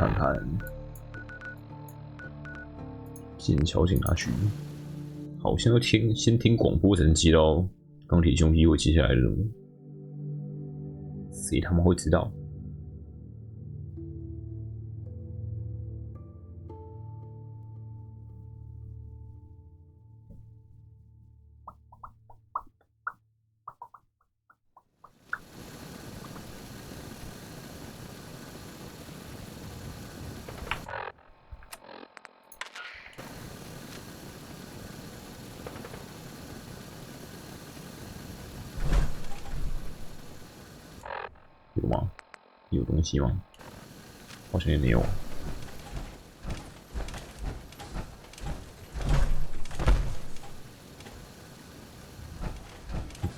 看看。剑桥警察局，好像要先听广播才能接到钢铁兄弟会接下来的任务。谁他妈会知道？有吗？有东西吗？好像也没有。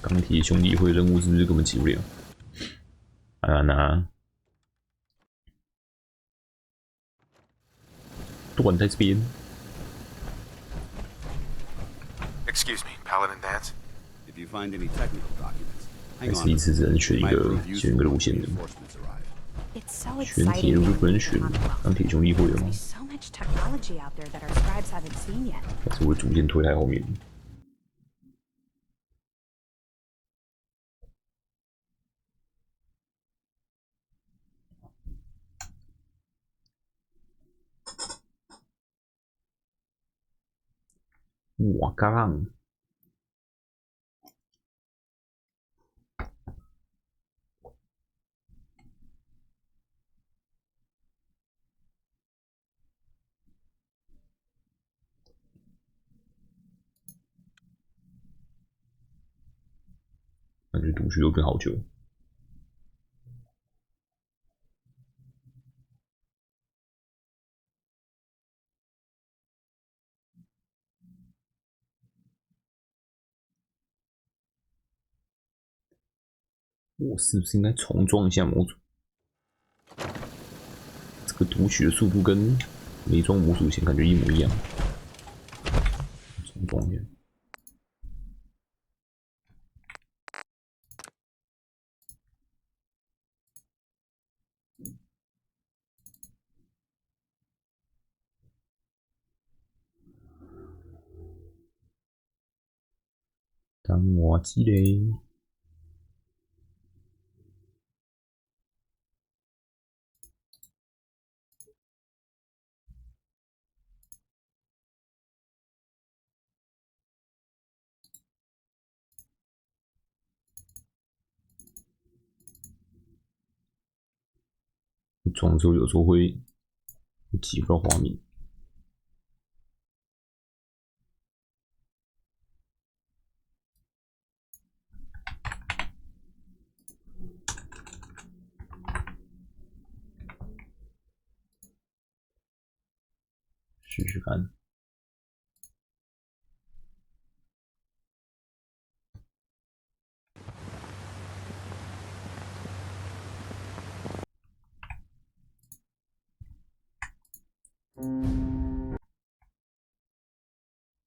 钢铁兄弟会任务是不是根本起不了？啊那断在这边。Excuse me, Paladin Dance. If you find any technical documents, 还是一次只能选一个路线的。选铁路就不能选钢铁兄弟会了吗？还是会逐渐推在后面？哇嘎浪！感觉读书又变好久。我是不是应该重装一下模组？这个读取的速度跟没装模组前感觉一模一样。重装一下。当我积累。装之后有时候会挤不到画面。试试看。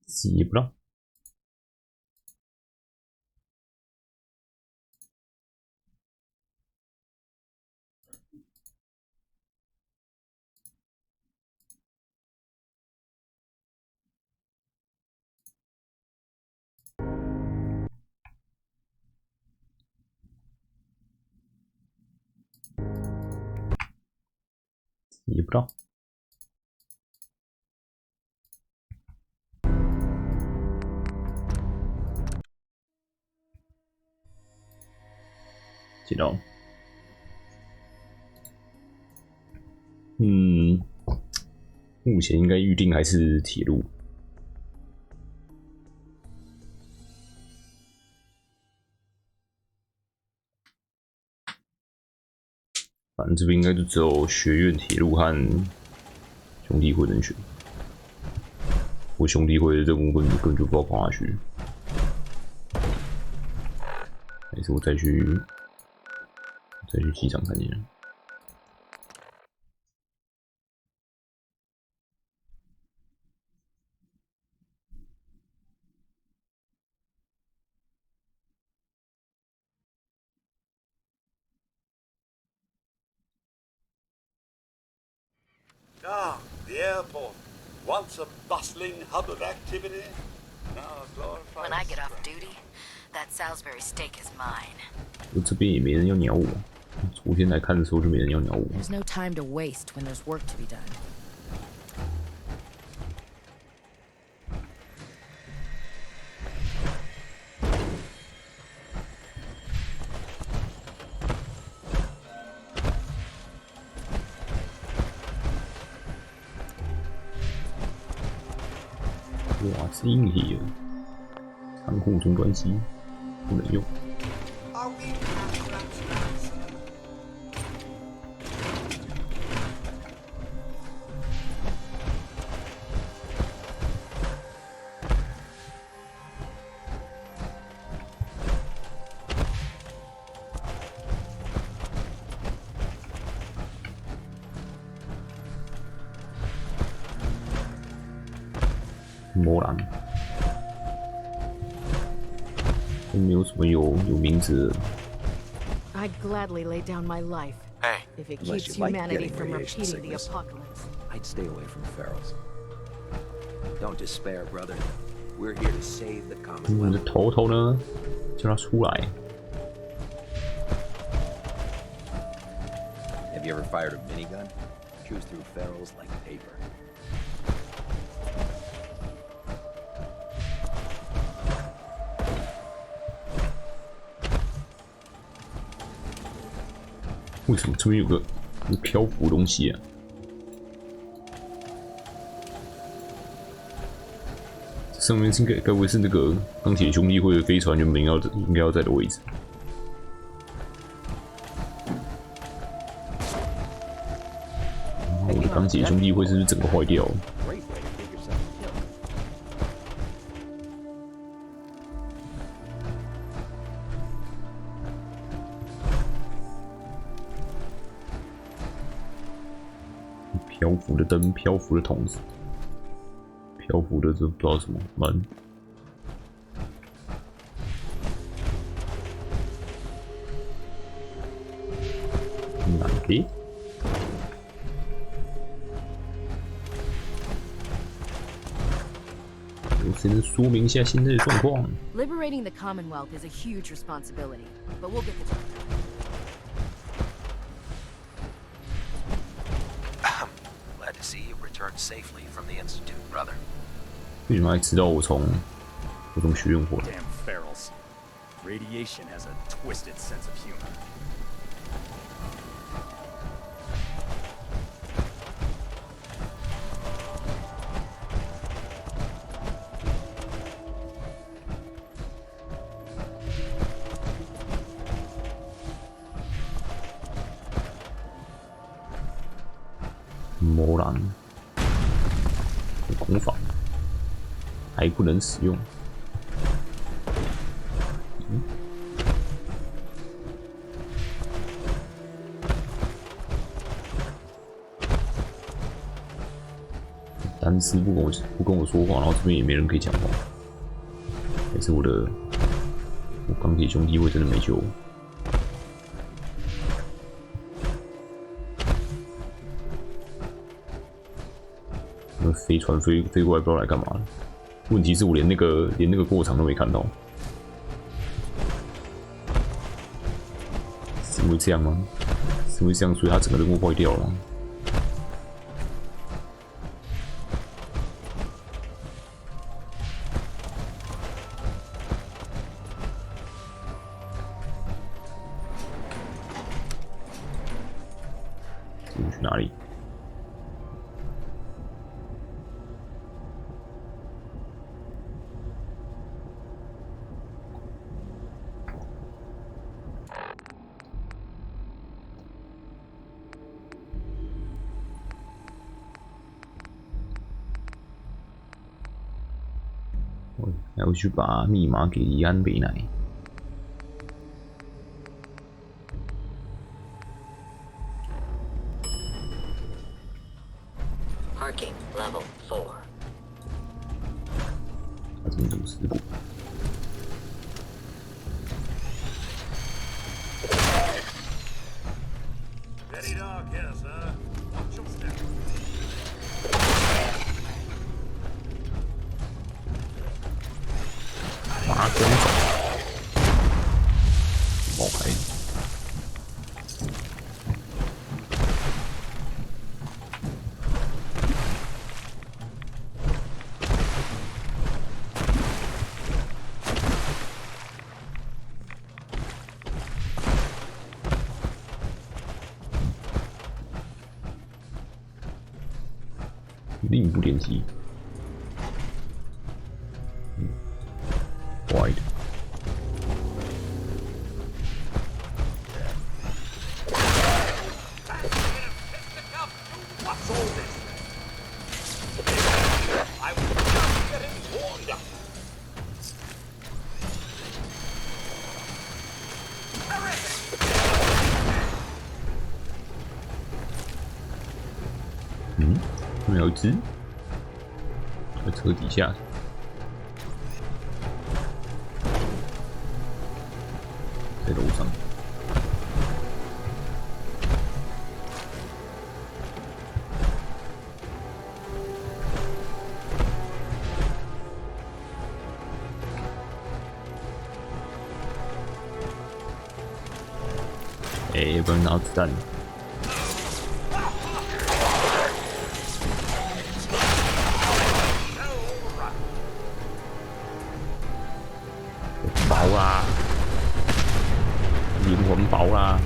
挤不到。挤不到。挤到。目前应该预定还是铁路。反正这边应该就只有学院铁路和兄弟会能选。我兄弟会的任务根本就不知道跑哪去。还是我再去机场看一下。Ah, the airport. Once a bustling hub of activity, now a glorified. When I get off duty, that Salisbury steak is mine. 我这边也没人要鸟我，昨天来看的时候就没人要鸟我。There's no time to waste when there's work to be done. 哇，是硬体了，仓库终端机不能用。魔狼，都没有什么有名字的。I'd gladly lay down my life Hey, if it Unless keeps you like humanity getting from radiation repeating the sickness. apocalypse. I'd stay away from ferals. Don't despair, brother. We're here to save the 我们的 Commonwealth. 头头呢，叫他出来。Have you ever fired a minigun? Chews through ferals like paper. 为什么这边有个漂浮的东西啊？这上面该不会是那个钢铁兄弟会的飞船原本应该要在的位置？我的钢铁兄弟会是不是整个坏掉？ Great way to get yourself killed. 漂浮的灯，漂浮的筒子，漂浮的这不知道什么门。哪里？有谁能说明一下现在的状况？ Liberating the Commonwealth is a huge responsibility, but we'll get the job done. Glad to see you returned safely from the Institute, brother. 为什么还知道我从学院回来？ Damn ferals. Radiation has a twisted sense of humor. 魔狼工坊还不能使用。单丝不跟我说话，然后这边也没人可以讲话，还是我钢铁兄弟会真的没救？那飞船飞过来不知道来干嘛了。问题是我连那个过场都没看到，是因为这样吗？是因为这样，所以他整个任务坏掉了吗？去哪里？我还要去把密码给李安北来。Parking level 4. 他这边怎么失误？ Very dark here, sir. Watch your step. 发光爪，爆开。另一部电梯，wide。后面有一只，在车底下。在楼上。哎，不能拿子弹。薄啦，灵魂薄啦。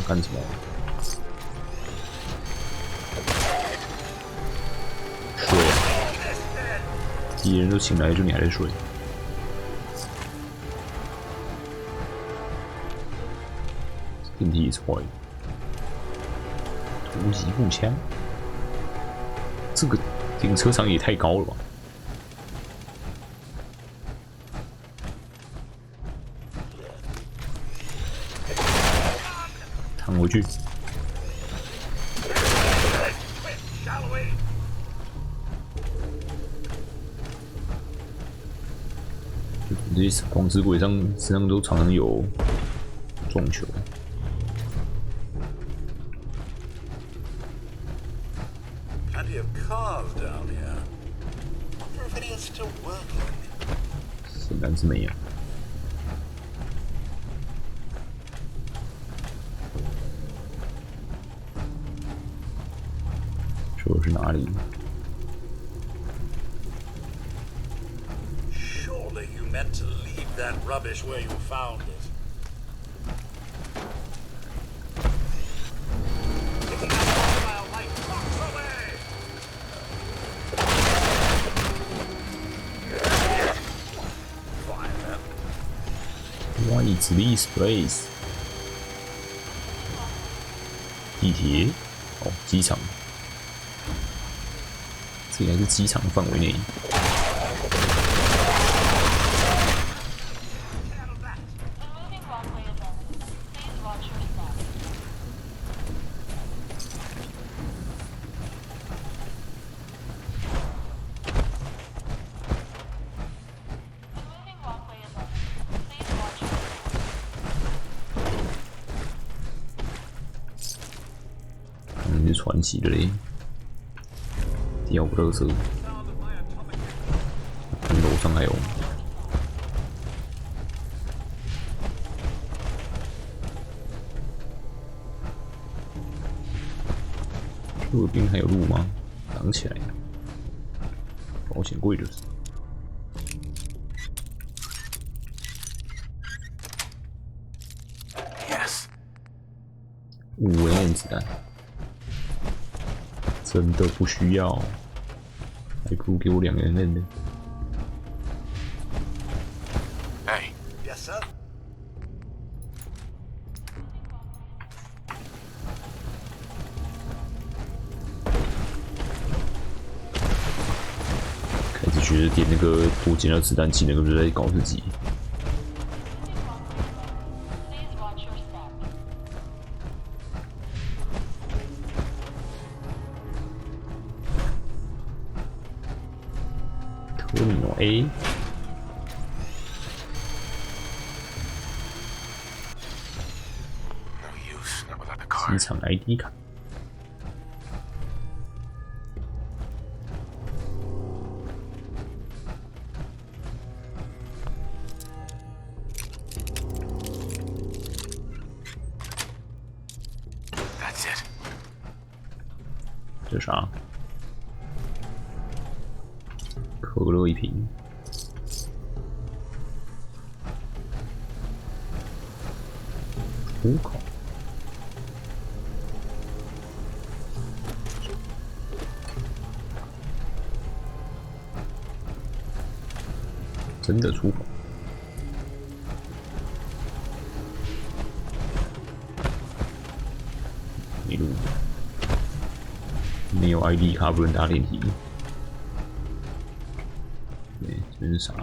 干什么？睡啊！敌人都醒来，就你还在睡。电梯也是坏的。突击步枪，这个停车场也太高了吧！躺回去。这些光之鬼身上都常常有撞球。Plenty of cars down here. Wonder if any are still working. 显然是没有。说是哪里？ Surely you meant to leave that rubbish where you found it. Taking out mobile light blocks away. Fine then. What is this place? 地铁？哦，机场。这应该是机场范围内。 是传奇的嘞，第二部乐色，楼上还有，这边还有路吗？挡起来，保险柜就是。 5连子弹，真的不需要，还不如给我2连刃的。 Hey. Yes, sir. 开始觉得点那个多捡到子弹技能，根本就在搞自己。科米诺 A， No use, not without the car. 机场 ID 卡。That's it. 这啥？可乐一瓶。出口。真的出口。没路。没有 ID 卡不能搭电梯。对，这边是啥？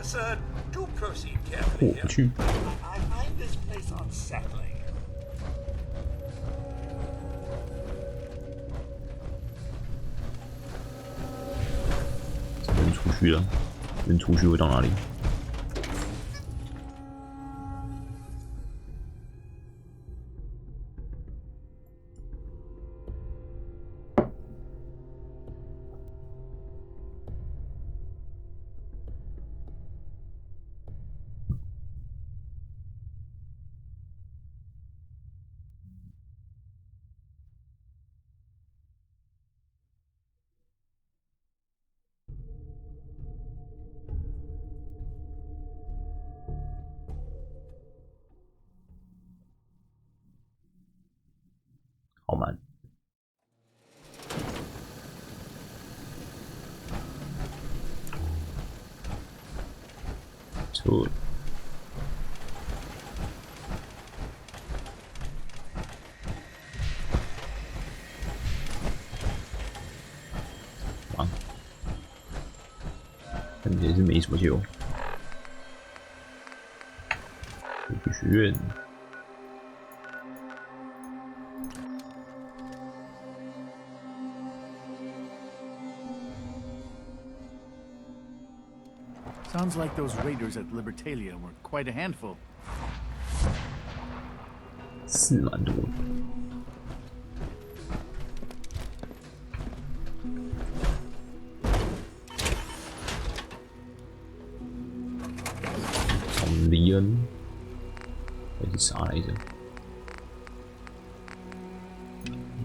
Sir, do proceed 过 carefully 不 here. 去。 I find this place unsettling. 人出去了，人出去会到哪里？好慢。车。啊，看起来是没什么救。科技学院。 Sounds like those raiders at Libertalia were quite a handful. 是蛮多的。从黎恩还是啥来着？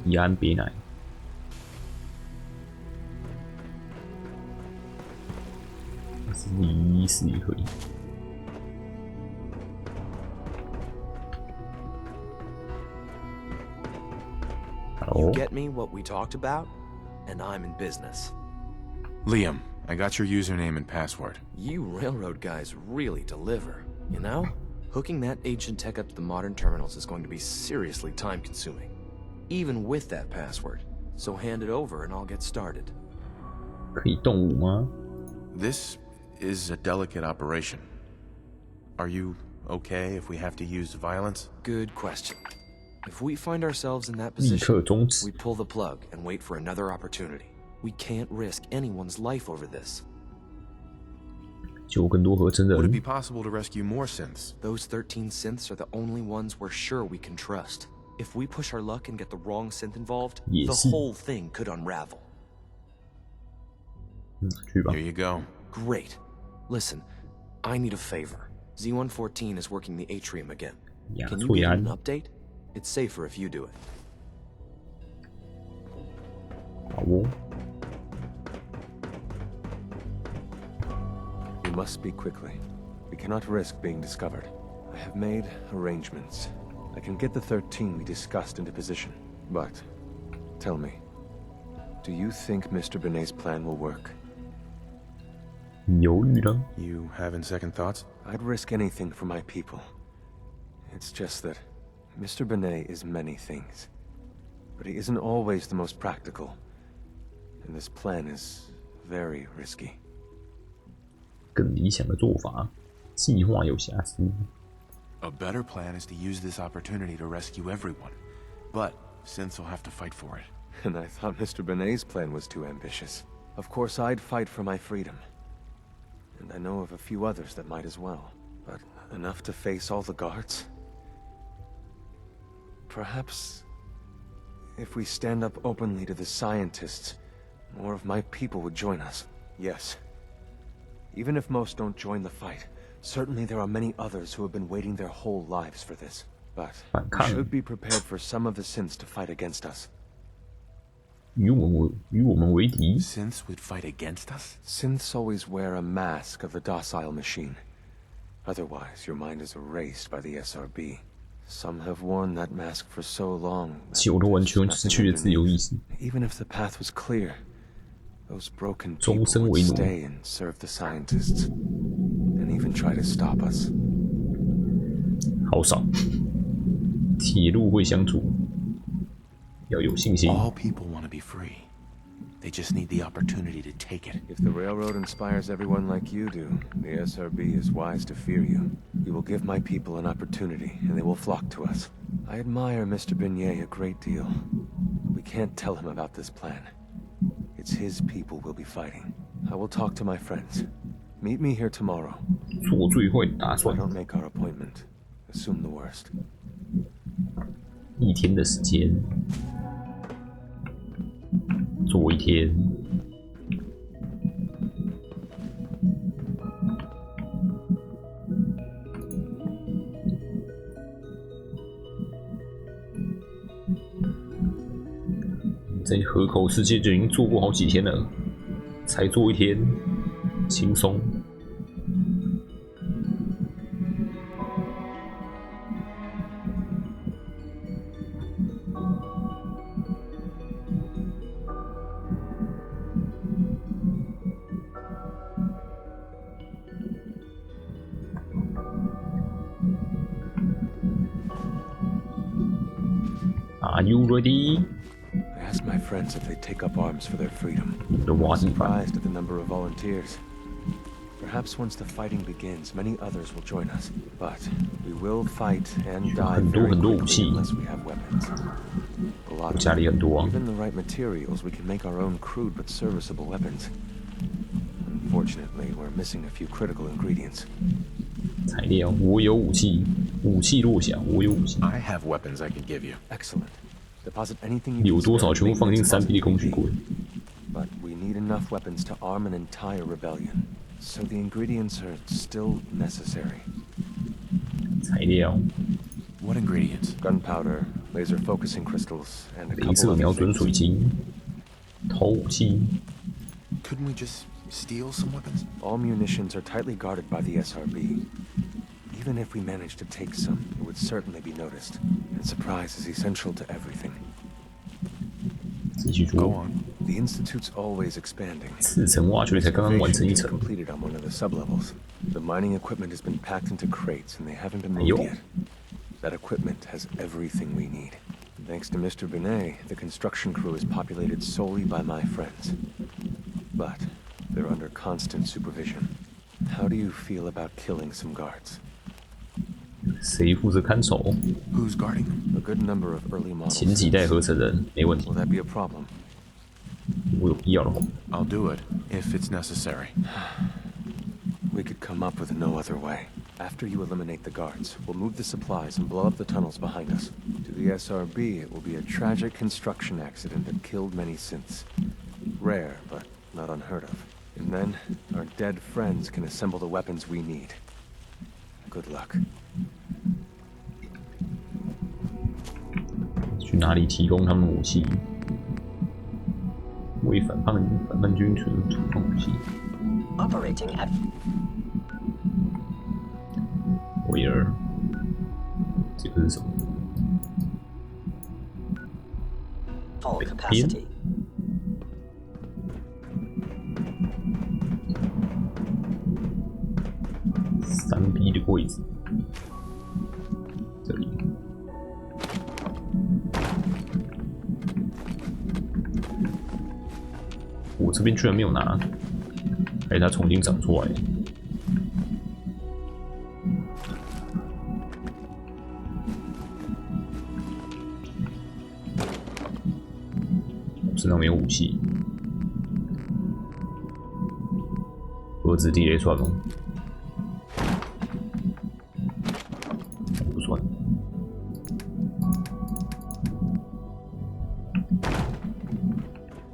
伊安别奶。 离是也可以。You get me what we talked about, and I'm in business. Liam, I got your username and password. You railroad guys really deliver, you know? Hooking that ancient tech up to the modern terminals is going to be seriously time-consuming, even with that password. So hand it over and I'll get started. 可以动武吗？ This is a delicate operation. Are you okay if we have to use violence? Good question. If we find ourselves in that 立刻 position, 终止 we。pull the plug and wait for another opportunity. We can't risk anyone's life over this. 救更多合成 Would it 人 be。possible to rescue more synths? Those 13 synths are the only ones we're sure we can trust. If we push our luck and get the wrong synth involved, the 也是。 whole thing could unravel. 去吧 Here。you go. Great. Listen, I need a favor. Z114 is working the atrium again. 亚 Can you 翠 give 安 him an update? It's safer if you do it. 好哦。 We must speak quickly. We cannot risk being discovered. I have made arrangements. I can get the 13 we discussed into position. But, tell me, do you think Mr. Benet's plan will work? 犹豫了。 You having second thoughts? I'd risk anything for my people. It's just that Mr. Benet is many things. But he isn't always the most practical. And this plan is very risky. 更理想的做法，计划有瑕疵。 A better plan is to use this opportunity to rescue everyone. But synths will have to fight for it. And I thought Mr. Benet's plan was too ambitious. Of course, I'd fight for my freedom. And I know of a few others that might as well. But enough to face all the guards? Perhaps if we stand up openly to the scientists, more of my people would join us. Yes. Even if most don't join the fight, certainly there are many others who have been waiting their whole lives for this. But we should be prepared for some of the synths to fight against us. 与我们为敌 Synths would fight against us? Synths always wear a mask of the docile machine. Otherwise, your mind is erased by the SRB. Some have worn that mask for so long. 有的完全失去了自由意识 Even if the path was clear, those broken 终 people 身 would 为奴 stay and serve the scientists, and even try to stop us. 好少铁路会相处要有信心 All people want to be free. They just need the opportunity to take it. If the railroad inspires everyone like you do, the SRB is wise to fear you. You will give my people an opportunity, and they will flock to us. I admire Mr. Beignet a great deal. But we can't tell him about this plan. It's his people we'll be fighting. I will talk to my friends. Meet me here tomorrow. 做最坏的打 Why 算 don't make our appointment? Assume the worst. 一天的时间做一天在河口世界就已经做过好几天了，才做一天，轻松。Are you ready? I asked my friends if they'd take up arms for their freedom. The I'm Watson surprised at the number of volunteers. Perhaps once the fighting begins, many others will join us. But we will fight and die very quickly unless we have weapons. A lot of 家里很多啊 Given the right materials, we can make our own crude but serviceable weapons. Unfortunately, we're missing a few critical ingredients. 材料，我有武器，武器弱小，我有武器。 I have weapons I can give you. Excellent. Deposit anything you 有 can 多少 spare 全部放进 maintenance 3P 的 deposit 工具 will 柜 be.。But we need enough weapons to arm an entire rebellion. So the ingredients are still necessary. 材料， What ingredients? Gunpowder, laser focusing crystals, and a 镭 couple 射 of 瞄准水晶，投武器， Couldn't we just steal some weapons? All munitions are tightly guarded by the SRB. Even if we managed to take some, it would certainly be noticed. And surprise is essential to everything. 继续 Go 做。 on. The Institute's always expanding. 此层挖掘才刚刚完成一层， Completed on one of the sublevels. The mining equipment has been packed into crates and they haven't been moved Yo. yet. That equipment has everything we need. Thanks to Mr. Beignet, the construction crew is populated solely by my friends. But they're under constant supervision. How do you feel about killing some guards? 谁负责看守？ Who's guarding them? A good number of early models. 前几代合成人没问题 Will，that be a problem? 我有必要的话， I'll do it, if it's necessary. We could come up with no other way. After you eliminate the guards, we'll move the supplies and blow up the tunnels behind us. To the SRB, it will be a tragic construction accident that killed many synths. Rare, but not unheard of. And then, our dead friends can assemble the weapons we need. Good luck. 去哪里提供他们武器？为反叛军提供武器。 Operating at 威尔，这个是什么？ full capacity. 3B 的位置，这里。我这边居然没有拿，还是它重新长出来。我身上没有武器。盒子地雷算吗？不算。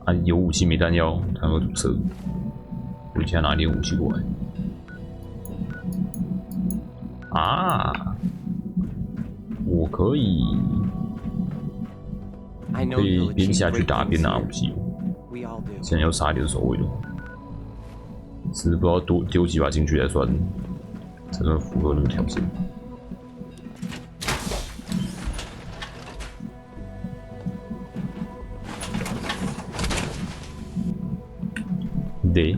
啊，有武器没弹药，他会堵塞。我现在拿点武器过来。啊！我可以边下去打边拿武器。现在要杀点守卫的，只是不知道多丢几把进去才算符合那个条件。对。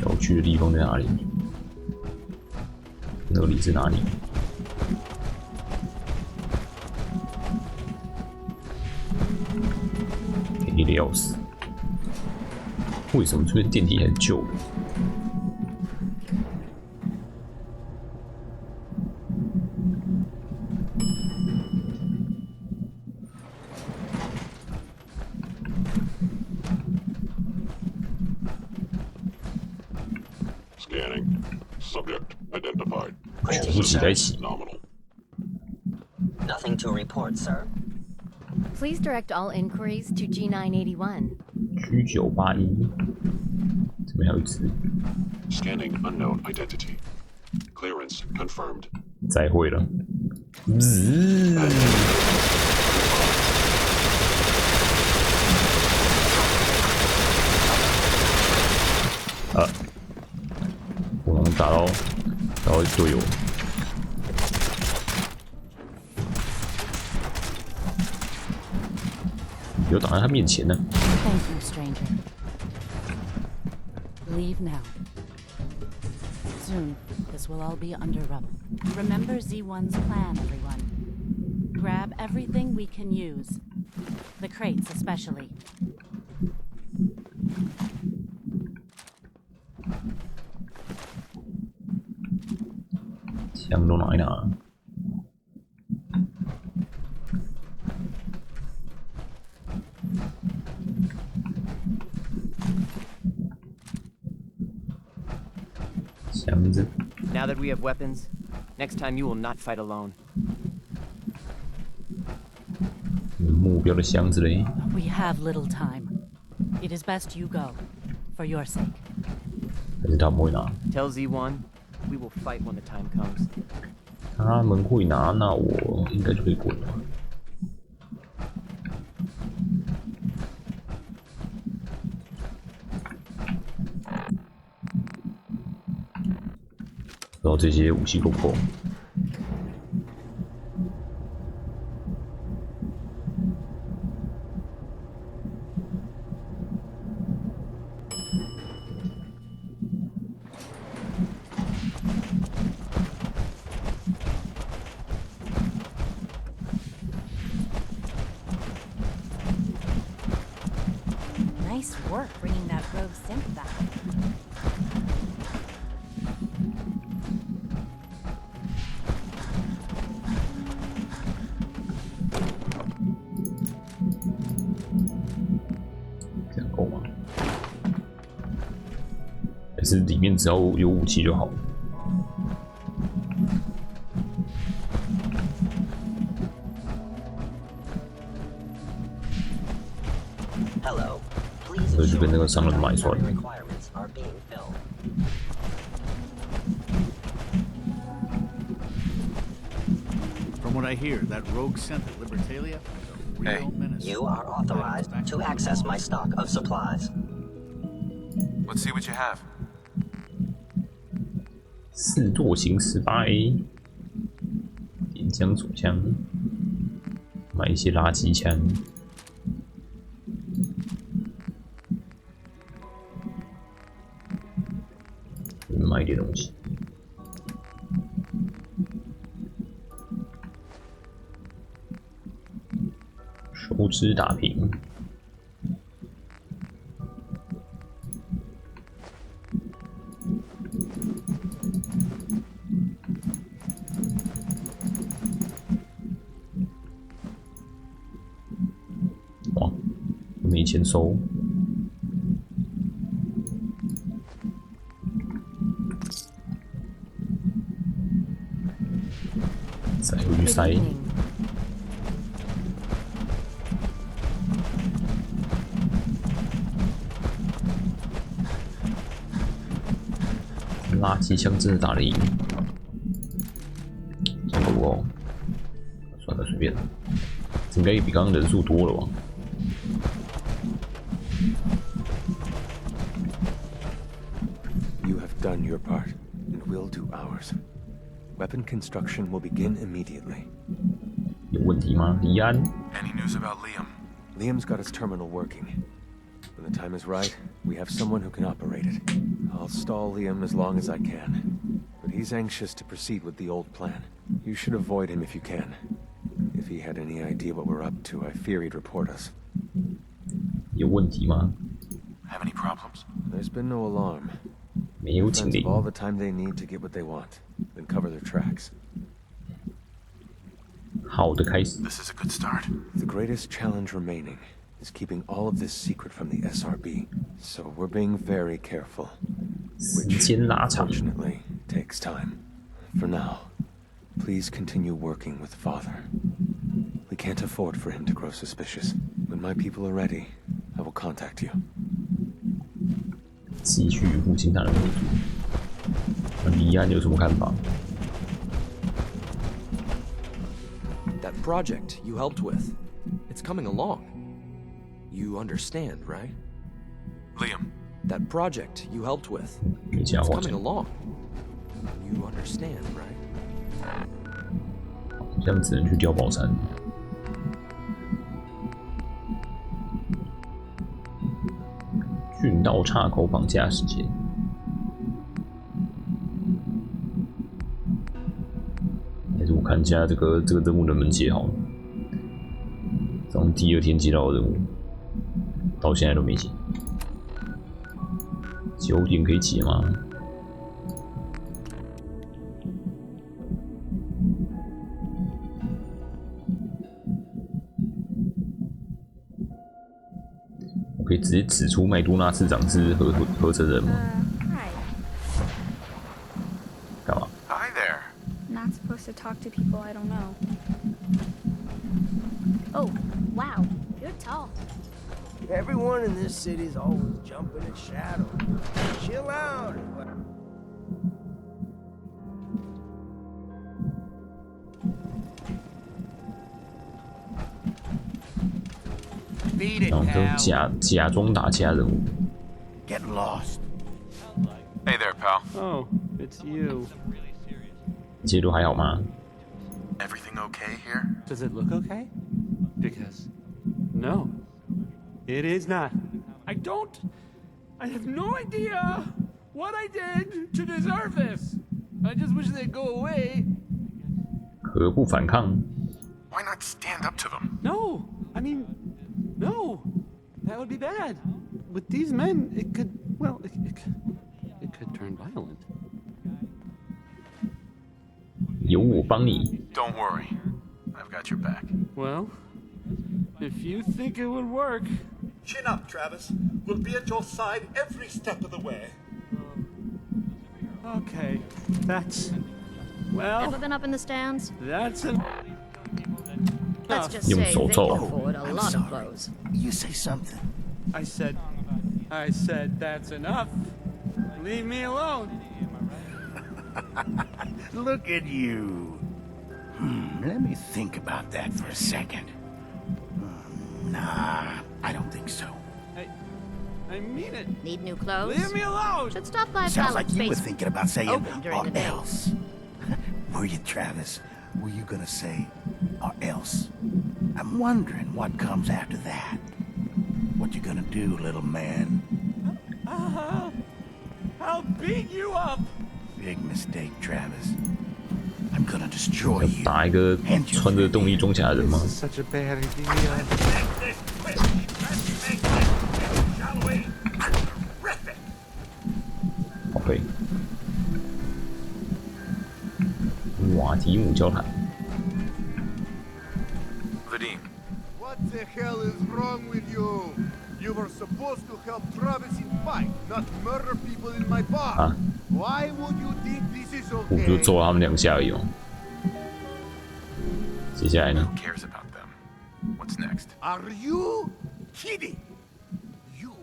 要去的地方在哪里？那里是哪里？黑的要死！为什么这边电梯还是旧的？全部挤在一起。 Nothing to report, sir. Please direct all inquiries to G981. G981，这边还有一只。Scanning unknown identity. Clearance confirmed. 再会了。我能打到队友。 有挡在他面前呢。Thank you, stranger. Leave now. Soon, this will all be under rubble. Remember Z1's plan, everyone. Grab everything we can use. The crates, especially. 枪都拿一拿。 Now that we have weapons, next time you will not fight alone. 目标的箱子嘞。 We have little time. It is best you go, for your sake. 还是他们会拿？ Tell Z1, we will fight when the time comes. 他们会拿，那我应该就可以滚了。 然后这些武器够不够？Nice work bringing that rogue synth back.这样够吗？还是里面只要有武器就好？ Hello. Please 所以就跟那个商人买 ensure 算了。 requirements are being filled. From what I hear, that rogue synth at Libertalia is a real menace. You are authorized to access my stock of supplies. Let's see what you have. 四座型18A， 点枪手枪，买一些垃圾枪。 买一点东西，手指打平。哇，没钱收。再回去塞。垃圾枪真的打得赢？这样哦，算了，随便。应该比刚刚人数多了吧？ You have done your part, and we'll do ours. Weapon construction will begin immediately. 有问题吗，李安 Any news about Liam? Liam's got his terminal working. When the time is right, we have someone who can operate it. I'll stall Liam as long as I can. But he's anxious to proceed with the old plan. You should avoid him if you can. If he had any idea what we're up to, I fear he'd report us. 有问题吗？ Have any problems? There's been no alarm. 没有警 Friends 铃 have。all the time they need to get what they want, then cover their tracks. 好的开始。 This is a good start. The greatest challenge remaining is keeping all of this secret from the SRB. So we're being very careful. 时间拉长。 Unfortunately, takes time. For now, please continue working with Father. We can't afford for him to grow suspicious. When my people are ready, I will contact you. 继续与父亲大人合作。那李安有什么看法？ That project you helped with, it's coming along. You understand, right? Liam. That project you helped with, 没讲 it's 话 coming along. You understand, right? 这样只能去碉堡山。郡道岔口绑架事件。还是我看一下这个任务能不能解好了。从第二天接到的任务，到现在都没解。9点可以解吗？ 可以直接指出麦多纳市长是合成人吗？ Hi. 干嘛？ Hi there. Not supposed to talk to people I don't know. Oh, wow. You're tall. Everyone in this city's always jumping at shadow. Chill out. Beat it, 然后就假装打其他人物。 Get lost. Hey there, pal. Oh, it's you. 一切都还好吗？ Everything okay here? Does it look okay? Because, no, it is not. I have no idea what I did to deserve this. I just wish they'd go away. 何不反抗？ Why not stand up to them? No, I mean, no, that would be bad. With these men, it could, well, it could turn violent. 有我帮你。 Don't worry. I've got your back. Well, if you think it would work. Chin up, Travis. We'll be at your side every step of the way. Okay, that's, well, Ever been up in the stands? that's an... Let's just Yung say they can soto. afford a lot of clothes. You say something. I said that's enough. Leave me alone. Look at you. Let me think about that for a second. Nah, I don't think so. I mean it. Need new clothes? Leave me alone. Should stop by Sounds like Fallon's you were basement. thinking about saying Open during or the day. else. Were you, Travis? Were you gonna say or else? I'm wondering what comes after that. What you gonna do, little man? I'll beat you up. Big mistake, Travis. I'm gonna destroy you. 打一个穿着动力装甲的人吗？ Such a bad idea. OK。瓦提姆交谈。 Vadim. What the hell is wrong with you? You were supposed to help Travis in fight, not murder people in my bar. Why would you think this is 我就 okay? 揍了他们2下而已哦。接下来呢？ Who cares about them? What's next? Are you kidding? You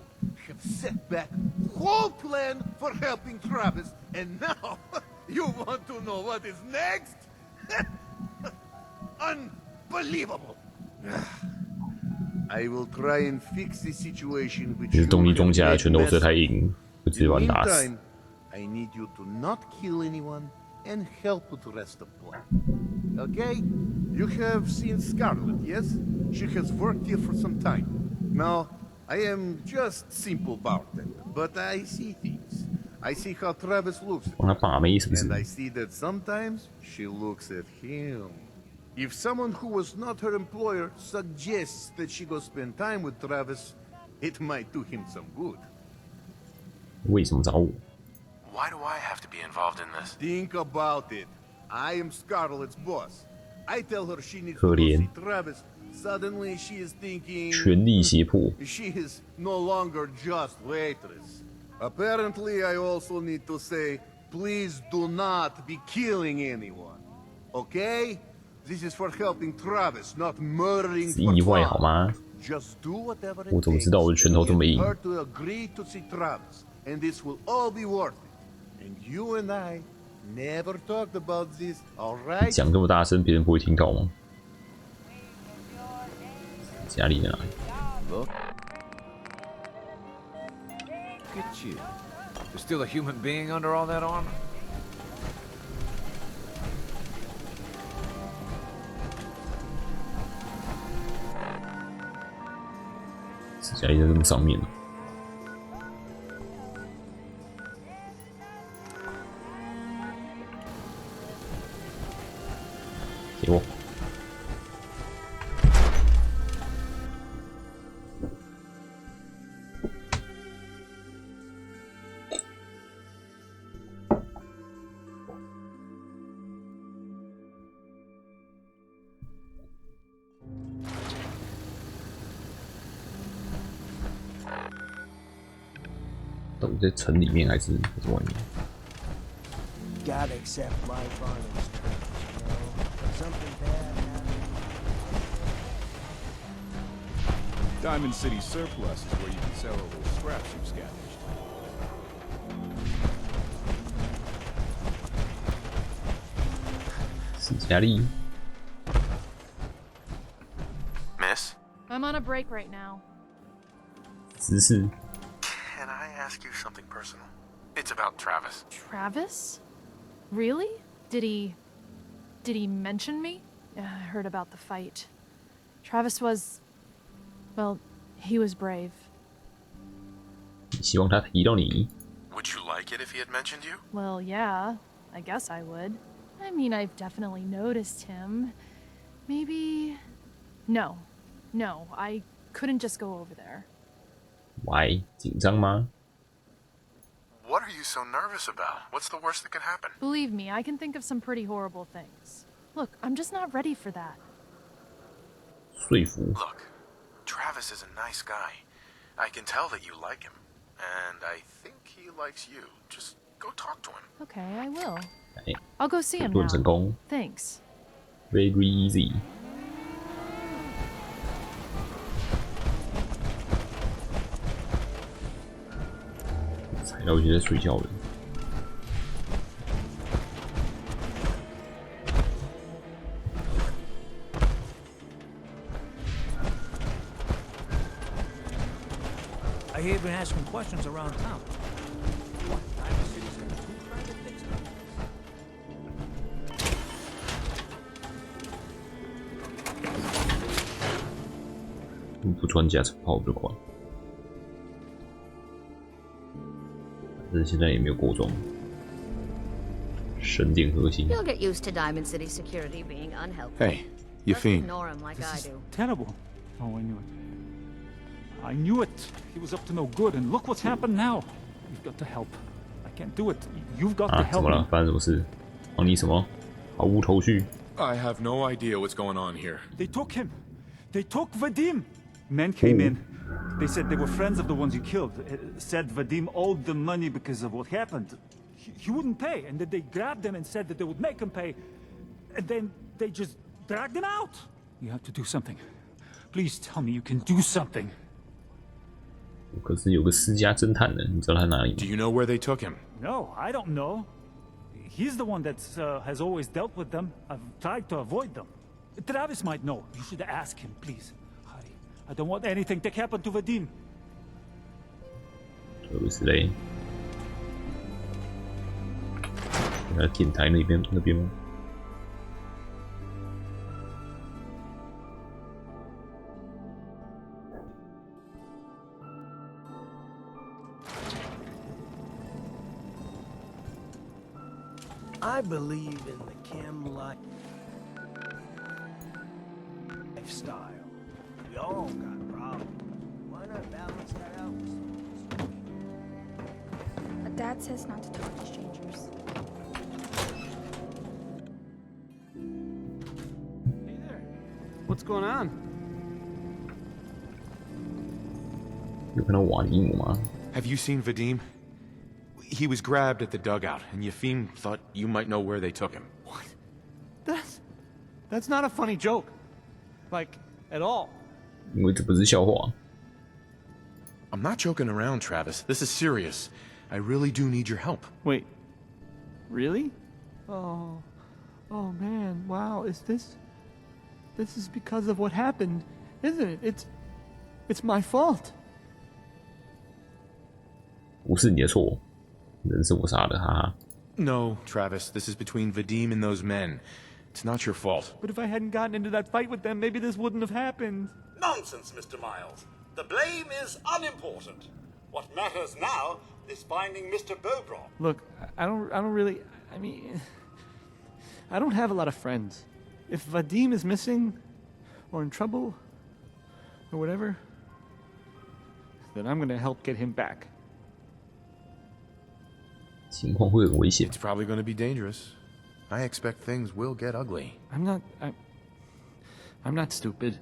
have set back whole plan for helping Travis, and now you want to know what is next? Unbelievable. I will try and fix the situation which 其实 you 动力装 have 甲 made 拳头射 mess 太 of. 硬，会直接把 In 你打死。 meantime, I need you to not kill anyone and help with the rest of the plan. Okay? You have seen Scarlet, yes? She has worked here for some time. Now, I am just simple bartender, but I see things. I see how Travis looks at 帮他把妹是不是 and？I see that sometimes she looks at him. If someone who was not her employer suggests that she go spend time with Travis, it might do him some good. 为什么找我？ Why do I have to be involved in this? Think about it. I am Scarlet's boss. I tell her she needs 可 to go 怜 see Travis. Suddenly she is thinking 权力胁迫。 she is no longer just waitress. Apparently I also need to say, please do not be killing anyone. Okay? This is for helping Travis, not murdering 是 for 意外 fun. 好吗？ Just do whatever it 我怎么 takes 知道我的拳头这么 to 硬 get her to agree to see Travis, and this will all be worth it. And you and I never talked about this, all right? 讲这么大声，别人不会听到吗？家里在哪里？ Look at you. There's still a human being under all that armor? 家里在这么上面呢。给我。到底在城里面还是外面？ Gotta accept life on its terms, you know. If something bad happens. Diamond City Surplus is where you can sell all those scraps you've scavenged. Miss? I'm on a break right now. 只是 Can I ask you something personal? It's about Travis. Travis? Really? Did he mention me? I heard about the fight. Travis was... well, he was brave. 希望他提到你。 Would you like it if he had mentioned you? Well, yeah, I guess I would. I mean, I've definitely noticed him. Maybe... No, I couldn't just go over there. Why? 紧张吗？ What are you so nervous about? What's the worst that could happen? Believe me, I can think of some pretty horrible things. Look, I'm just not ready for that. 说服。 Look, Travis is a nice guy. I can tell that you like him. And I think he likes you. Just go talk to him. Okay, I will. 哎 I'll go see him 盾 now. 成功 Thanks.，very easy。踩到一些在睡觉的。 I hear you've been asking questions around town. What? Diamond City's got two private things to do. 不穿甲车跑比较快，反正现在也没有过装。神殿核心。 You'll get used to Diamond City security being unhelpful. Hey, you Just fiend. ignore him like I do. Terrible. Oh, I knew it. I knew it. He was up to no good, and look what's happened now. We've got to help. I can't do it. You've got to 啊，怎 help 么了？ me. 发生什么事？帮你什么？毫无头绪。 I have no idea what's going on here. They took him. They took Vadim. Men came in. They said they were friends of the ones you killed. Said Vadim owed them money because of what happened. He wouldn't pay, and then they grabbed him and said that they would make him pay. And then they just dragged him out. You have to do something. Please tell me you can do something. 可是有个私家侦探呢，你知道他哪里吗 Do you know where they took him? No, I don't know. He's the one that has always dealt with them. I've tried to avoid them. Travis might know. You should ask him, please. Hurry. I don't want anything to happen to Vadim. 特别是嘞，那天台那边吗？ I believe in the chem lifestyle. We all got problems. Why not balance that out? Dad says not to talk to strangers. Hey there. What's going on? 有看到瓦尼姆吗？ Have you seen Vadim? He was grabbed at the dugout, and Yefim thought you might know where they took him. That's not a funny joke. Like, at all. 因为这不是笑话。 I'm not joking around, Travis. This is serious. I really do need your help. Wait. Really? Oh man, wow, this is because of what happened, isn't it? It's my fault. 不是你的错，人是我杀的，哈哈。 No, Travis, this is between Vadim and those men. It's not your fault. But if I hadn't gotten into that fight with them, maybe this wouldn't have happened. Nonsense, Mr. Miles. The blame is unimportant. What matters now is finding Mr. Bobron. Look, I don't really, I mean, I don't have a lot of friends. If Vadim is missing, or in trouble, or whatever, then I'm gonna help get him back. 情况会很危险。 It's probably going to be dangerous. I expect things will get ugly. I'm not stupid.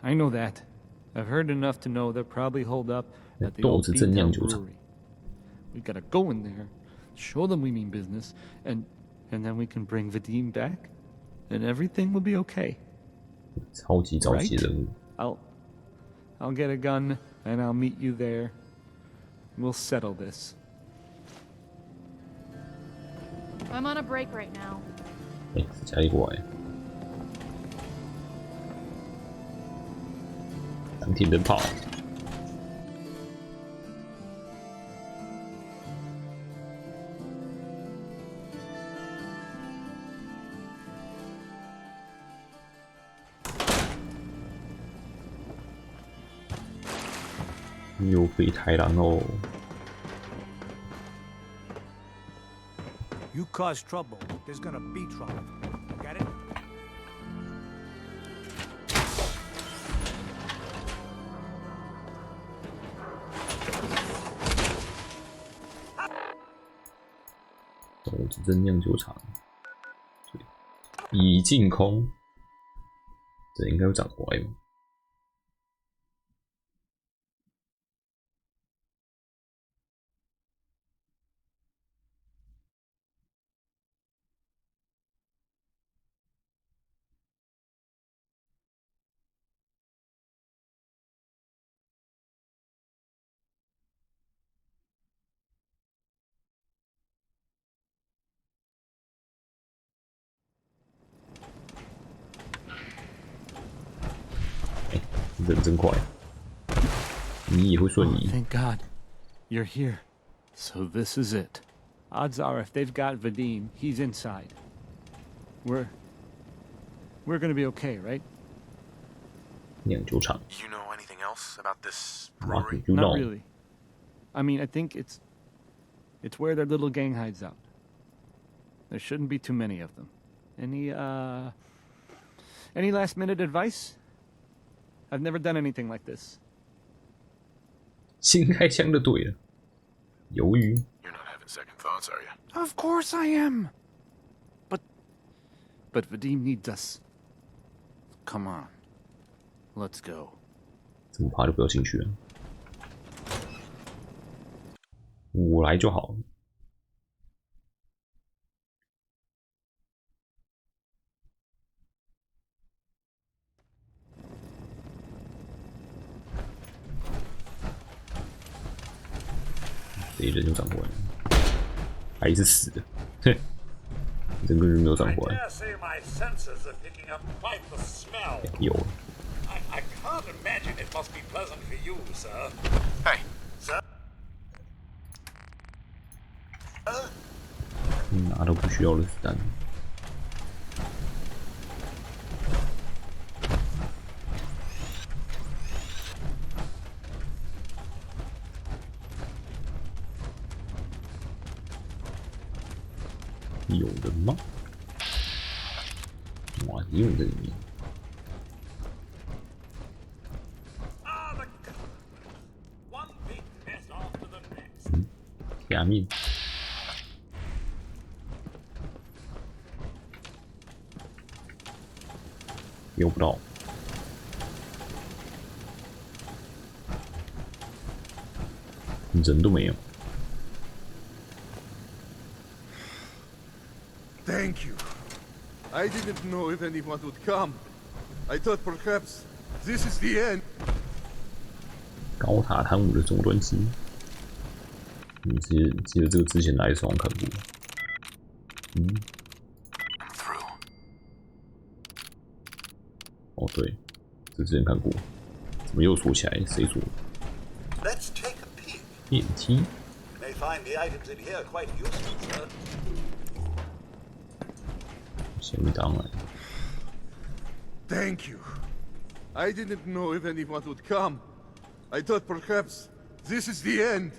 I know that. I've heard enough to know they're probably holed up at the old beat-down brewery. We gotta go in there, show them we mean business, and then we can bring Vadim back, and everything will be okay. 超级着急人物。 I'll get a gun and I'll meet you there. We'll settle this. I'm on a break right now. 哎，是家里过来。当天灯泡。又飞太郎哦。 You cause trouble, there's gonna be trouble. Get it? 豆子蒸酿酒厂，已净空，这应该会长乖吧？人真快，你也会瞬移。 Thank God, you're here. So this is it. Odds are, if they've got Vadim, he's inside. We're gonna be okay, right? 酿酒厂。 You know anything else about this brewery? Not really. I mean, I think it's where their little gang hides out. There shouldn't be too many of them. Any last minute advice? I've never done anything like this. 新开枪就对了。犹豫。 You're not having second thoughts, are you? Of course I am. But Vadim needs us. Come on. Let's go. 这么怕就不要进去了。我来就好。这一人就长过来了，还是死的，哼，整个人没有长过来。有。 I can't imagine it must be pleasant for you, sir. Hey, sir. 拿到不需要的子弹。有人吗？哇，也有在里面。 下面用不到，人都没有。 Thank you. I didn't know if anyone would come. I thought perhaps this is the end. 高塔贪污的终端机。 你记得这个之前来的时候看过？哦对，这之前看过，怎么又锁起来？谁锁？ Let's take a peek. 电梯。 May find the items in here quite useful, sir. 先当然。 Thank you. I didn't know if anyone would come. I thought perhaps this is the end.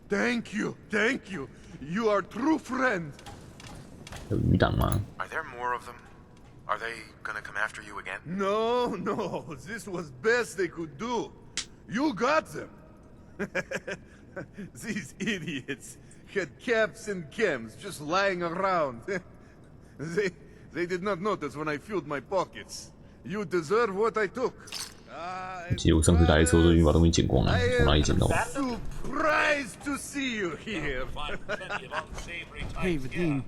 Thank you, thank you. You are a true friend. 有余党吗？ Are there more of them? Are they gonna come after you again? No, no. This was best they could do. You got them. These idiots had caps and chems just lying around. They did not notice when I filled my pockets. You deserve what I took. 其实我上次来的时候都已经把东西捡光了，从哪里捡到的？ Surprised to see you here. Hey, Vadim.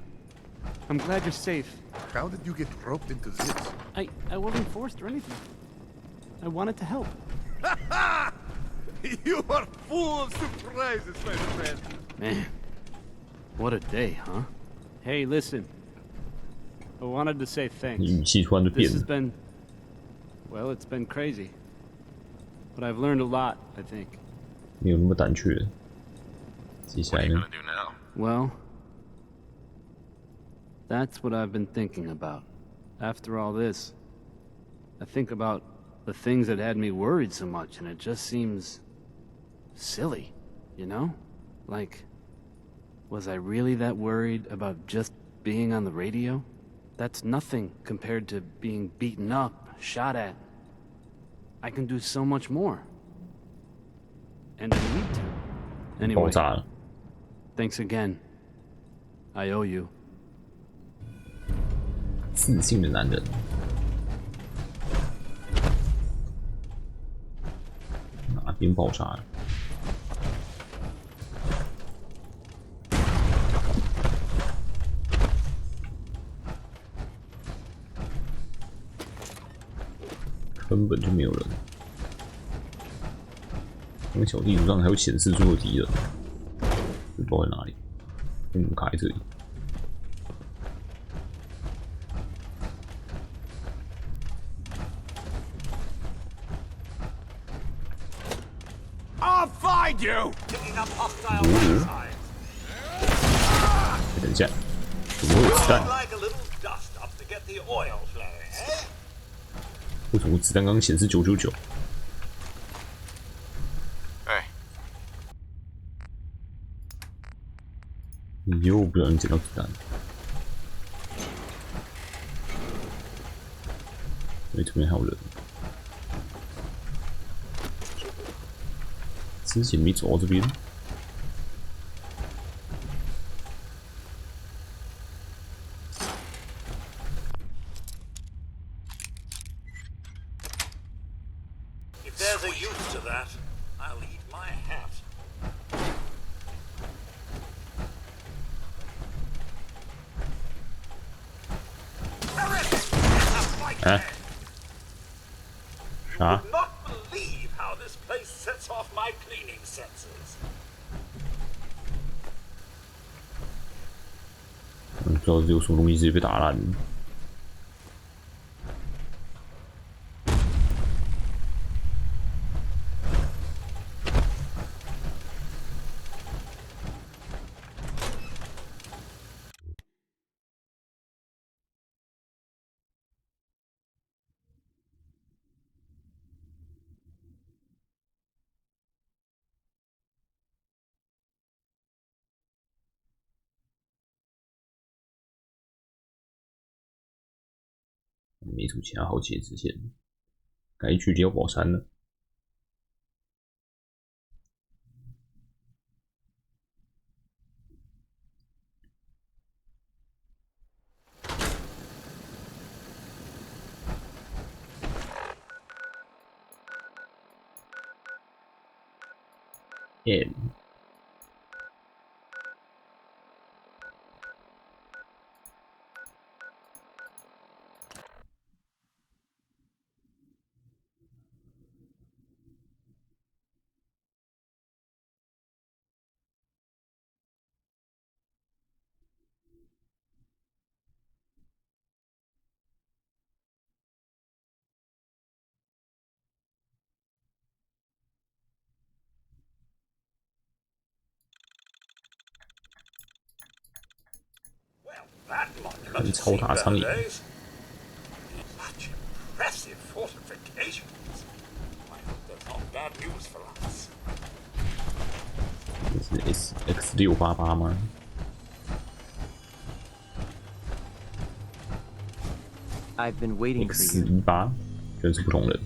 I'm glad you're safe. How did you get roped into this? I wasn't forced or anything. I wanted to help. You are full of surprises, my friend. Man, what a day, huh? Hey, listen. I wanted to say thanks. 你语气突然就变 This has 了。 been, well, it's been crazy. But I've learned a lot, I think. 没有那么胆怯。接下来呢？ Well, that's what I've been thinking about. After all this, I think about the things that had me worried so much, and it just seems silly, you know? Like, was I really that worried about just being on the radio? That's nothing compared to being beaten up, shot at. I can do so much more. And I need to. Anyway, 爆炸了。 thanks again. I owe you. 自信的男人。哪边爆炸了？根本就没有人。那个小地图上还有显示出的敌人，不知道在哪里。为什么卡在这里？ I'll find you. Picking up hostile signs. 等一下，怎么会有子弹？ Like a little dust up to get the oil flowing, eh? 为什么子弹刚刚显示999？ 哎，你又不小心捡到子弹。因为这边还有人。 之前没走到这边， If If there's a use to that, I'll eat my hat. Ah. You would not believe how this place sets off my cleaning senses. 不知道有什么东西直接被打烂。没什么其他好解支线，该去碉堡山了。跟超大苍蝇。Such impressive fortifications. I hope that's not bad news for us. 这是 X688吗 ？I've been waiting for you. X18真是不同人。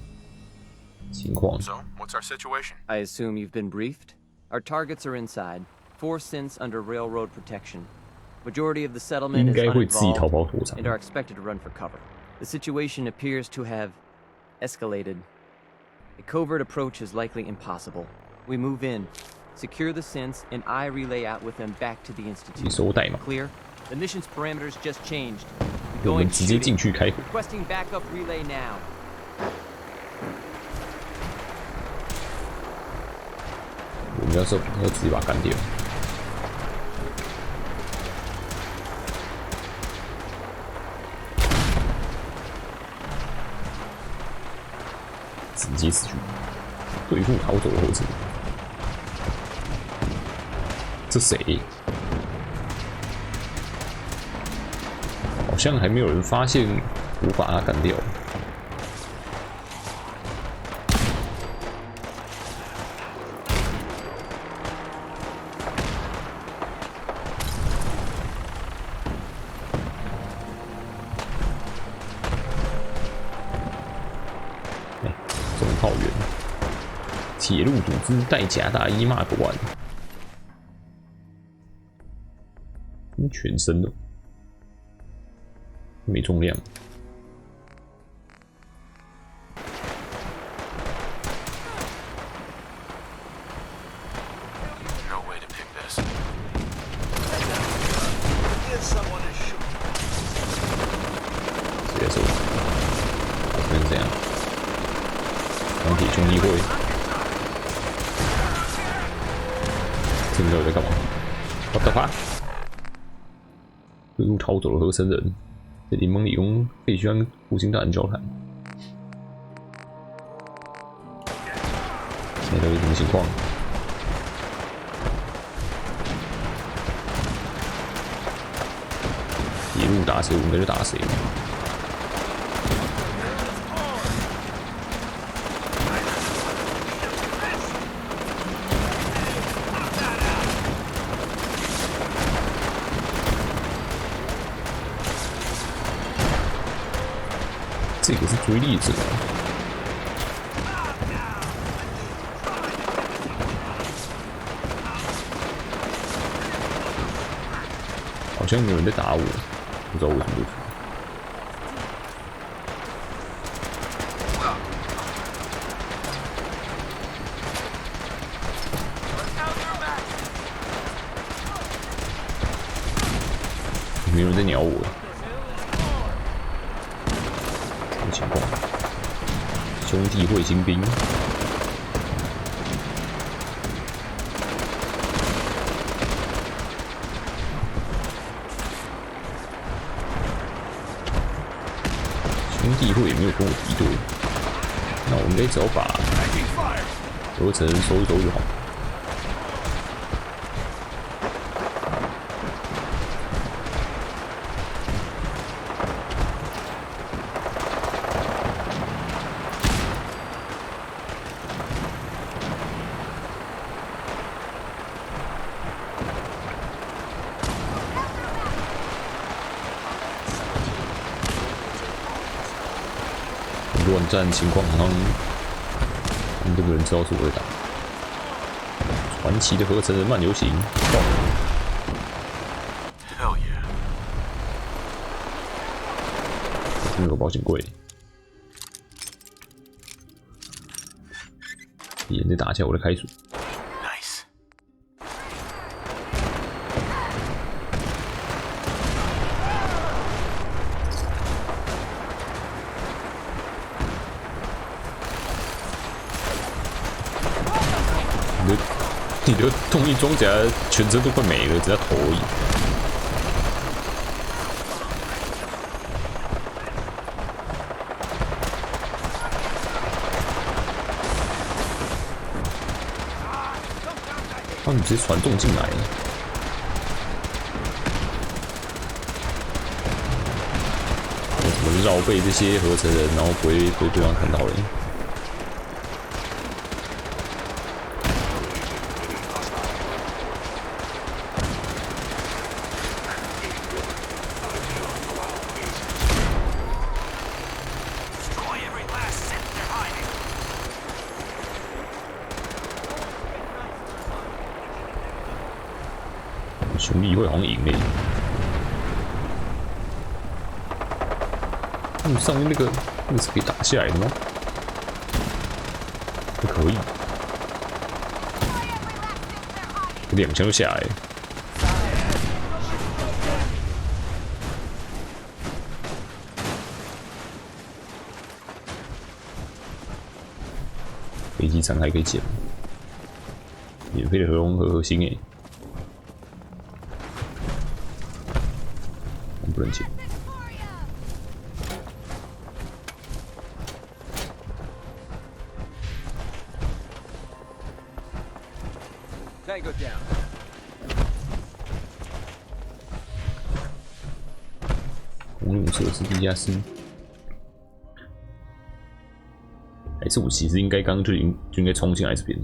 情况。 So, what's our situation? I assume you've been briefed? Our targets are inside. 4 synths under railroad protection. Majority of the settlement is uninvolved and are expected to run for cover. The situation appears to have escalated. A covert approach is likely impossible. We move in, secure the synths, and I relay out with them back to the Institute. Clear? The mission's parameters just changed. We go into shooting. Requesting backup relay now. 我们要直接把它干掉。直接死去，对付逃走的后者。这谁？好像还没有人发现我把他干掉。铁路组织带假大衣 Mark 1，全身的，没重量。直接走，这边这样，钢铁兄弟会。 这个在干嘛？我的妈！对路逃走的合成人，在联盟理工可以去跟无形大人交谈。现在到底什么情况？一路打谁，我们就打谁。 这个是追力者，好像有人在打我，不知道为什么。没有人在鸟我。什么情况？兄弟会新兵。兄弟会也没有跟我敌对，那我应该只要把合成收一收就好。乱战情况好像，这个人知道是我在打。传奇的合成人漫游行，爆！ Hell yeah！ 这边有保险柜。敌人在打架，我在开锁。 你的动力装甲全身都快没了，只要头而已。他们直接传送进来，我怎么绕背这些合成人，然后不会被对方看到嘞？ 兄弟会好像赢嘞，上面那个是可以打下来的吗？不可以，2枪就下来了。飞机残骸可以捡，免费的核心诶。 不能捡。Tango down。公用设施地下室，还是我其实应该刚刚就应该冲进来这边。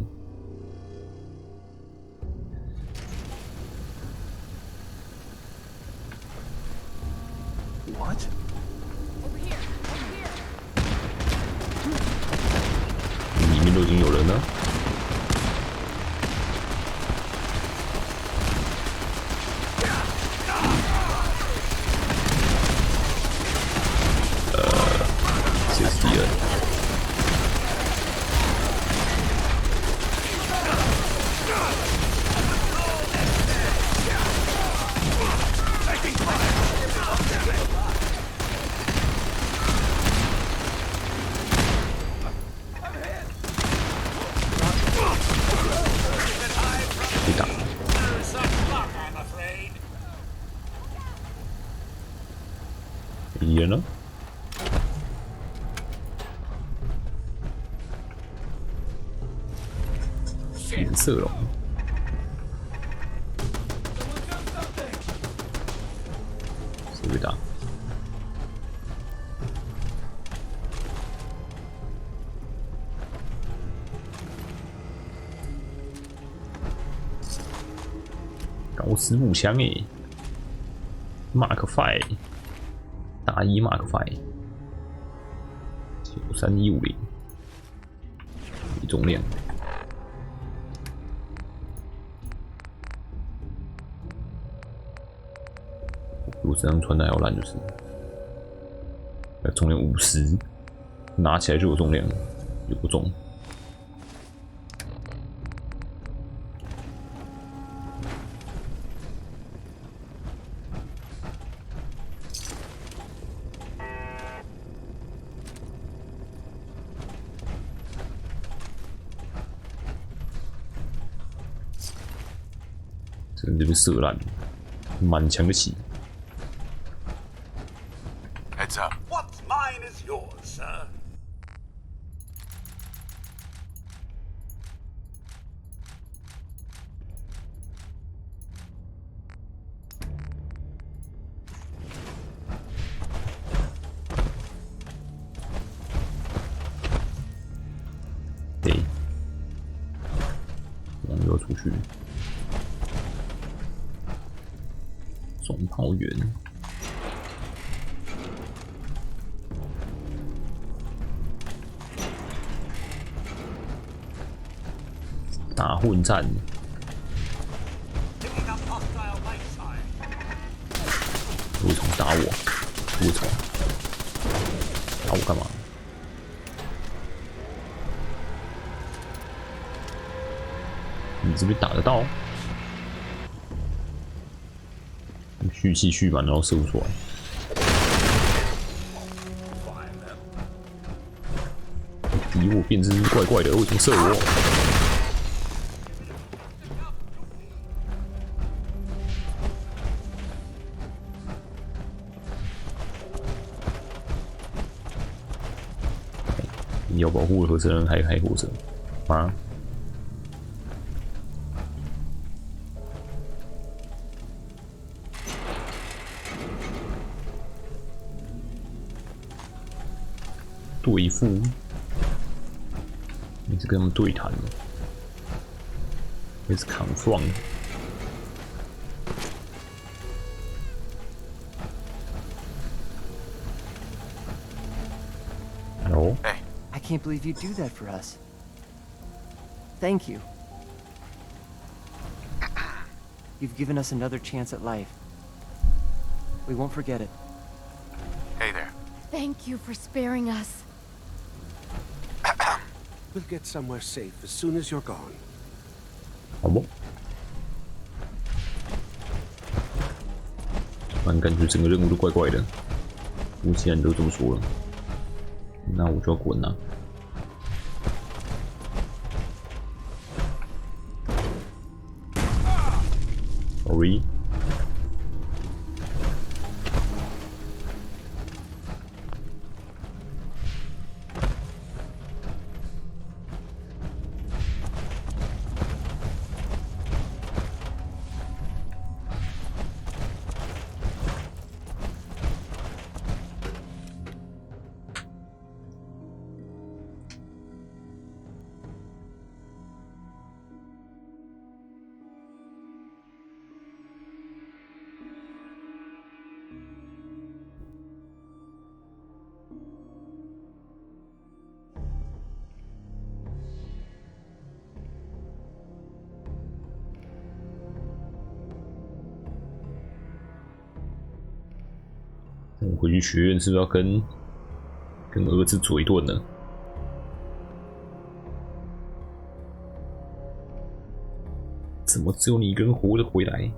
里面都已经有人了。谁是敌人？敌人呢？颜色龙，谁会打？高斯步枪诶 ，Mark V。 大一 Mark V 93150，重量。比我身上穿的还要烂，就是。重量50，拿起来就有重量，有不重。这边射烂，满墙的血。Heads up. What's mine is yours, sir.对，我们又出去。总炮员。打混战。为什么打我？为什么？打我干嘛？你这边打得到？蓄气蓄满，然后射不出来。敌我变身怪怪的，为什么射我？你要保护合成人还活着啊？对付，你是跟他们对谈的，也是扛撞的。Hello? Hey. I can't believe you do that for us. Thank you. You've given us another chance at life. We won't forget it. Hey there. Thank you for sparing us. We'll get somewhere safe as soon as you're gone. 好不？突然感觉整个任务都怪怪的。既然都这么说了，那我就要滚了。Sorry。我回去学院是不是要跟儿子嘴遁了？怎么只有你一个人活着回来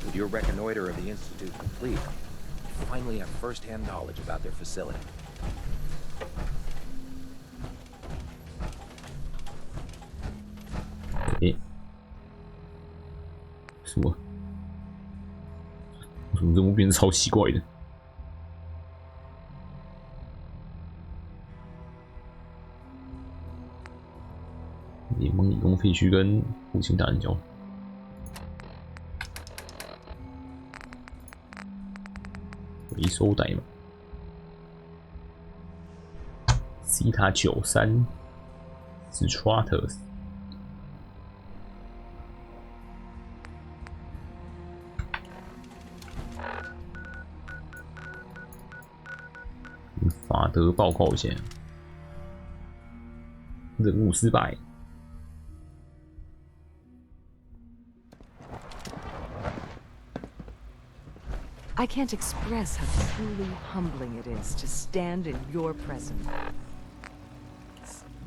？With your reconnoiter of the Institute complete, you finally have first-hand knowledge about their facility. Eh? 什么？为什么任务变得超奇怪的？联盟理工废墟跟父亲大人交。回收代码 ，C 塔93 Stratus。法德报告一下，任务失败。I can't express how truly humbling it is to stand in your presence.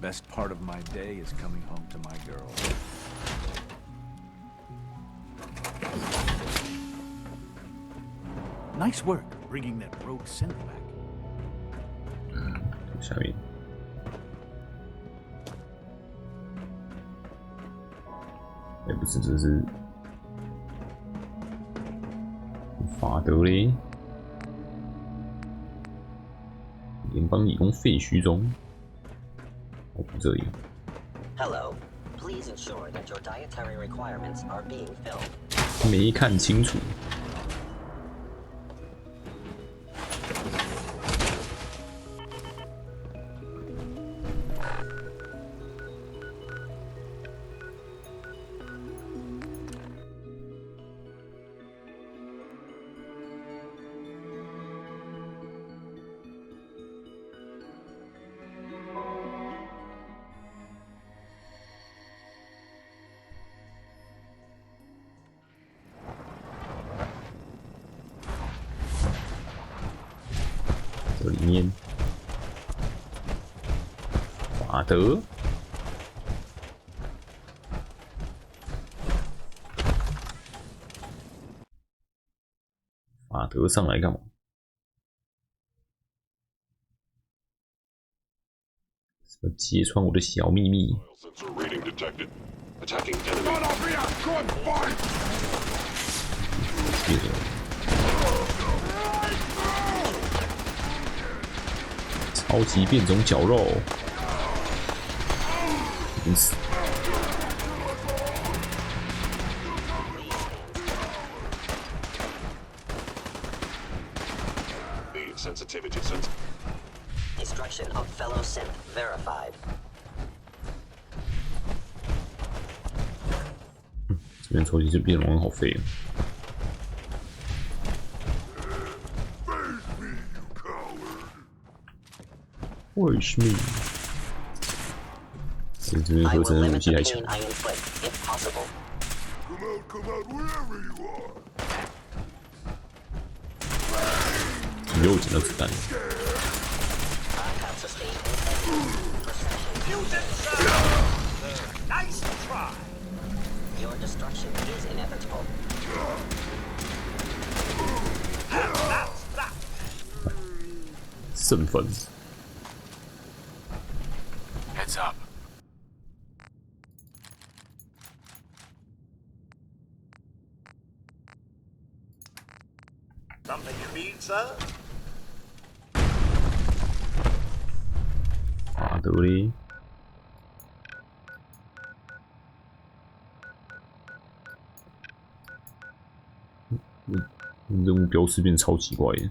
Best part of my day is coming home to my girl. Nice work bringing that rogue synth back. 下面，不是，这是法德嘞，联邦理工废墟中。哦，这里。Hello, please ensure that your dietary requirements are being filled. 没看清楚。这里面，法德，法德上来干嘛？什么揭穿我的小秘密？接着。超级变种绞肉，晕死！Destruction of fellow synth verified. 这边超级这变龙好废啊！为什么？这边合成的武器太强。又捡到子弹。Your destruction is inevitable. 身份。Heads up. Something you need, sir? 法德嘞。任务标识变超奇怪的。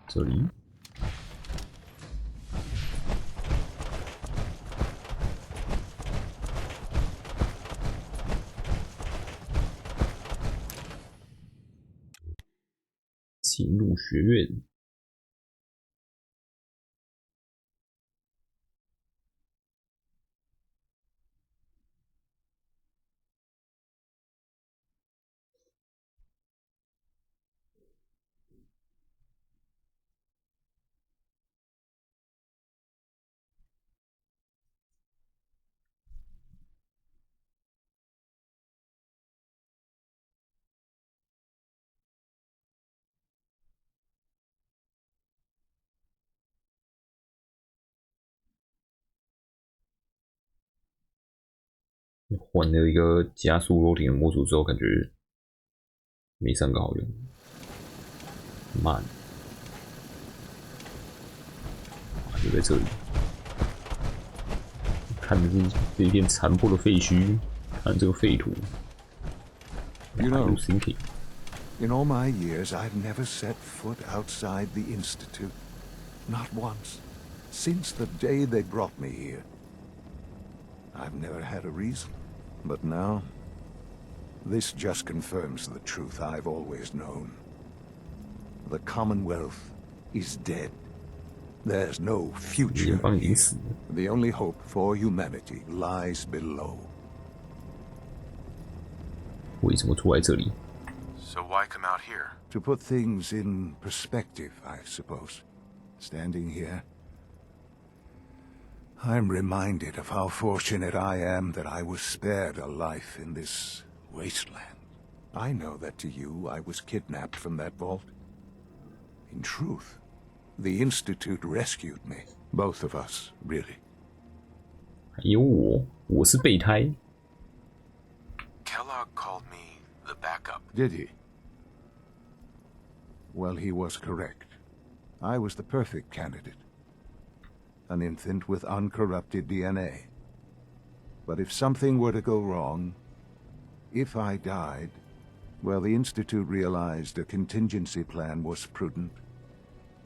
这里。进入学院。换了一个加速楼顶的模组之后，感觉没3个好用，慢。就在这里，看的是这一片残破的废墟，看这个废土。You know, thinking. In all my years, I've never set foot outside the Institute. Not once. Since the day they brought me here. I've never had a reason. But now, this just confirms the truth I've always known. The Commonwealth is dead. There's no future here. The only hope for humanity lies below. 为什么住在这里？ So why come out here? To put things in perspective, I suppose. Standing here, I'm reminded of how fortunate I am that I was spared a life in this wasteland. I know that to you, I was kidnapped from that vault. In truth, the Institute rescued me. Both of us, really. 还有我是备胎。 Kellogg called me the backup. Did he? Well, he was correct. I was the perfect candidate. An infant with uncorrupted DNA. But if something were to go wrong, if I died, well, the Institute realized a contingency plan was prudent.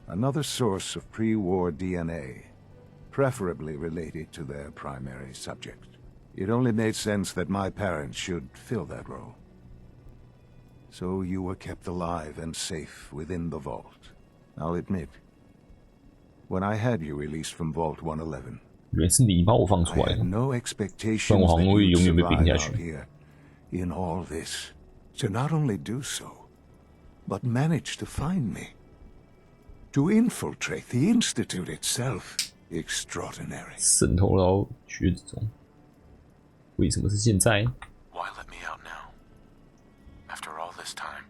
Another source of pre-war DNA, preferably related to their primary subject. It only made sense that my parents should fill that role. So you were kept alive and safe within the vault. I'll admit, when I had you released from Vault 111, 原来是你把我放出来 I 的， had no 不然 expectations 我好像 that 会 you'd 永远被冰 survive 下 out 去。 here in all this. To not only do so, but manage to find me. To infiltrate the Institute itself. Extraordinary. 渗透到血子中。为什么是现在？ Why let me out now? After all this time?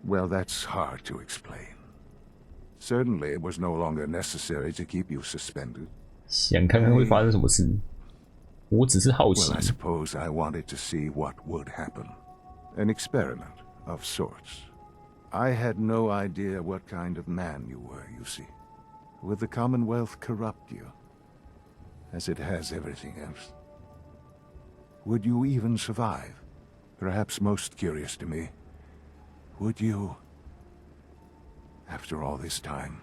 Well, that's hard to explain. Certainly, it was no longer necessary to keep you suspended. 想看看会发生什么事。我只是好奇。 Well, I suppose I wanted to see what would happen. An experiment of sorts. I had no idea what kind of man you were, you see. Would the Commonwealth corrupt you? As it has everything else? Would you even survive? Perhaps most curious to me, would you, after all this time,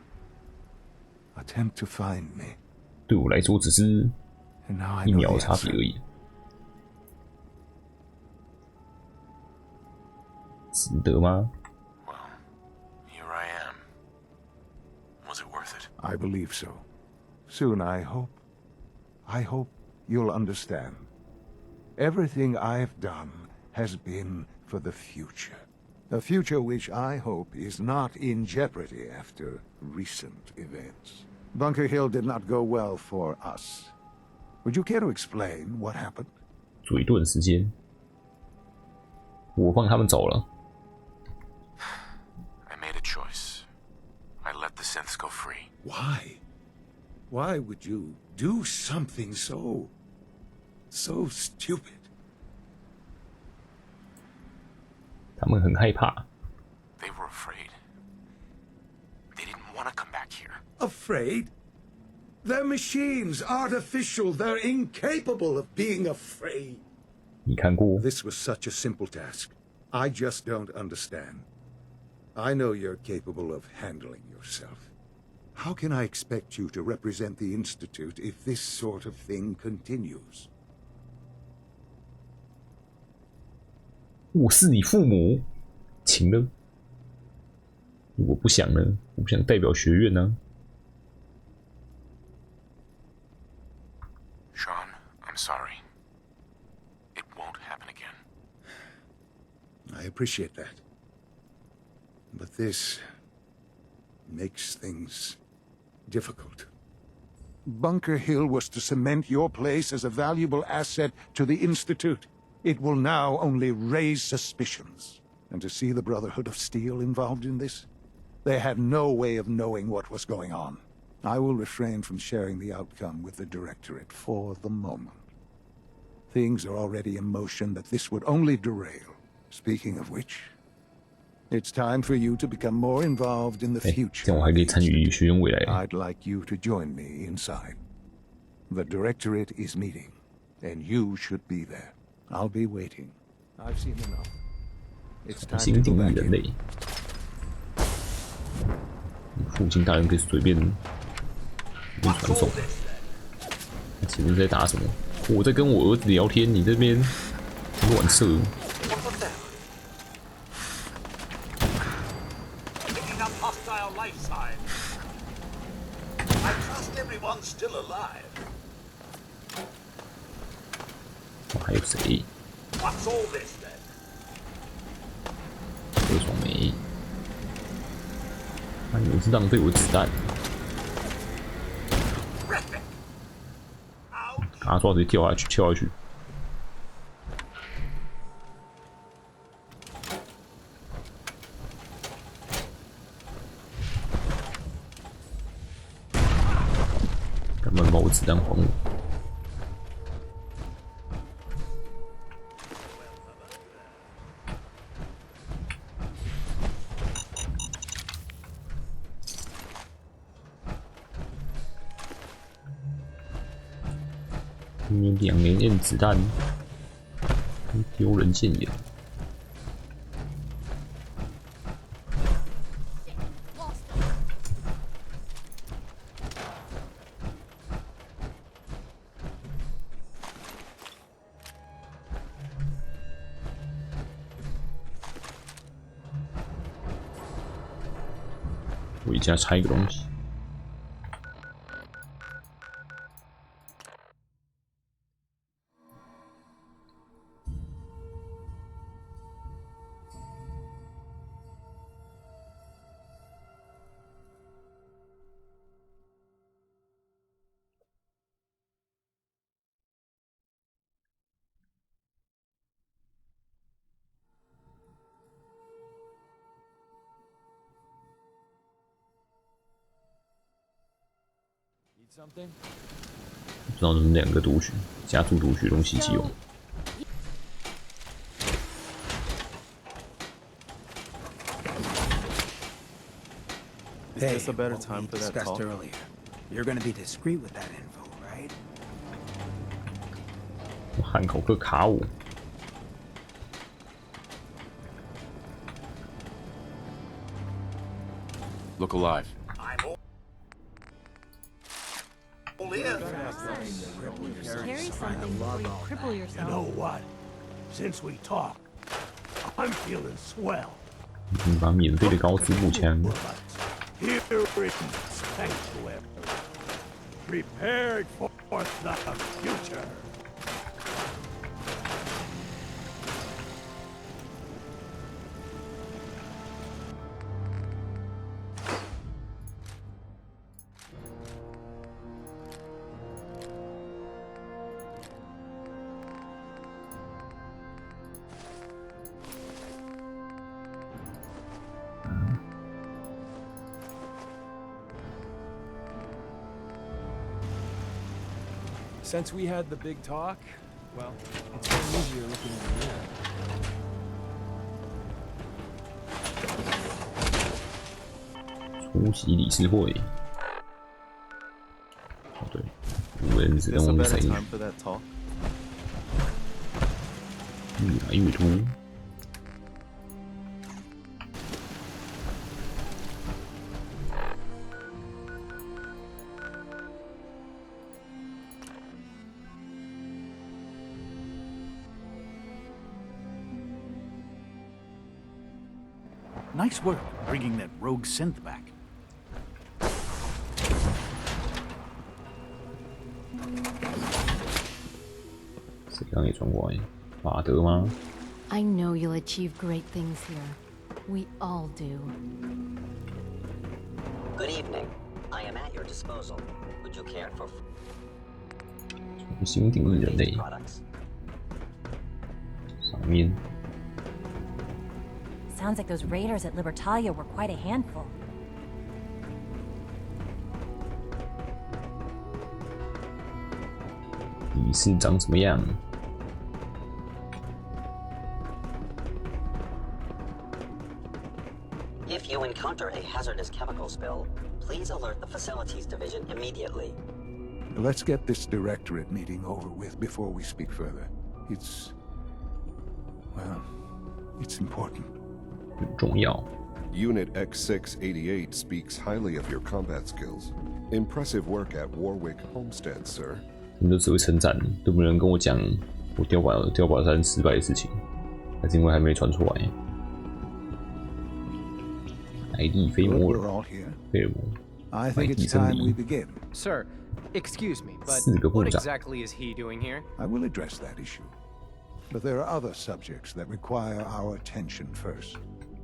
attempt to find me? 对我来说只是一秒的差别而已。值得吗？ Well, here I am. Was it worth it? I believe so. Soon, I hope. I hope you'll understand. Everything I've done has been for the future. A future which I hope is not in jeopardy after recent events. Bunker Hill did not go well for us. Would you care to explain what happened? 嘴遁时间，我放他们走了。 I made a choice. I let the synths go free. Why? Why would you do something so stupid? 他们很害怕。 They were afraid. They didn't want to come back here. Afraid? They're machines, artificial. They're incapable of being afraid. 你看过？ This was such a simple task. I just don't understand. I know you're capable of handling yourself. How can I expect you to represent the Institute if this sort of thing continues? 我是你父母，请了。如果不想呢？我不想代表学院呢。 Sean, I'm sorry. It won't happen again. I appreciate that. But this makes things difficult. Bunker Hill was to cement your place as a valuable asset to the Institute. It will now only raise suspicions. And to see the Brotherhood of Steel involved in this? They had no way of knowing what was going on. I will refrain from sharing the outcome with the Directorate for the moment. Things are already in motion that this would only derail. Speaking of which, it's time for you to become more involved in the future. 这样我还可以参与学院未来。 I'd like you to join me inside. The Directorate is meeting, and you should be there. I'll be waiting. I've seen enough. It's time to 新 go 定义 back 人 in. 类。父亲大人可以随便传送。请问在打什么？我在跟我儿子聊天，你这边乱射。 Picking up hostile our life signs. I trust everyone's still alive. 还有谁？ What's all this then? 何爽梅。啊，你们是浪费我子弹。啊！抓直接跳下去，跳下去。干嘛把我子弹还我？你2连验子弹，丢人现眼。回家拆一个东西。不知道是2个毒血，加注毒血东西即用。Is this a better time for that talk? Earlier. You're going to be discreet with that info, right? 汉考克卡我。Look alive. Carry something before you cripple yourself. You know what? Since we talked, I'm feeling swell. 你把免费的高速步枪。Here is sanctuary, prepared for the future. Since we had the big talk, well, it's been easier looking in the mirror. 出席理事会。哦对，无人自动谁？越来越多。Nice work bringing that rogue synth back. 谁刚也传过来？马德吗？ I know you'll achieve great things here. We all do. Good evening. I am at your disposal. Would you care for 重新定义人类。上面。 Sounds like those raiders at Libertalia were quite a handful. 你是长什么样？ If you encounter a hazardous chemical spill, please alert the Facilities Division immediately. Let's get this directorate meeting over with before we speak further. Well, it's important. 很重要。 Unit X688 speaks highly of your combat skills. Impressive work at Warwick Homestead, sir. 你都只会称赞，都没有人跟我讲我碉堡山失败的事情，还是因为还没传出来？ We're all here. I think it's time we begin. Sir, excuse me, but what exactly is he doing here? I will address that issue. But there are other subjects that require our attention first.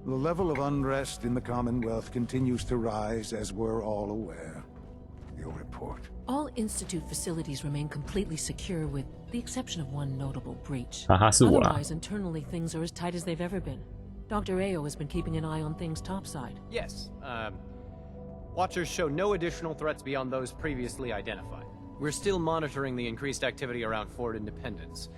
The level of unrest in the Commonwealth continues to rise, as we're all aware. Your report. All Institute facilities remain completely secure with the exception of one notable breach. 是我啦。 Otherwise, internally things are as tight as they've ever been. Dr. Ao has been keeping an eye on things topside. Yes, Watchers show no additional threats beyond those previously identified. We're still monitoring the increased activity around Fort Independence,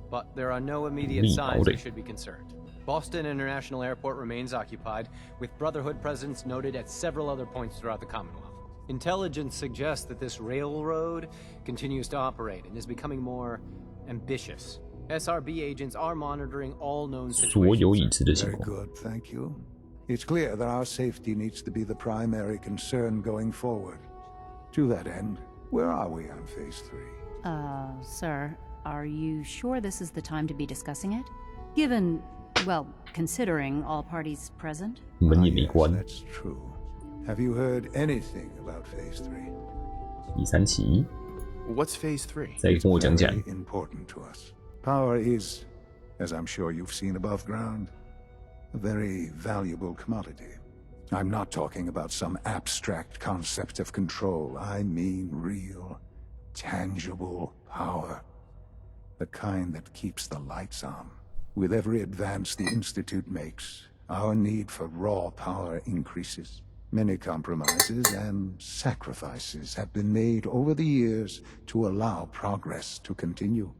but there are no immediate signs we should be concerned. Boston International Airport remains occupied, with Brotherhood presence noted at several other points throughout the Commonwealth. Intelligence suggests that this railroad continues to operate and is becoming more ambitious. SRB agents are monitoring all known situations. Very good, thank you. It's clear that our safety needs to be the primary concern going forward. To that end, where are we on Phase 3? Sir, are you sure this is the time to be discussing it? Given, well, considering all parties present? Yes, that's true. Have you heard anything about Phase 3? 第3期 What's Phase 3? 再跟我讲讲。 Very important to us. Power is, as I'm sure you've seen above ground, a very valuable commodity. I'm not talking about some abstract concept of control. I mean real, tangible power. The kind that keeps the lights on. With every advance the Institute makes, our need for raw power increases. Many compromises and sacrifices have been made over the years to allow progress to continue.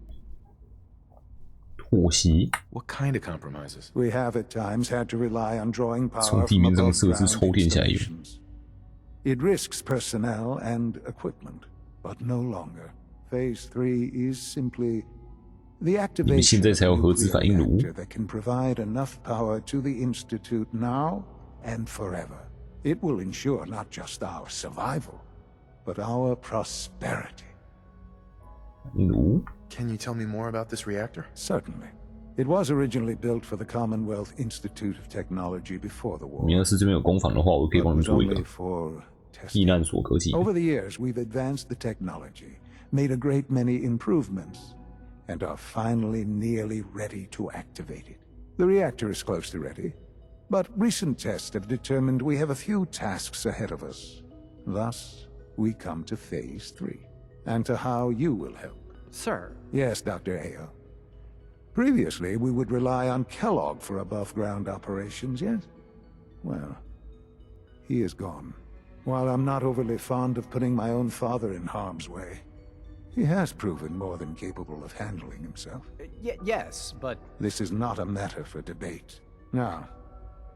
What kind of compromises? We have at times had to rely on drawing power from above-ground installations. It risks personnel and equipment, but no longer. Phase 3 is simply the activation of a nuclear reactor that can provide enough power to the Institute now and forever. It will ensure not just our survival, but our prosperity. Can you tell me more about this reactor? Certainly. It was originally built for the Commonwealth Institute of Technology before the war. 你要是这边有工坊的话，我可以帮你们做一个避难所科技。 Over the years, we've advanced the technology, made a great many improvements, and are finally nearly ready to activate it. The reactor is close to ready, but recent tests have determined we have a few tasks ahead of us. Thus, we come to Phase 3, and to how you will help. Sir. Yes, Dr. Ao. Previously, we would rely on Kellogg for above-ground operations, yes? Well, he is gone. While I'm not overly fond of putting my own father in harm's way, he has proven more than capable of handling himself. Yes, but... This is not a matter for debate. Now,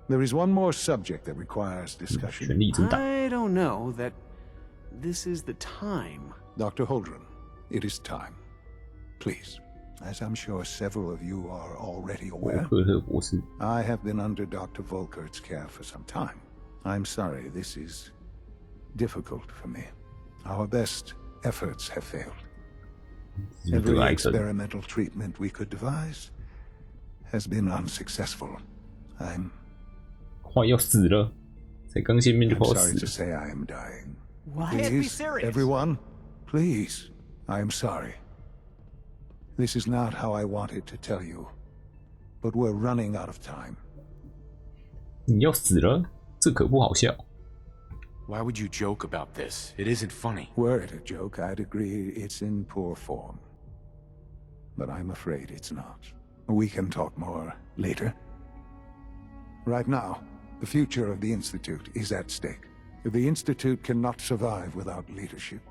there is one more subject that requires discussion. I don't know that this is the time. Dr. Holdren, it is time. Please, as I'm sure several of you are already aware, I have been under Dr. Volkert's care for some time. I'm sorry, this is difficult for me. Our best efforts have failed. Every experimental treatment we could devise has been unsuccessful. I'm sorry to say I am dying. What? Please, be serious. Everyone, please, I am sorry. This is not how I wanted to tell you, but we're running out of time. 你要死了？这可不好笑。 Why would you joke about this? It isn't funny. Were it a joke, I'd agree it's in poor form. But I'm afraid it's not. We can talk more later. Right now, the future of the Institute is at stake. The Institute cannot survive without leadership.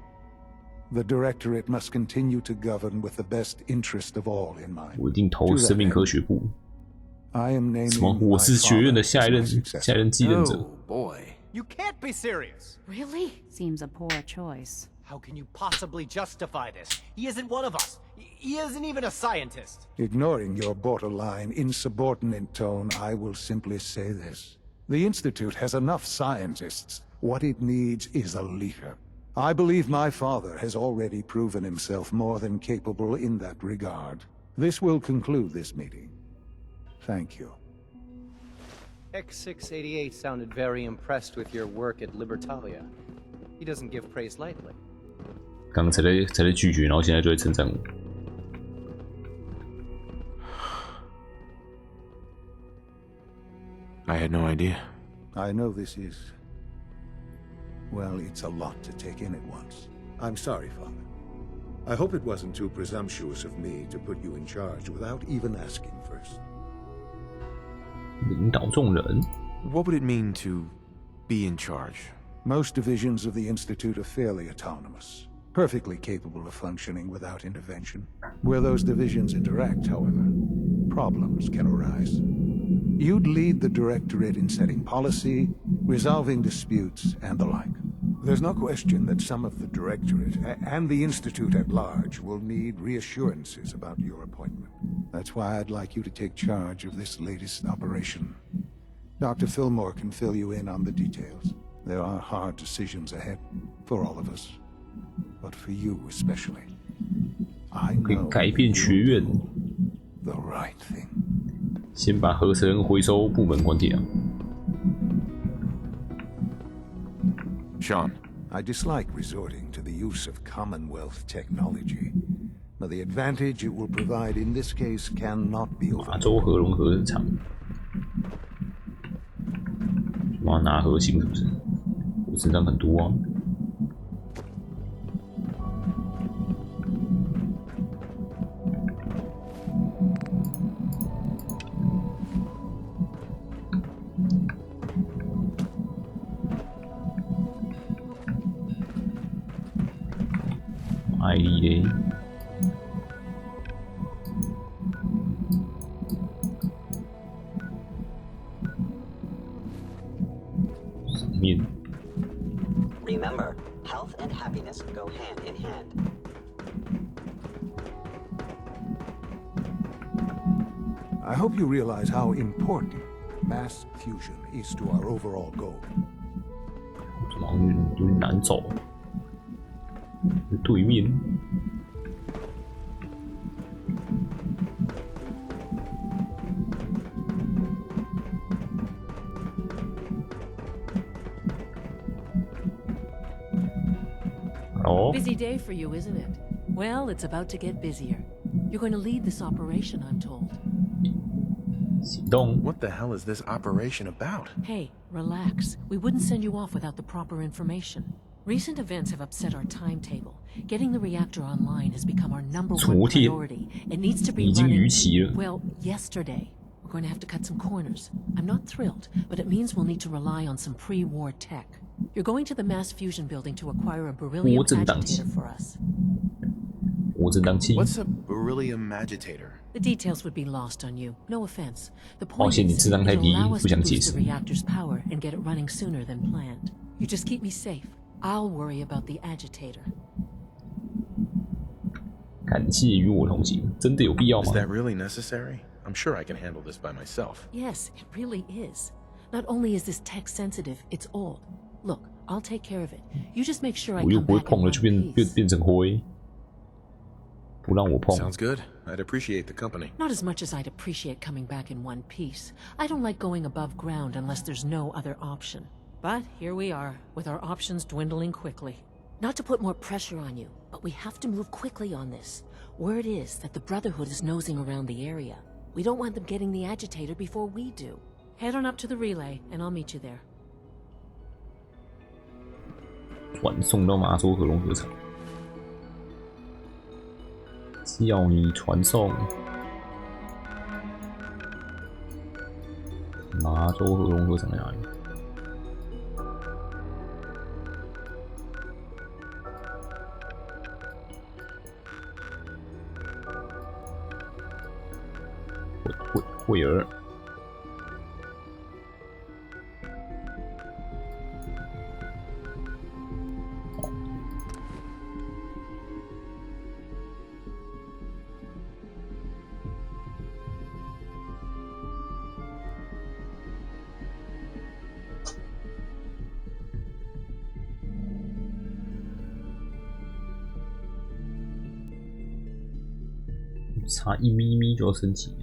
The Directorate must continue to govern with the best interest of all in mind. 我一定投生命科学部。 I am naming 什么？我是学院的下一任继任者。 Oh boy. You can't be serious! Really? Seems a poor choice. How can you possibly justify this? He isn't one of us. He isn't even a scientist. Ignoring your borderline, insubordinate tone, I will simply say this. The Institute has enough scientists. What it needs is a leader. I believe my father has already proven himself more than capable in that regard. This will conclude this meeting. Thank you. X688 sounded very impressed with your work at Libertalia. He doesn't give praise lightly. 刚刚才在拒绝，然后现在就会称赞我。I had no idea. I know this is... well, it's a lot to take in at once. I'm sorry, Father. I hope it wasn't too presumptuous of me to put you in charge without even asking first. 领导众人。 What would it mean to be in charge? Most divisions of the Institute are fairly autonomous, perfectly capable of functioning without intervention. Where those divisions interact, however, problems can arise. You'd lead the Directorate in setting policy, resolving disputes, and the like. There's no question that some of the Directorate and the Institute at large will need reassurances about your appointment. That's why I'd like you to take charge of this latest operation. Dr. Fillmore can fill you in on the details. There are hard decisions ahead for all of us, but for you especially. I know you'll do the right thing. 先把合成回收部门关掉。 Sean. I dislike resorting to the use of Commonwealth technology, but the advantage it will provide in this case cannot be overlooked. 马州核融合厂，我要拿核心是不是？我身上很多啊。艾丽嘞，上面。Remember, health and happiness go hand in hand. I hope you realize how important mass fusion is to our overall goal. 怎么有点难走？对面。哦。 Busy day for you, isn't it? Well, it's about to get busier. You're going to lead this operation, I'm told. 行动。 What the hell is this operation about? Hey, relax. We wouldn't send you off without the proper information. Recent events have upset our timetable. Getting the reactor online has become our number one priority. It needs to be running, well, yesterday. We're going to have to cut some corners. I'm not thrilled, but it means we'll need to rely on some pre-war tech. You're going to the mass fusion building to acquire a beryllium agitator for us. What's a beryllium agitator? The details would be lost on you. No offense. The point is, it'll allow us to boost the reactor's power and get it running sooner than planned. You just keep me safe. I'll worry about the agitator. 感谢与我同行，真的有必要吗 Is that really necessary? I'm sure I can handle this by myself. Yes, it really is. Not only is this tech sensitive, it's old. Look, I'll take care of it. You just make sure I 我又 come 不会 back 碰 in 了 one 就变成灰，不让我碰。 Sounds good. I'd appreciate the company. Not as much as I'd appreciate coming back in one piece. I don't like going above ground unless there's no other option. But here we are, with our options dwindling quickly. Not to put more pressure on you, but we have to move quickly on this. Word is that the Brotherhood is nosing around the area. We don't want them getting the agitator before we do. Head on up to the relay, and I'll meet you there. 传送到麻州核融合厂，叫你传送。麻州核融合厂在哪里？惠尔。差1咪咪就要升级。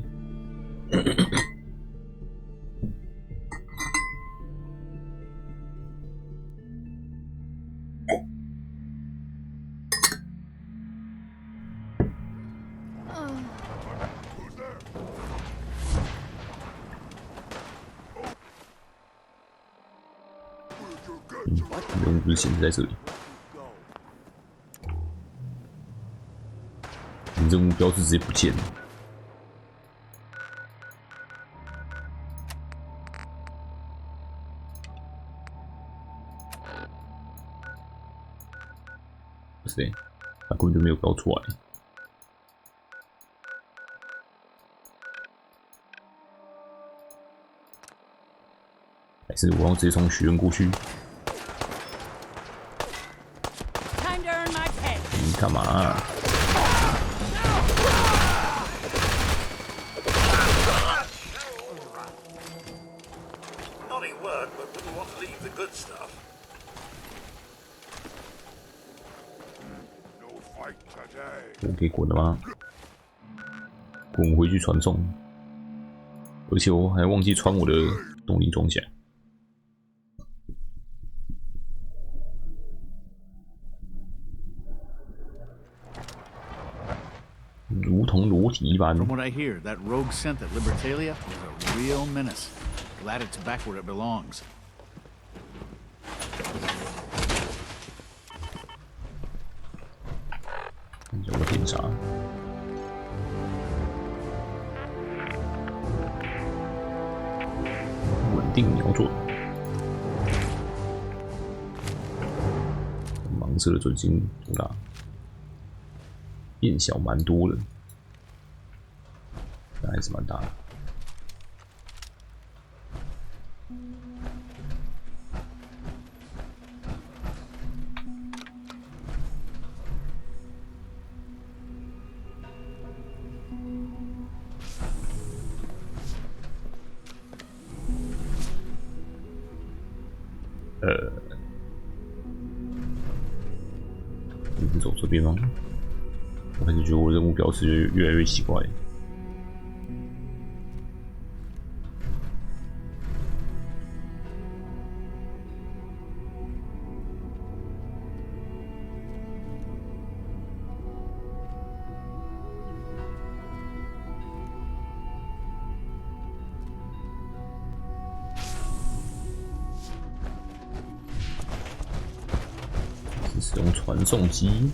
人物不是显示在这里。你这目标是直接不见了。不是，他根本就没有标出来。还是我要直接从许愿过去？你干嘛啊？ Naughty word, but wouldn't want to leave the good stuff. No fight today. 我可以滚了吗？滚回去传送，而且我还忘记穿我的动力装甲。如同裸体一般。From what I hear, that rogue scent at Libertalia is a real menace. Glad it's back where it belongs. 有个点啥？稳定瞄准。盲射的准心多大？变小蛮多的，但还是蛮大的。你是走这边吗？我开始觉得我任务标识越来越奇怪。是使用传送机。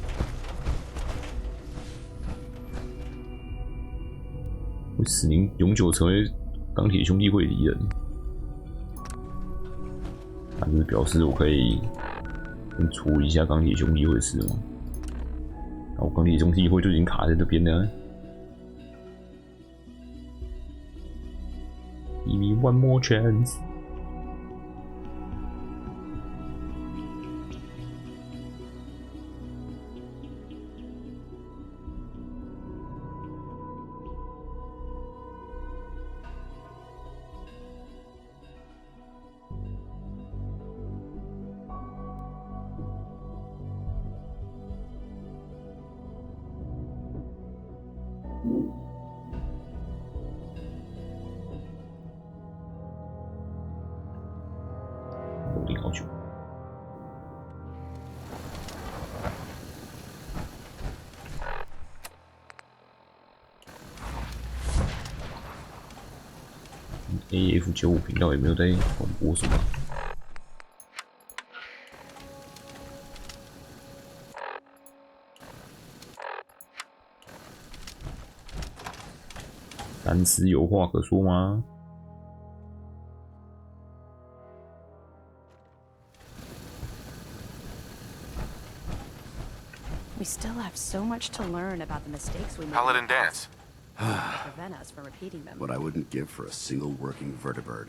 会使您永久成为钢铁兄弟会敌人，那就是表示我可以先处理一下钢铁兄弟会的事吗？然后钢铁兄弟会就已经卡在这边了。Give me one more chance。 我定好久。AF95频道有没有在广播什么？单丝有话可说吗？ We still have so much to learn about the mistakes we made. Paladin dance. Prevent us from repeating them. What I wouldn't give for a single working vertibird.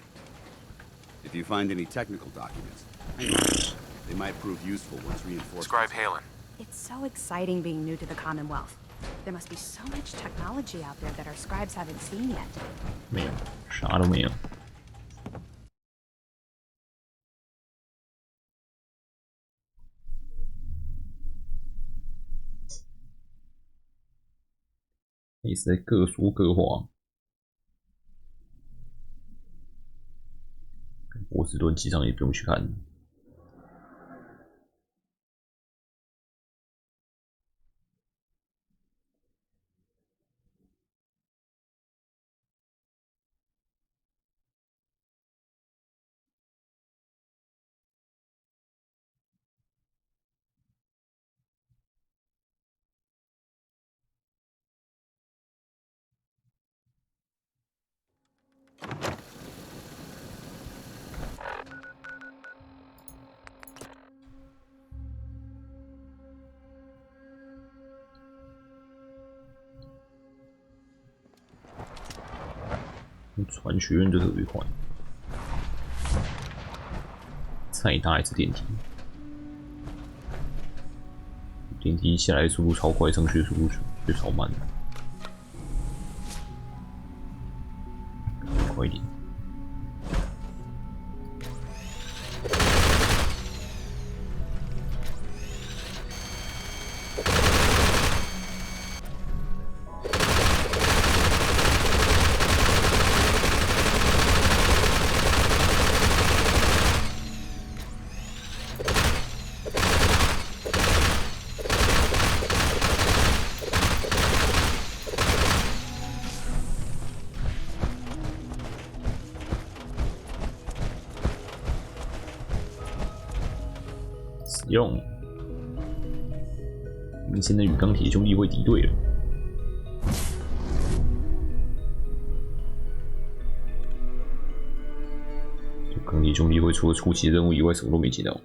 If you find any technical documents, they might prove useful once reinforced. Scribe Halen. It's so exciting being new to the Commonwealth. There must be so much technology out there that our scribes haven't seen yet. 没有，啥都没有。也是在各说各话。波士顿机场也不用去看。传学院就特别快，再搭一次电梯，电梯下来速度超快，上去的速度却超慢，快一点。用，明显的与钢铁兄弟会敌对了。钢铁兄弟会除了初期任务以外，什么都没接到。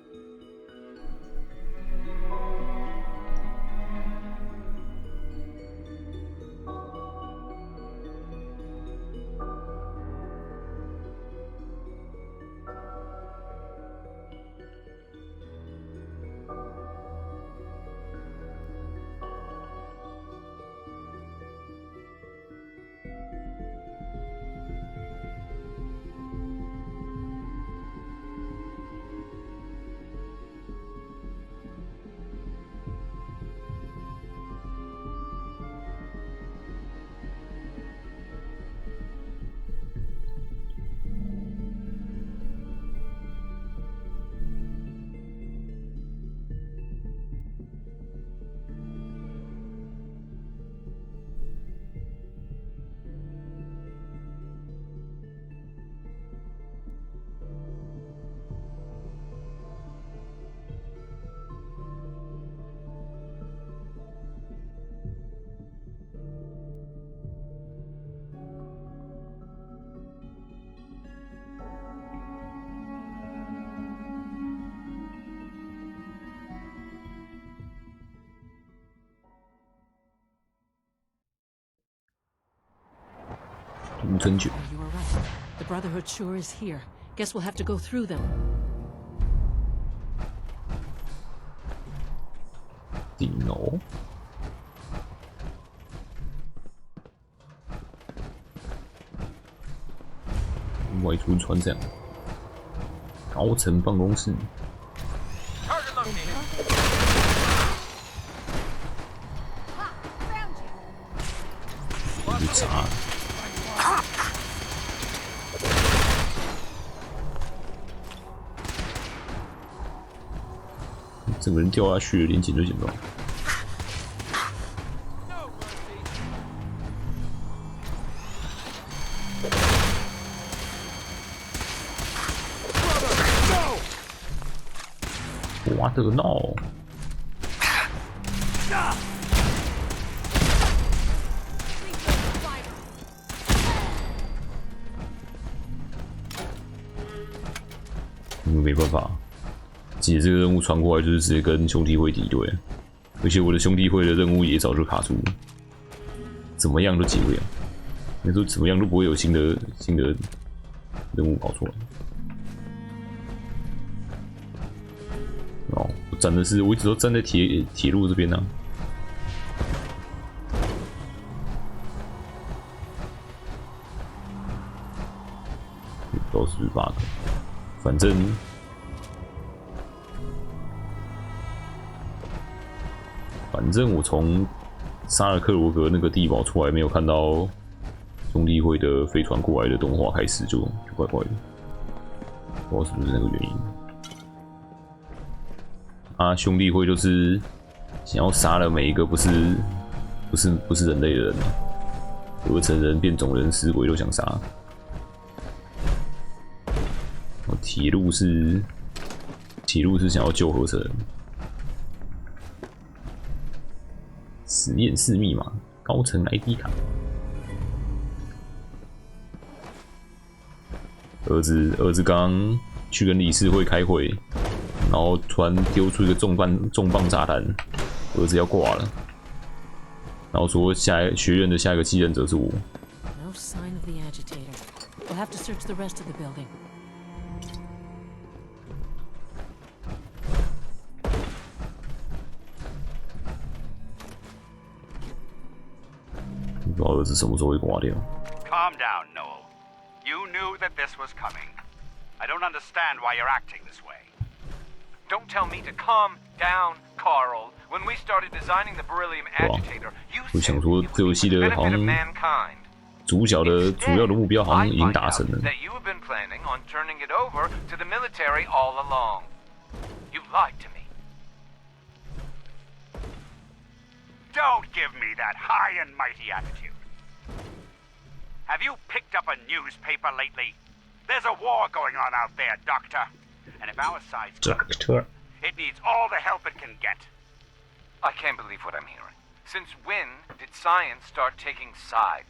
无针灸。You were right. The Brotherhood sure is here. Guess we'll have to go through them. 顶楼。外出船长，高层办公室。去查。整个人掉下去了，连捡都捡不到。我的闹！没办法，解这个任务传过来就是直接跟兄弟会敌对，而且我的兄弟会的任务也早就卡住了，怎么样都解不了。你说怎么样都不会有新的任务跑出来。哦，我站的是，我一直都站在铁路这边呢、啊。不知道是不是 bug， 反正我从杀了克罗格那个地堡出来，没有看到兄弟会的飞船过来的动画开始就怪怪的，不知道是不是那个原因。啊，兄弟会就是想要杀了每一个不是人类的人，合成人、变种人、死鬼都想杀。铁路是想要救合成人。实验室密码，高层 ID 卡。儿子刚去跟理事会开会，然后突然丢出一个重磅炸弹，儿子要挂了，然后说学院的下一个继任者是我。We'll have to search the rest of the building. 不知道儿子什么时候会挂掉。 Calm down, Noel. You knew that this was coming. I don't understand why you're acting this way. Don't tell me to calm down, Carl. When we started designing the beryllium agitator, you 我想说，这游戏的好像主角的主要的目标好像已经达成了。 that you have been planning on turning it over to the military all along. You lied to me. Don't give me that high and mighty attitude. Have you picked up a newspaper lately? There's a war going on out there, Doctor. And if our side's Doctor. it needs all the help it can get. I can't believe what I'm hearing. Since when did science start taking sides?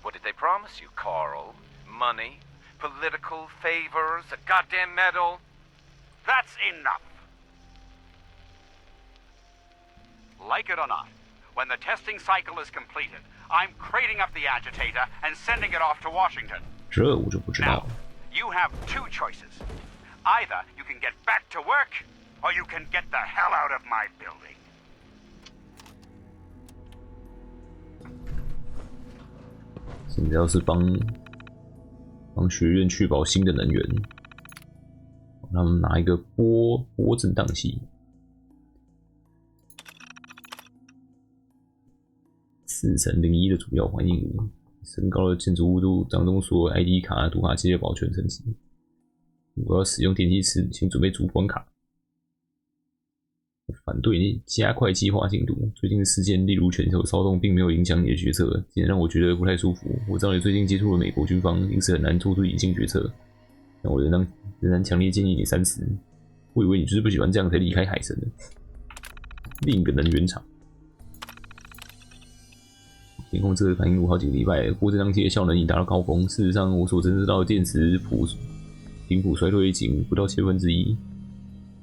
What did they promise you, Carl? Money? Political favors? A goddamn medal? That's enough. Like it or not, when the testing cycle is completed, I'm crating up the agitator and sending it off to Washington. 这我就不知道了。 You have two choices. Either you can get back to work, or you can get the hell out of my building. 现在要是帮学院确保新的能源，让他们拿一个波震荡器。 4001的主要环境物，升高了建筑物度当中所有 ID 卡、读卡器的保全层级。如果要使用电梯时，请准备主关卡。反对你加快计划进度。最近的事件，例如全球骚动，并没有影响你的决策，竟然让我觉得不太舒服。我知道你最近接触了美国军方，因此很难做出理性决策。但我仍然强烈建议你三思。我以为你就是不喜欢这样才离开海神的。另一个能源厂。 监控这个反应炉好几个礼拜，波震荡器的效能已达到高峰。事实上，我所侦测到的电磁频谱衰退仅不到1/1000。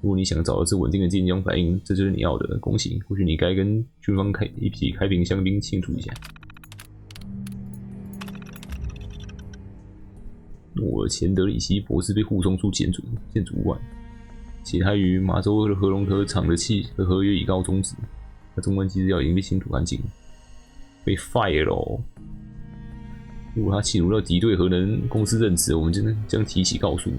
如果你想找的是稳定的电浆反应，这就是你要的。恭喜！或许你该跟军方一起开瓶香槟庆祝一下。诺尔钱德里希博士被护送出建筑物外，且他与马州的核融合厂的合约已告终止。他中关机资料已经被清除干净。 被 fire 了哦！如果他侵入到敌对核能公司任职，我们将提起告诉。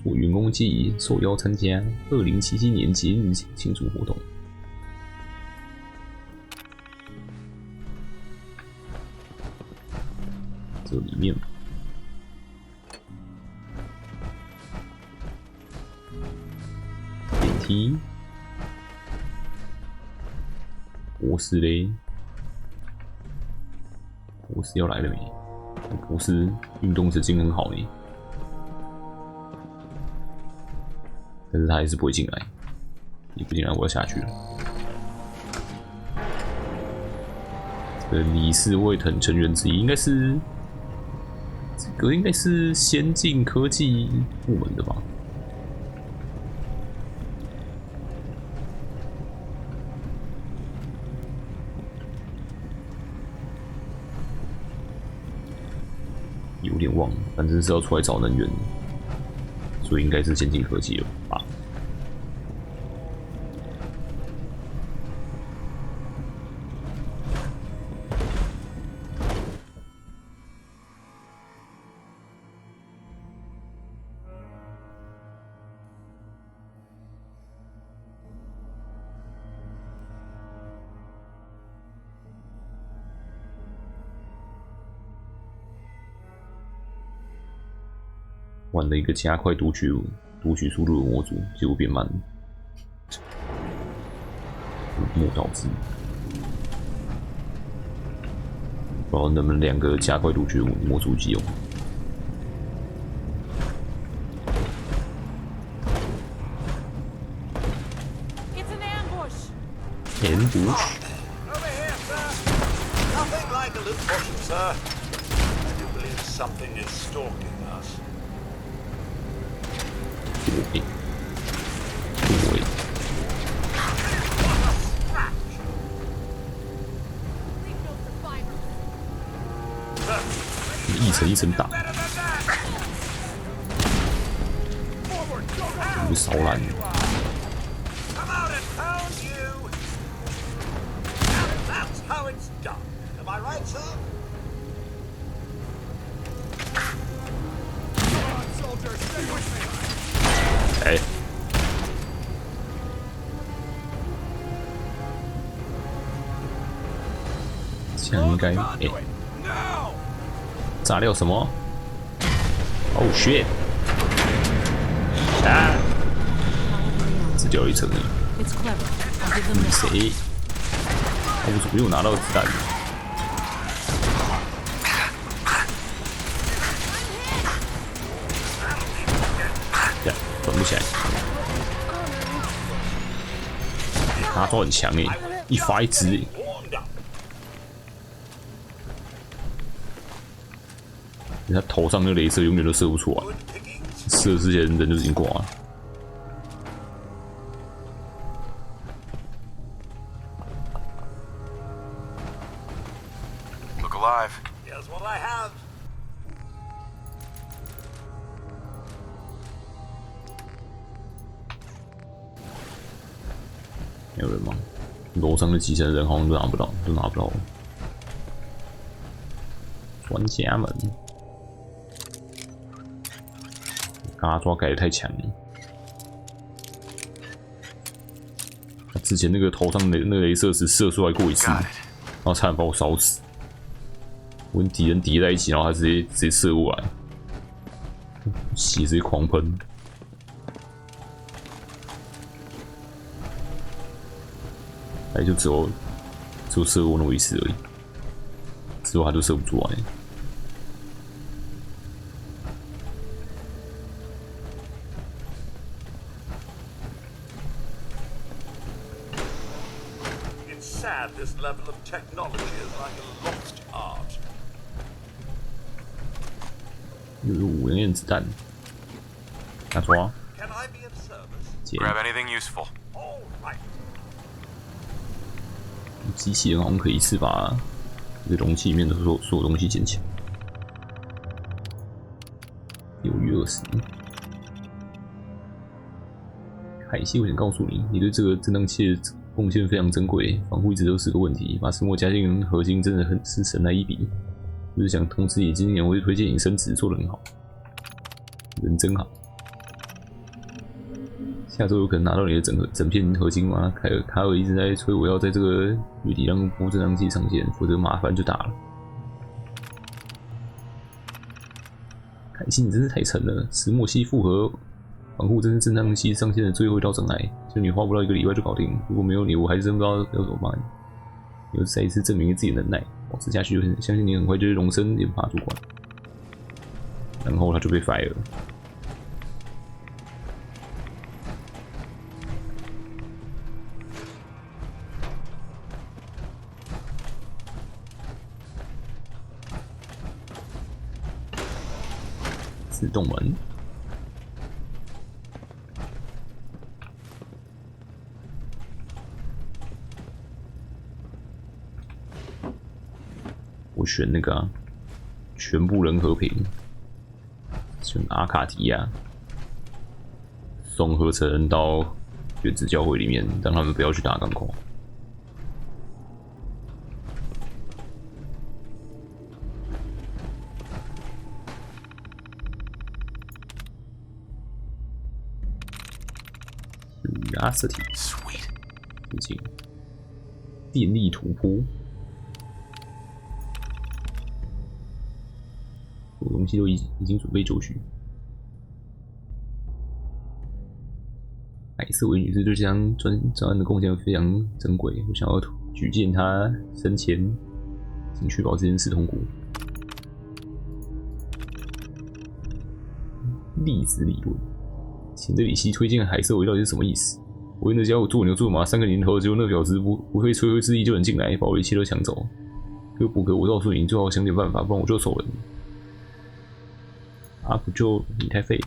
所员工建议受邀参加2077年节日庆祝活动。这里面。 博士嘞，博士要来了没？博士运动神经很好呢，但是他还是不会进来。你不进来，我要下去了。这个理事会成员之一应该是这个，应该是先进科技部门的吧？ 有点忘了，反正是要出来找能源，所以应该是先进科技了吧。玩了一个加快读取速度的模组，结果变慢了，误导致。不知道能不能两个加快读取模组一起用。ambush. Over here, sir. Nothing like a little caution, sir. I do believe something is stalking us. Wait. 层一层打，被烧烂了。哎，这样应该哎，炸掉什么 ？Oh shit！ 啊！只掉一层而已。谁？我怎么又拿到子弹？呀，转不起来。他抓很强诶，一发一支诶。他头上那个镭射永远都射不出来，射之前人就已经挂了。Look alive. Here's what I have. 没有人吗？楼上的基层人好像都拿不到，专家们。嘎抓改的太强了，他之前那个头上的那个镭射只射出来过一次，然后差点把我烧死。我跟敌人叠在一起，然后他直接射过来，血直接狂喷。哎，就只有射过那么一次而已，之后他就射不出来。This level of technology is like a lost art. 有5连子弹，拿抓。Grab anything useful. 机器人好像可以一次把这个容器里面的所有东西捡起来。6月20。海西，我想告诉你，你对这个震荡器的贡献非常珍贵，防护一直都是个问题。把石墨加进合金真的很是神来一笔。就是想通知你，今年我会推荐你升职，做得很好，人真好。下周有可能拿到你的整片合金吗？卡尔一直在催我要在这个月底让波震荡器上线，否则麻烦就大了。海西，你真是太沉了，石墨烯复合防护真是震荡器上线的最后一道障碍，就你花不到1个礼拜就搞定。如果没有你，我还是真不知道要怎么办。你又再一次证明了自己的能耐，保持下去，相信你很快就会荣升研发主管。然后他就被 fire 了。自动门。我选那个全部人和平，选阿卡提亚，送合成人到原子教会里面，让他们不要去打港口。Sweet， 最近电力突破。所有东西都已经准备就绪。白色尾女士对这项专案的贡献非常珍贵，我想要举荐她生前，请确保这件事通过。粒子理论，请这里希推荐海瑟维到底是什么意思？我跟那家伙做牛做马3个年头，结果那婊子不费吹灰之力就能进来，把我一切都抢走。哥布格，我告诉你，你最好想点办法，不然我就走人。啊，不就你太废。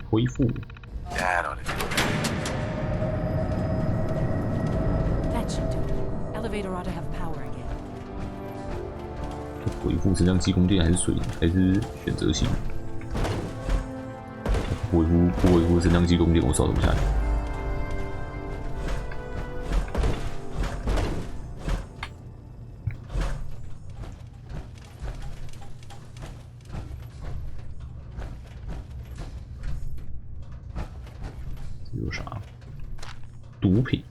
恢复。elevator ought to have power again. 恢复升降机供电还是选择性？不恢复升降机供电，我知道怎么下来。这有啥？毒品。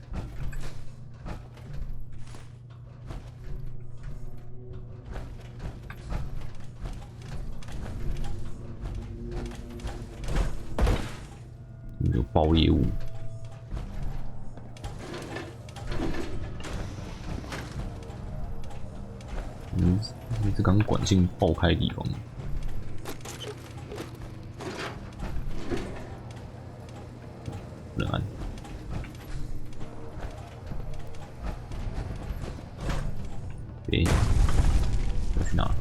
有包业务，这刚管线爆开的地方，不能按。诶，要去哪？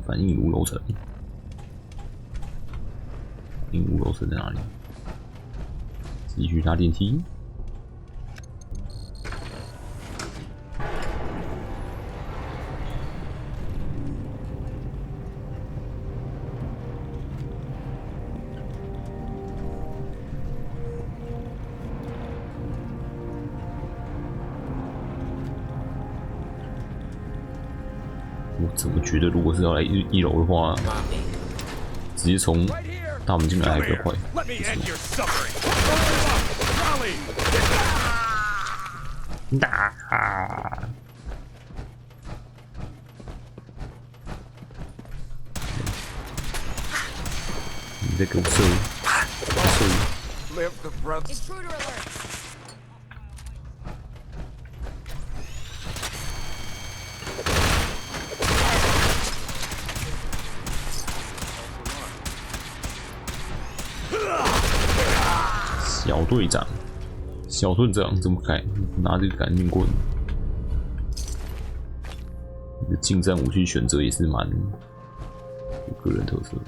反应炉楼层，反应炉楼层在哪里？继续搭电梯。我怎么觉得，如果是要来一楼的话，直接从大门进来还比较快。你在给我射！小队长，小队长怎么改？拿这个赶紧棍。你的近战武器选择也是蛮有个人特色的。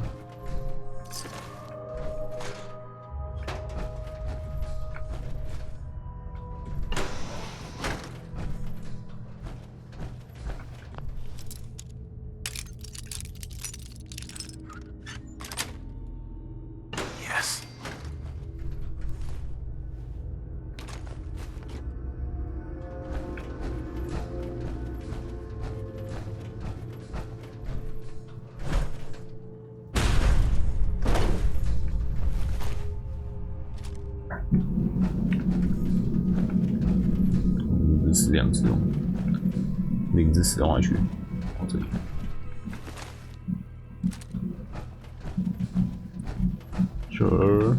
死2只哦，0只死到哪里去？哦，这里。这儿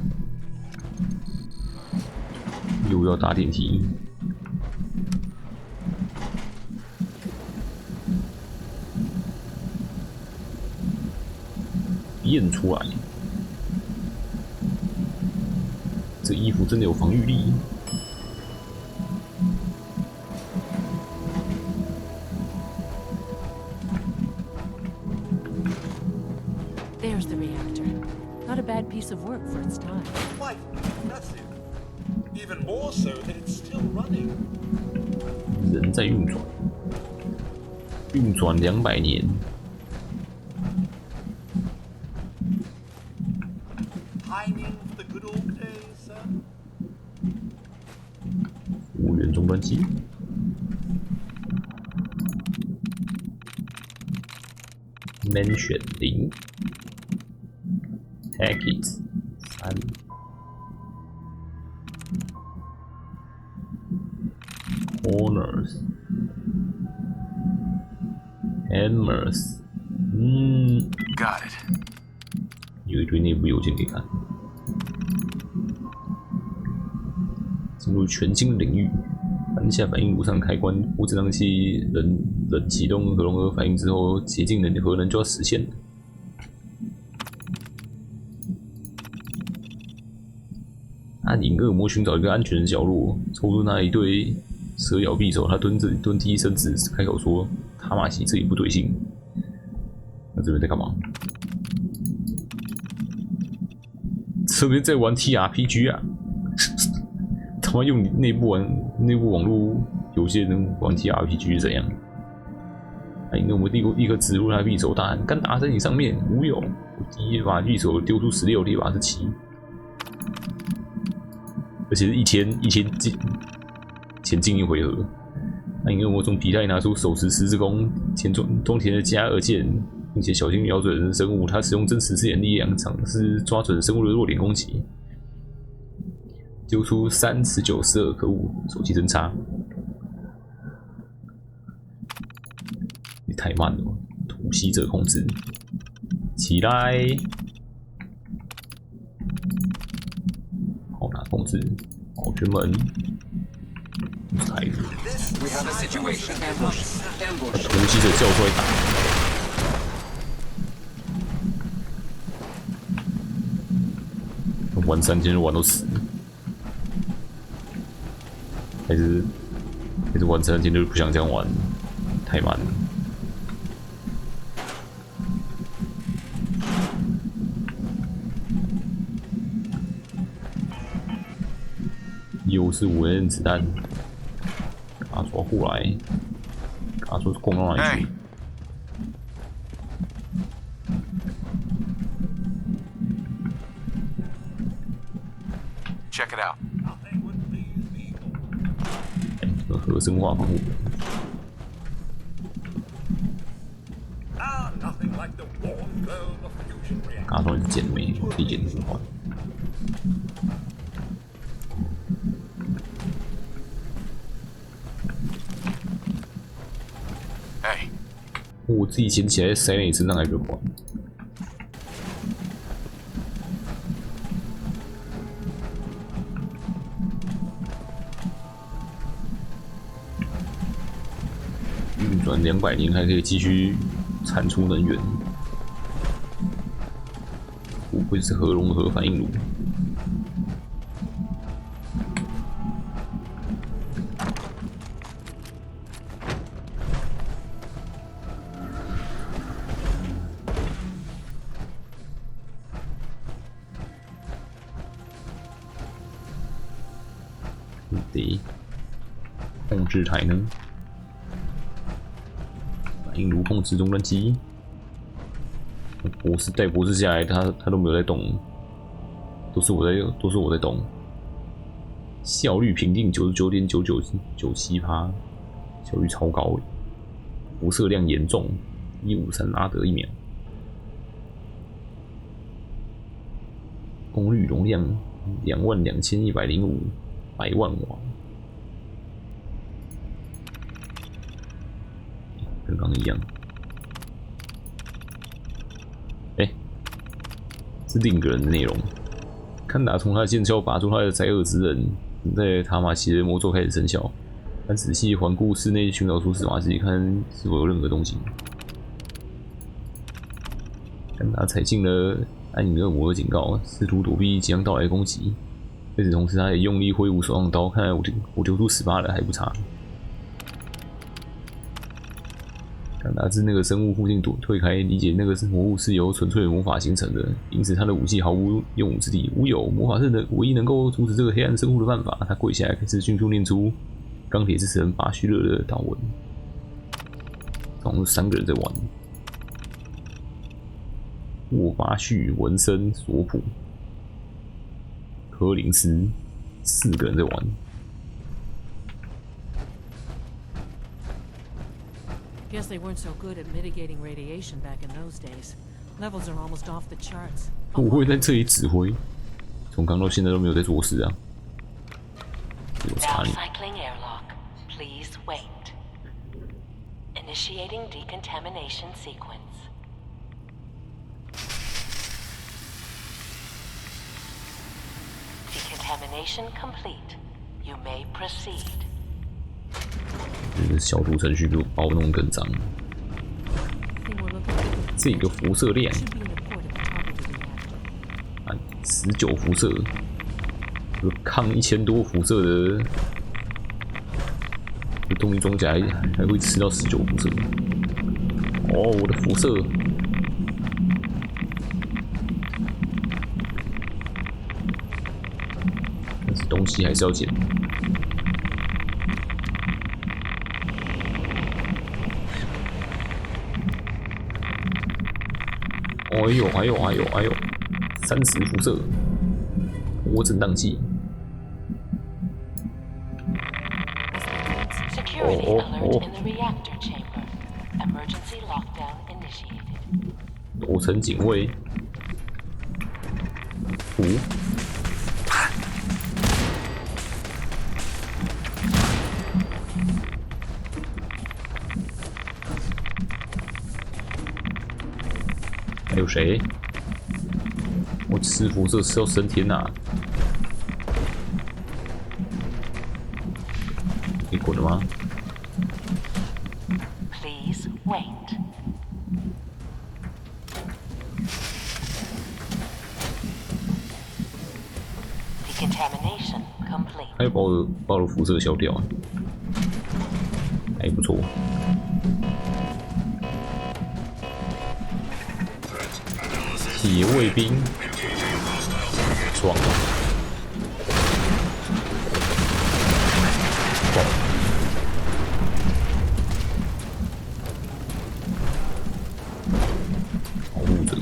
又要搭电梯。变出来，这衣服真的有防御力。There's the reactor. Not a bad piece of work for its time. Quite impressive. Even more so that it's still running. 人在运转，运转200年。Pining for the good old days, sir. 服务员终端机。Mention 0 Packets 3 Corners Hammers Got it. 有一堆内部邮件可以看。进入全新领域，按下反应炉上开关，无质量器冷启动核融合反应之后，洁净的核能就要实现了。暗影恶魔寻找一个安全的角落，抽出那一对蛇咬匕首，他蹲低身子，开口说：“塔马西，这里不对劲。”那这边在干嘛？这边在玩 TRPG 啊！他妈用内部网络游戏能玩 TRPG 是怎样？哎，那我们立刻植入他的匕首，大喊：“敢打在你上面！”无有，我第一把匕首丢出16，第二把是7，而且是前进1回合。那因为我从皮带拿出手持十字弓，前中田的加2剑，并且小心瞄准生物。他使用真实之眼力量，尝试抓准生物的弱点攻击，丢出3、19、12，可恶，手气真差。你太慢了，突袭者控制起来，好拿控制，好全门。We have a situation. Ambush. 突袭者叫出来打，玩3天就玩到死，还是玩3天就不想这样玩，太慢了。又是5连子弹。把抓过来，把抓攻到哪里去？ Check it out. 核生化防护。打断是减没，可以减生化。哎，我自己捡起来塞在你身上还可以还。 运转200年还可以继续产出能源，不愧是核融合反应炉。对，控制台呢？ 反应炉控制终端机，博士带博士下来，他都没有在动，都是我在动。效率评定99.9997%，效率超高，辐射量严重，153拉德1秒，功率容量22105，100万瓦。 跟刚刚一样，是另一个人的内容。看打从他的剑鞘拔出他的灾厄之刃，在塔马奇的魔咒开始生效。但仔细环顾室内，寻找出死马迹，看是否有任何动静。看他踩进了暗影恶魔的警告，试图躲避即将到来的攻击。与此同时，他也用力挥舞手上刀，看来我丢出18了，还不差。 敢达自那个生物附近退开，理解那个魔物是由纯粹的魔法形成的，因此他的武器毫无用武之地。无有魔法是唯一能够阻止这个黑暗生物的办法。他跪下来，开始迅速念出钢铁之神巴须勒的祷文。好像是3个人在玩。沃巴旭、文森、索普、柯林斯，4个人在玩。 Guess they weren't so good at mitigating radiation back in those days. Levels are almost off the charts. 我会在这里指挥，从刚到现在都没有在做事啊。有查你。 Cycling airlock. Please wait. Initiating decontamination sequence. Decontamination complete. You may proceed. 这个消毒程序就把我弄更脏。这个辐射量啊，19辐射，抗1000多辐射的动力装甲还会吃到19辐射。哦，我的辐射。但是东西还是要捡。哎呦，30辐射，活震荡器。Security alert in the reactor chamber. Emergency lockdown initiated. 多层警卫。还有谁？我吃辐射吃到升天呐！你滚了吗 ？Please wait. Decontamination complete. 还有把我的辐射消掉，还不错。铁卫兵，爽！保护者。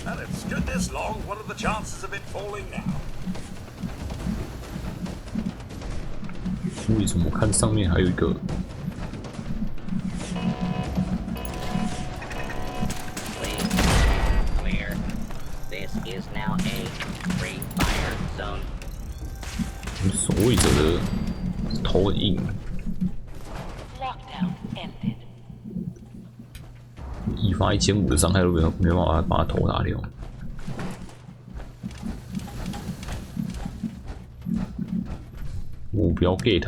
Well, it's stood this long. What are the chances of it falling now? 为什么看上面还有一个？ Clear. This is now a free fire zone. 守卫者的头很硬。 Lockdown ended. 一发1500的伤害都没办法把他头打掉。目标 get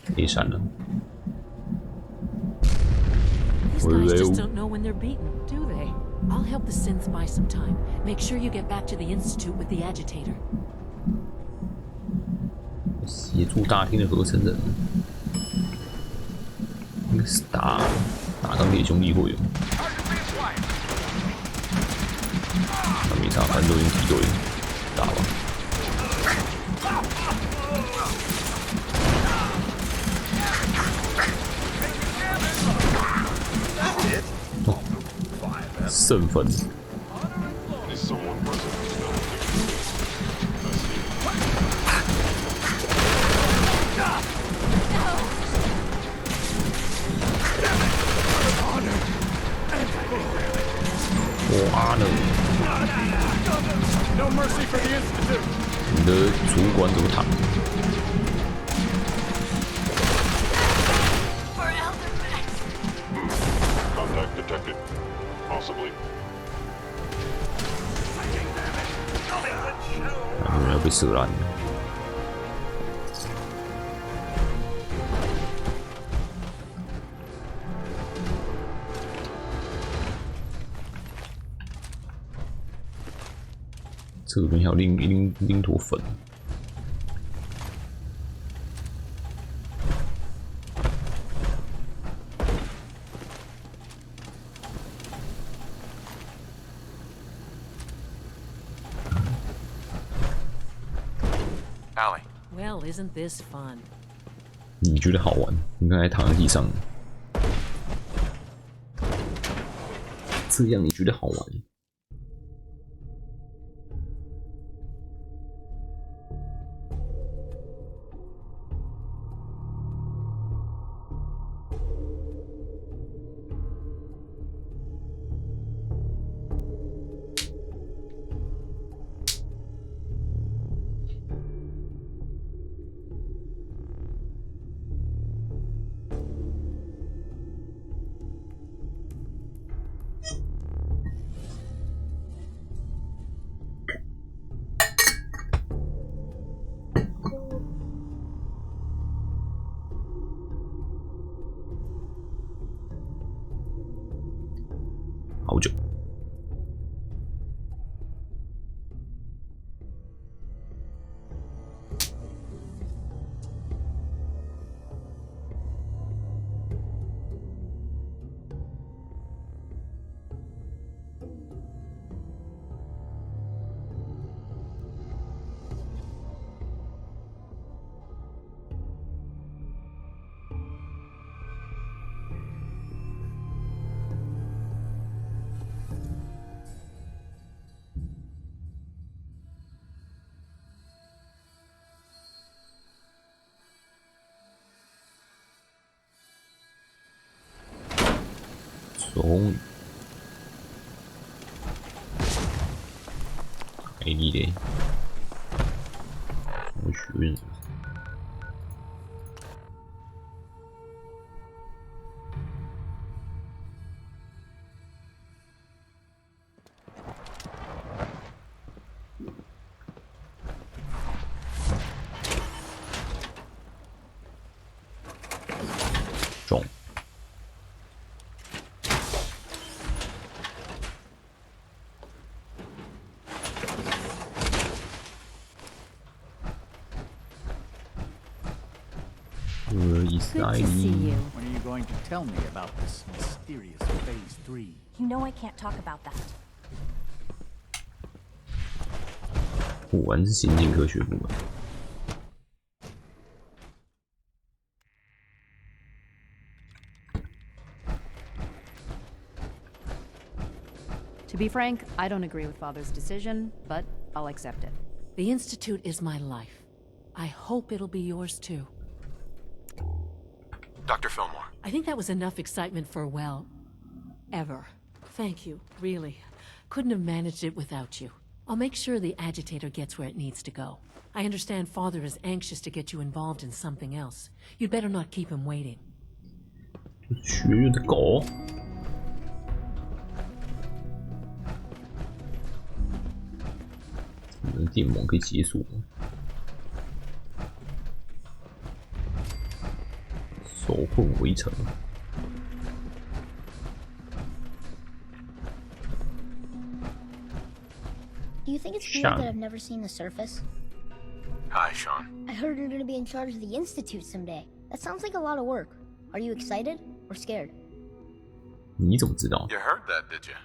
可以闪了。 These guys just don't know when they're beaten, do they? I'll help the synth buy some time. Make sure you get back to the Institute with the agitator. 协助大厅的合成人，应该是打钢铁兄弟会哦。那没差，反正都已经敌对了，打吧。哦，胜分。 No mercy for the Institute. 你的主管怎么躺？ Contact detected. Possibly. 有人要被射烂了。 这边还有另坨粉。Allie. Well, isn't this fun? 你觉得好玩？你刚才躺在地上，这样你觉得好玩？手工海里嘞，我学院是不是？中。When are you going to tell me about this mysterious Phase 3? You know I can't talk about that. 果然是先进科学部门。To be frank, I don't agree with Father's decision, but I'll accept it. The Institute is my life. I hope it'll be yours too. Dr. Fillmore. I think that was enough excitement for, well, ever. Thank you, really. Couldn't have managed it without you. I'll make sure the agitator gets where it needs to go. I understand Father is anxious to get you involved in something else. You'd better not keep him waiting. 学院的狗。电网可以解锁吗？守困围城。Do you think it's weird that I've never seen the surface? Hi, Sean. I heard you're gonna be in charge of the Institute someday. That sounds like a lot of work. Are you excited or scared? 你怎么知道？ You heard that, did you?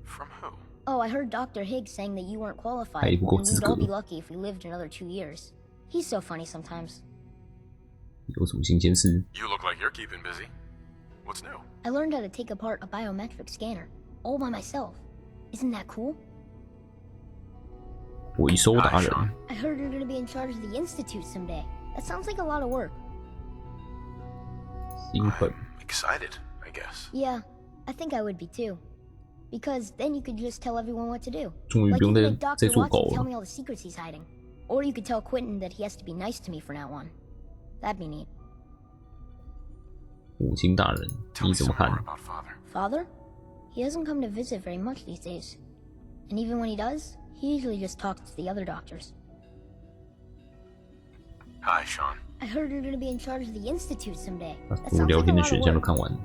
From who? Oh, I heard Dr. Higgs saying that you weren't qualified, and we'd all be lucky if we lived another 2 years. He's so funny sometimes. 有什么新鲜事？ You look like you're keeping busy. What's new? I learned how to take apart a biometric scanner, all by myself. Isn't that cool? 回收达人。 I heard you're gonna be in charge of the Institute someday. That sounds like a lot of work. 兴奋。 Excited, I guess. Yeah, I think I would be too. Because then you could just tell everyone what to do. 终于不用 Like you could make 再 Dr. 做狗 Watson tell 了。 me all the secrets he's hiding. Or you could tell Quentin that he has to be nice to me from now on. That'd be neat. 母亲大人，你怎么看？ Father? He doesn't come to visit very much these days. And even when he does, he usually just talks to the other doctors. Hi, Sean. I heard you're gonna be in charge of the Institute someday. 把 That 所有 sounds 聊 like a 天的 lot of 选项都 work. 看完了。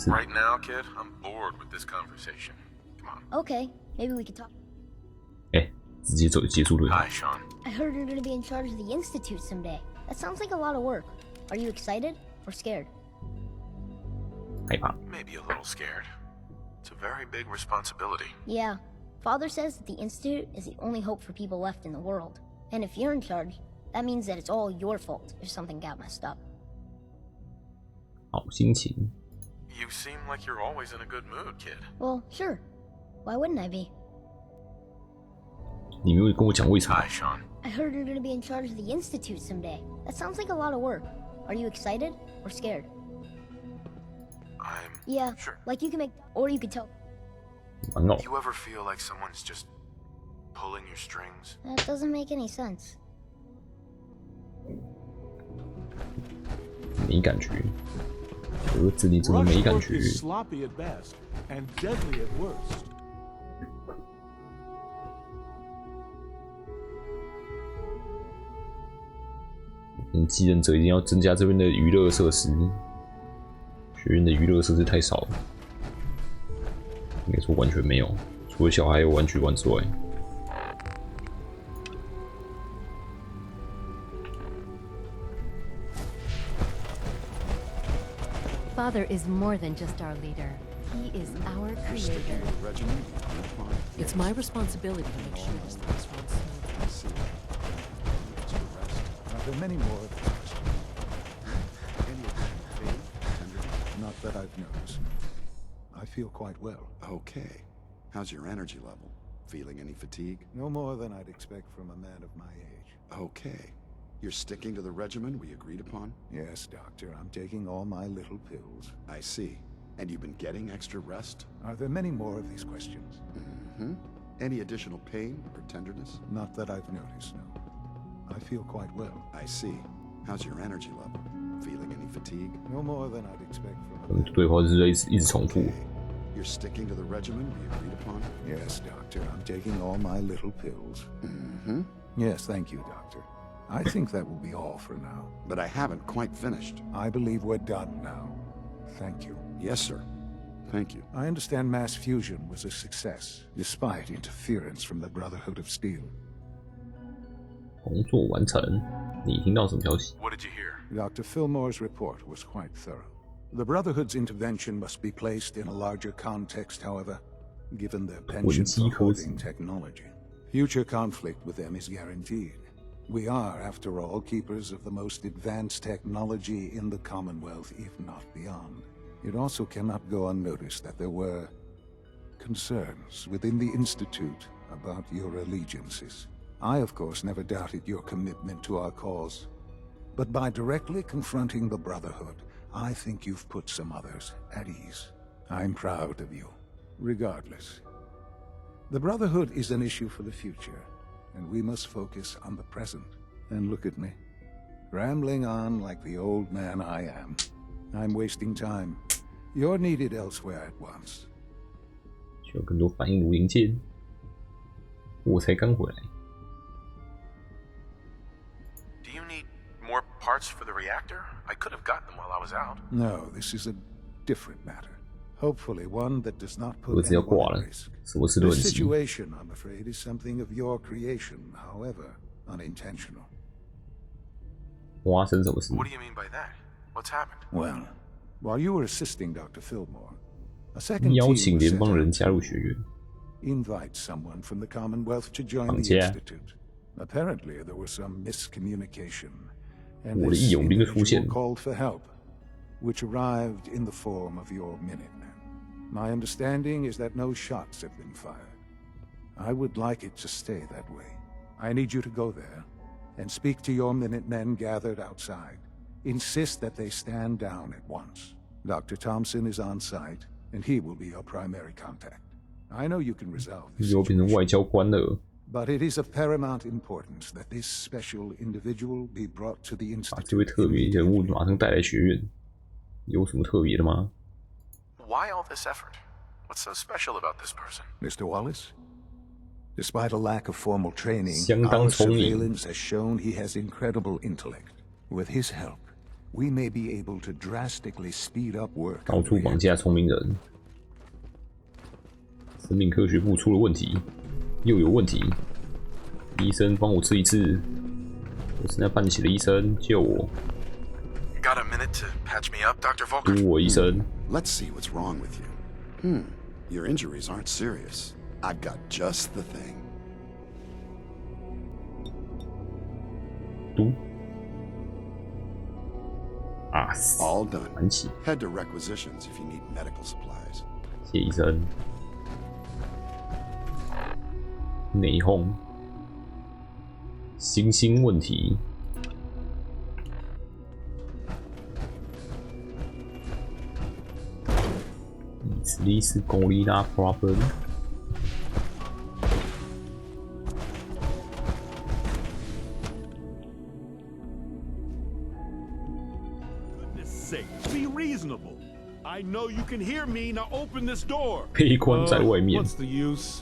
Right now, kid, I'm bored with this conversation. Come on. Okay, maybe we could talk. 哎，直接结束对。 Hi, Sean. I heard you're gonna be in charge of the Institute someday. That sounds like a lot of work. Are you excited or scared? 害怕。 Maybe a little scared. It's a very big responsibility. Yeah. Father says that the Institute is the only hope for people left in the world. And if you're in charge, that means that it's all your fault if something got messed up. 好心情。 You seem like you're always in a good mood, kid. Well, sure. Why wouldn't I be? 你没有跟我讲为什么？ Hi, Sean. I heard you're gonna be in charge of the Institute someday. That sounds like a lot of work. Are you excited or scared? Yeah, sure. Like you can make, or you could tell. You ever feel like someone's just pulling your strings? That doesn't make any sense. 没感觉。儿子，你怎么没感觉？ Rush work is sloppy at best and deadly at worst. 继任者一定要增加这边的娱乐设施，学院的娱乐设施太少了，应该说完全没有，除了小孩有玩具玩之外。 Father is more than just our leader. He is our creator. It's my responsibility to make sure this thing runs smoothly. Are there many more of these? Any of them failed? Not that I've noticed. I feel quite well. Okay. How's your energy level? Feeling any fatigue? No more than I'd expect from a man of my age. Okay. You're sticking to the regimen we agreed upon? Yes, Doctor. I'm taking all my little pills. I see. And you've been getting extra rest? Are there many more of these questions? Mm-hmm. Any additional pain or tenderness? Not that I've noticed, no. I feel quite well. I see. How's your energy level? Feeling any fatigue? No more than I'd expect from 对话是一直重复。You're sticking to the regimen we agreed upon? Yes, Doctor. I'm taking all my little pills. Mm-hmm. Yes, thank you, Doctor. I think that will be all for now. But I haven't quite finished. I believe we're done now. Thank you. Yes, sir. Thank you. I understand mass fusion was a success, despite interference from the Brotherhood of Steel. 工作完成。你听到什么消息？ What did you hear? Dr. Fillmore's report was quite thorough. The Brotherhood's intervention must be placed in a larger context, however, given their penchant for hoarding technology. Future conflict with them is guaranteed. We are, after all, keepers of the most advanced technology in the Commonwealth, if not beyond. It also cannot go unnoticed that there were concerns within the Institute about your allegiances. I, of course, never doubted your commitment to our cause. But by directly confronting the Brotherhood, I think you've put some others at ease. I'm proud of you, regardless. The Brotherhood is an issue for the future, and we must focus on the present. And look at me, rambling on like the old man I am. I'm wasting time. You're needed elsewhere at once. 需要更多反应炉零件。我才刚回来。 Do you need more parts for the reactor? I could have gotten them while I was out. No, this is a different matter. Hopefully one that does not put 我只要挂 anyone 了 at risk. 什么事都 This 很急。 situation, I'm afraid, is something of your creation, however unintentional. 发生什么事？ What do you mean by that? What's happened? Well, while you were assisting Dr. Fillmore, a second 邀 team 请 was 联 set 邦 up 人加入 to 学院。 invite someone from the Commonwealth to join the 绑架。 Institute. Apparently, there was some miscommunication, and 我的 this 义勇兵就出现 individual called for help, which arrived in the form of your Minutemen. My understanding is that no shots have been fired. I would like it to stay that way. I need you to go there and speak to your Minutemen gathered outside. Insist that they stand down at once. Dr. Thompson is on site, and he will be your primary contact. I know you can resolve this 又变成外交官了。 but it is of paramount importance that this special individual be brought to the 把这位 Institute. 特别人物马上带来学院。有什么特别的吗？ Why all this effort? What's so special about this person? Mr. Wallace? Despite a lack of formal training, 相当 our 聪明。 surveillance has shown he has incredible intellect. With his help, we may be able to drastically speed up work. 到处绑架聪明人。生命科学部出了问题，又有问题。医生，帮我吃一次。我是那半血的医生，救我！ Got a minute to patch me up, Dr. Volker? 毒我医生。 Let's see what's wrong with you. Your injuries aren't serious. I've got just the thing. 毒。啊！ All done. 完起。 Head to requisitions if you need medical supplies. 谢医生。内讧。星星问题。 This gorilla problem. Goodness sake, be reasonable. I know you can hear me. Now open this door. 悲观在外面。 What's the use?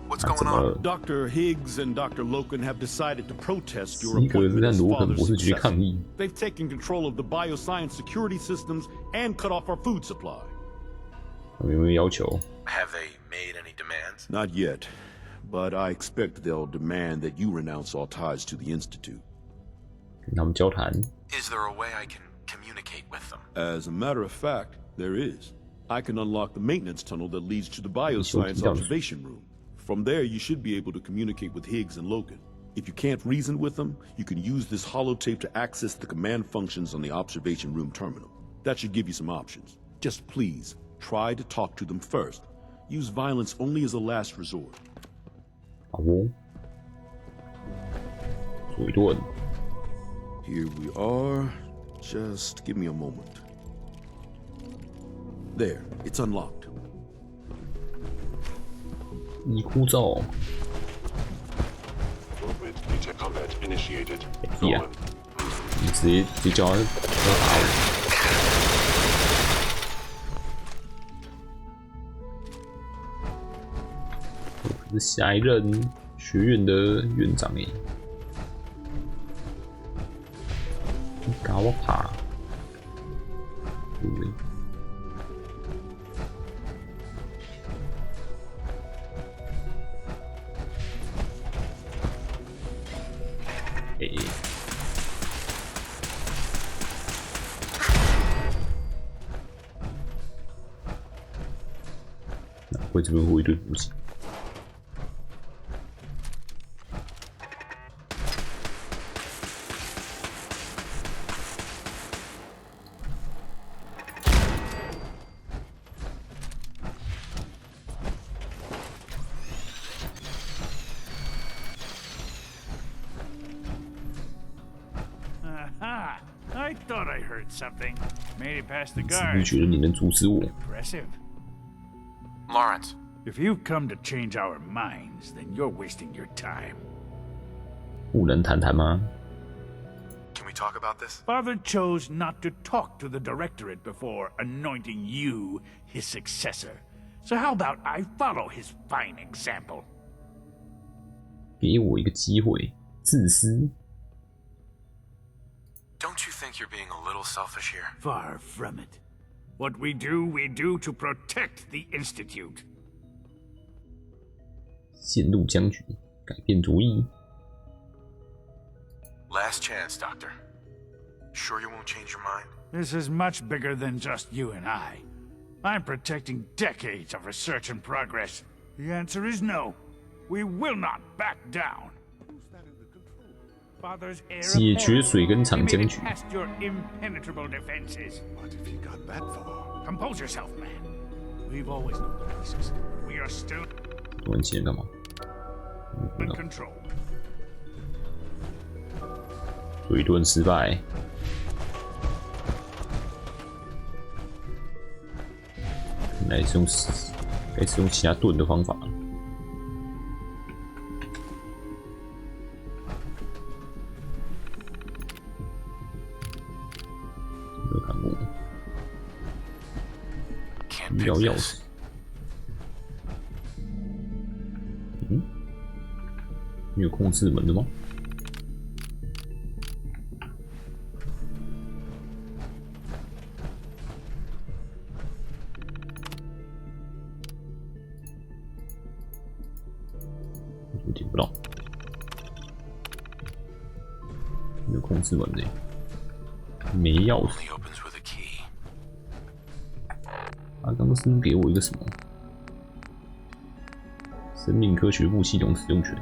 What's going on? Dr. Higgs and Dr. Loken have decided to protest your 西格是 appointment 在 as 罗肯 father's 博士局 successor. 抗议。 They've taken control of the bioscience security systems and cut off our food supply. 有没有要求？ Have they made any demands? Not yet, but I expect they'll demand that you renounce all ties to the Institute. 跟他们交谈。 Is there a way I can communicate with them? As a matter of fact, there is. I can unlock the maintenance tunnel that leads to the bioscience observation room. From there, you should be able to communicate with Higgs and Loken. If you can't reason with them, you can use this holotape to access the command functions on the observation room terminal. That should give you some options. Just please, try to talk to them first. Use violence only as a last resort. 好哦。左一顿。Here we are. Just give me a moment. There, it's unlocked. 你枯燥。屁啊！你直接叫他打我。我是下一任学院的院长哎。你搞我怕？对不对？会这边会一堆补给。I thought I heard something. Made it past the 似乎 guard. 觉得你能阻止我。 Impressive. Lawrence. If you've come to change our minds, then you're wasting your time. 不能谈谈吗？ Can we talk about this? Father chose not to talk to the Directorate before anointing you his successor. So how about I follow his fine example? 给我一个机会，自私。 Don't you think you're being a little selfish here? Far from it. What we do to protect the Institute. 陷入僵局，改变主意。 Last chance, Doctor. Sure you won't change your mind? This is much bigger than just you and I. I'm protecting decades of research and progress. The answer is no. We will not back down. Father's heir 解决水跟厂僵局。 past your impenetrable defenses. What if you got that far? Compose yourself, man. We've always known the risks. We are still 多人钱干嘛？ in control. 嘴遁失败。来是用，该是用其他盾的方法。 没有看过。医疗钥匙。嗯？没有控制门的吗？我点不到。没有控制门的。 没钥匙。他刚刚是不是给我一个什么？生命科学部系统使用权。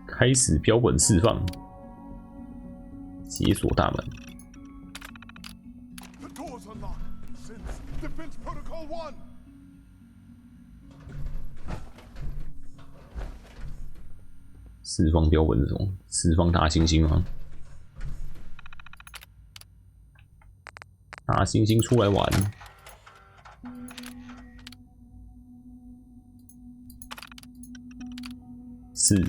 开始标本释放，解锁大门。 The door's unlocked since Defense Protocol 1. 释放标本是什么？释放大猩猩吗？大猩猩出来玩。是。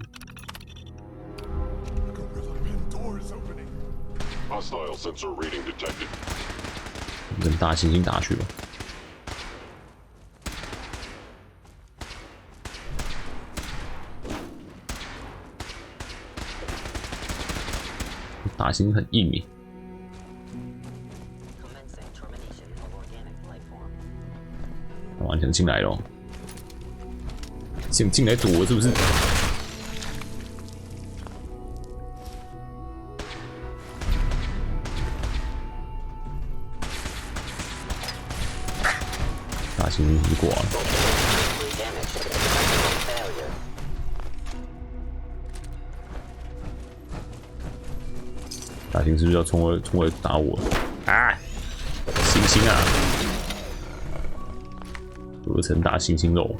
Hostile sensor reading detected. 跟大猩猩打去吧。 大猩很硬耶，完全进来了，想进来躲是不是？大猩已挂了。 大猩是不是要冲过来打我啊？猩猩啊！合成大猩猩肉。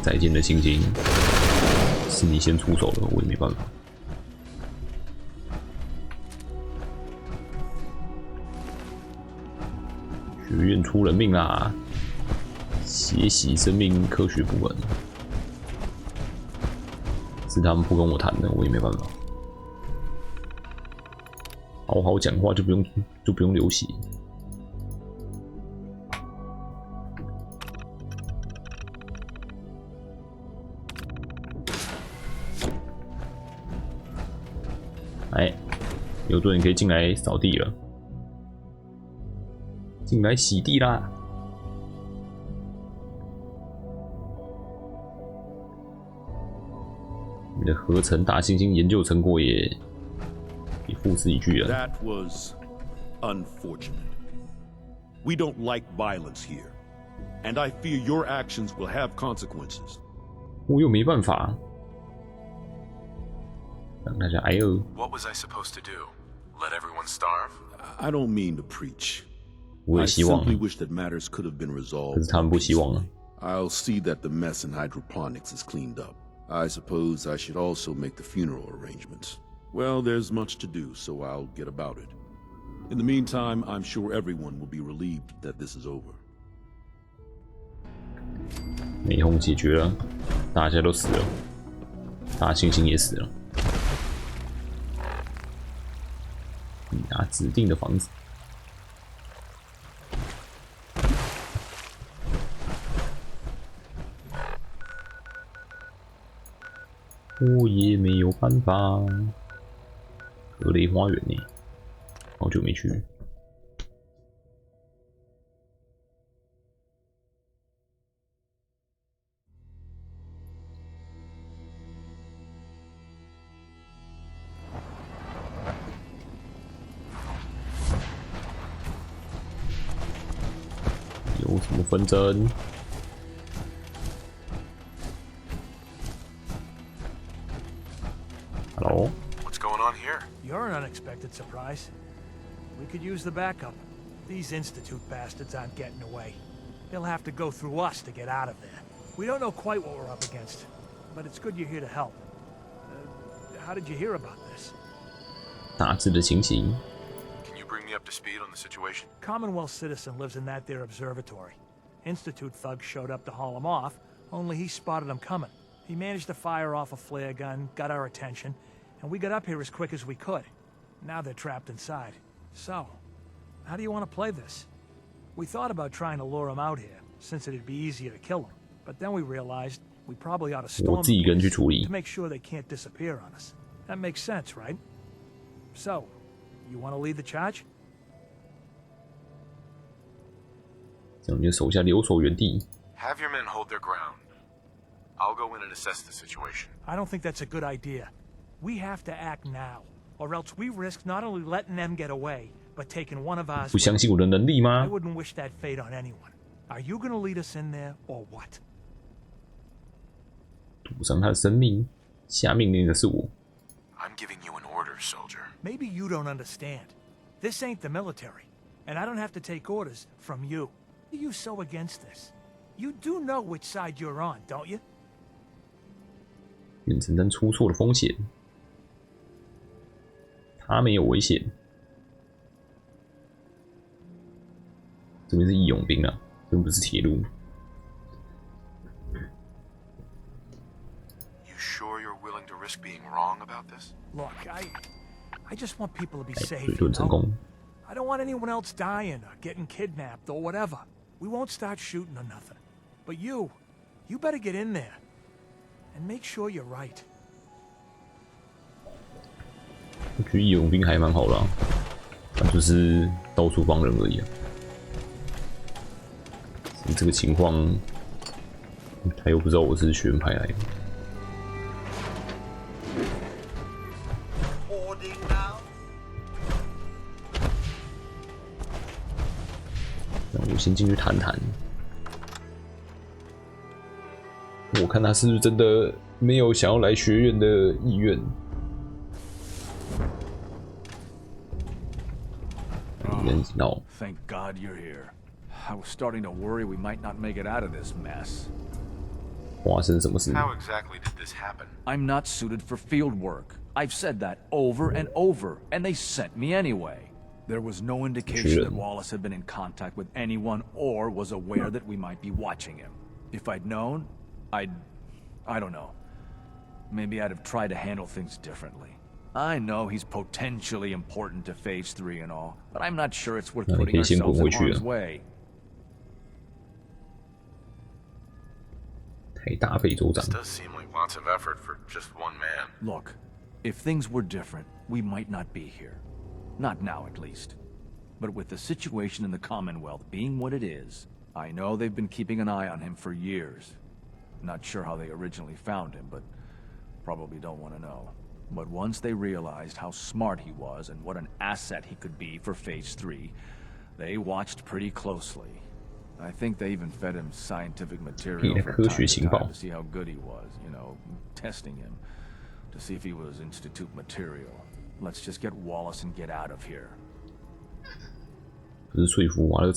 再见的猩猩，是你先出手的，我也没办法。学院出人命啦！血洗生命科学部门，是他们不跟我谈的，我也没办法。好好讲话就不用流血。哎，有队员可以进来扫地了，进来洗地啦！你的合成大猩猩研究成果也付之一炬了。That was unfortunate. We don't like violence here, and I fear your actions will have consequences. 我又没办法，让大家挨饿。What was I supposed to do? Let everyone starve? I don't mean to preach. 我也希望， I simply wish that matters could have been resolved. 可是他们不希望啊。I'll see that the mess in hydroponics is cleaned up. I suppose I should also make the funeral arrangements. Well, there's much to do, so I'll get about it. In the meantime, I'm sure everyone will be relieved that this is over. 美红解决了，大家都死了，大猩猩也死了。抵达指定的房子。我也没有办法。格雷花园呢？好久没去。有什么纷争？ Hello? What's going on here? You're an unexpected surprise. We could use the backup. These Institute bastards aren't getting away. They'll have to go through us to get out of there. We don't know quite what we're up against, but it's good you're here to help. How did you hear about this? 大致的情形。 Can you bring me up to speed on the situation? Commonwealth citizen lives in that there observatory. Institute thugs showed up to haul him off, only he spotted them coming. He managed to fire off a flare gun, got our attention, and we got up here as quick as we could. Now they're trapped inside. So, how do you want to play this? We thought about trying to lure him out here, since it'd be easier to kill him. But then we realized we probably ought to storm them to make sure they can't disappear on us. That makes sense, right? So, you want to lead the charge? 这样你的手下留守原地。 Have your men hold their ground. I'll go in and assess the situation. I don't think that's a good idea. We have to act now, or else we risk not only letting them get away, but taking one of ours. 不相信我的能力吗 I wouldn't wish that fate on anyone. Are you going to lead us in there, or what? 赌上他的生命，下命令的是我。 I'm giving you an order, soldier. Maybe you don't understand. This ain't the military, and I don't have to take orders from you. Why are you so against this? You do know which side you're on, don't you? 愿承担出错的风险。他没有危险。这边是义勇兵啊，这边不是铁路。 You sure you're willing to risk being wrong about this? Look, I just want people to be 水 safe. 遁成功。 I don't want anyone else dying or getting kidnapped or whatever. We won't start shooting or nothing. But you better get in there and make sure you're right. 我觉得义勇兵还蛮好的、啊，他就是到处帮人而已啊。这个情况，他又不知道我是学院派来的。那我先进去谈谈。我看他是不是真的没有想要来学院的意愿。Thank God you're here. I was starting to worry we might not make it out of this mess. 发生什么事？ How exactly did this happen? I'm not suited for field work. I've said that over and over, and they sent me anyway. There was no indication that Wallace had been in contact with anyone or was aware that we might be watching him. If I'd known, I don't know. Maybe I'd have tried to handle things differently. I know he's potentially important to Phase 3 and all, but I'm not sure it's worth putting ourselves in harm's way. 太大费周章。 This does seem like lots of effort for just one man. Look, if things were different, we might not be here. Not now, at least. But with the situation in the Commonwealth being what it is, I know they've been keeping an eye on him for years. Not sure how they originally found him, but probably don't want to know. But once they realized how smart he was and what an asset he could be for Phase 3, they watched pretty closely. I think they even fed him scientific material from time to time to see how good he was, you know, testing him, to see if he was Institute material. Let's just get Wallace and get out of here. 不是说服华勒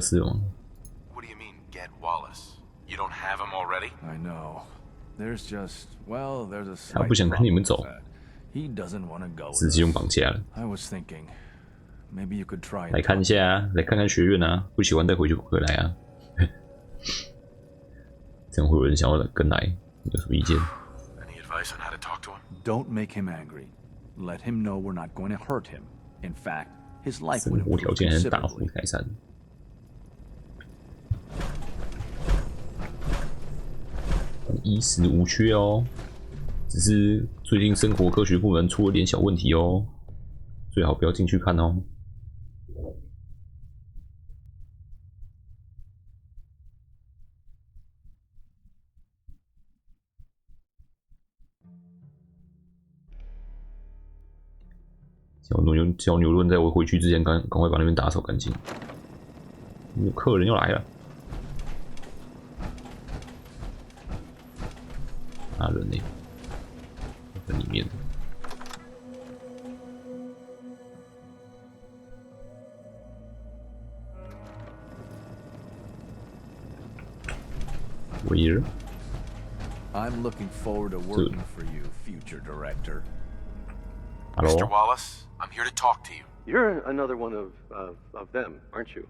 斯吗？ What do you mean, get Wallace? You don't have him already? I know. There's just, well, there's a 他不想跟你们走， He doesn't want to go. 直接用绑架了。 I was thinking, maybe you could try. 来看一下啊，来看看学院啊，不喜欢带回去回来啊。这样会有人想要跟来，你有什么意见？ Any advice on how to talk to him? Don't make him angry. Let him know we're not going to hurt him. In fact, his life 生 would 活条 improve 件还是大幅 considerably. 改善。衣食无缺哦，只是最近生活科学部门出了点小问题哦，最好不要进去看哦。叫牛顿在我回去之前赶快把那边打扫干净。有客人要来了，大人呢？在里面。Where? I'm looking forward to working for you, future director. Hello? Mr. Wallace, I'm here to talk to you. You're another one of them, aren't you?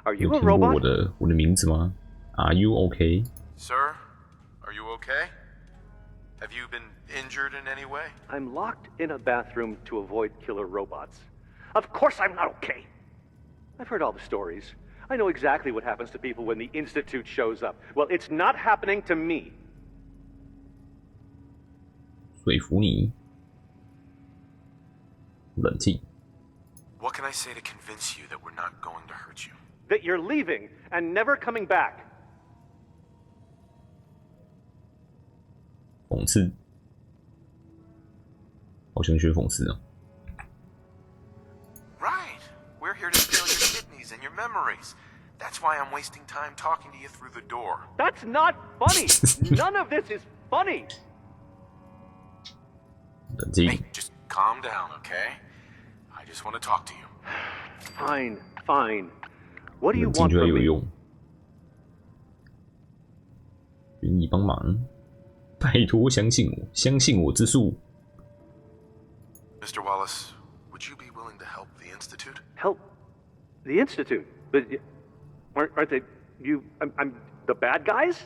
Are 有 you a 听过 robot? 我的名字吗 ？Are you okay? Sir, are you okay? Have you been injured in any way? I'm locked in a bathroom to avoid killer robots. Of course I'm not okay. I've heard all the stories. I know exactly what happens to people when the Institute shows up. Well, it's not happening to me. 说服你，冷静。 What can I say to convince you that we're not going to hurt you? That you're leaving and never coming back. 讽刺，好想学讽刺啊！ Right. We're here to steal your kidneys and your memories. That's why I'm wasting time talking to you through the door. That's not funny. None of this is funny. 冷静。 Hey, just calm down, okay? I just want to talk to you. Fine, fine. What do you 冷静 want 就要 from 有 me? 用，愿意帮忙，拜托相信我，相信我之术。 Mr. Wallace, would you be willing to help the Institute? Help the Institute? But aren't they I'm the bad guys?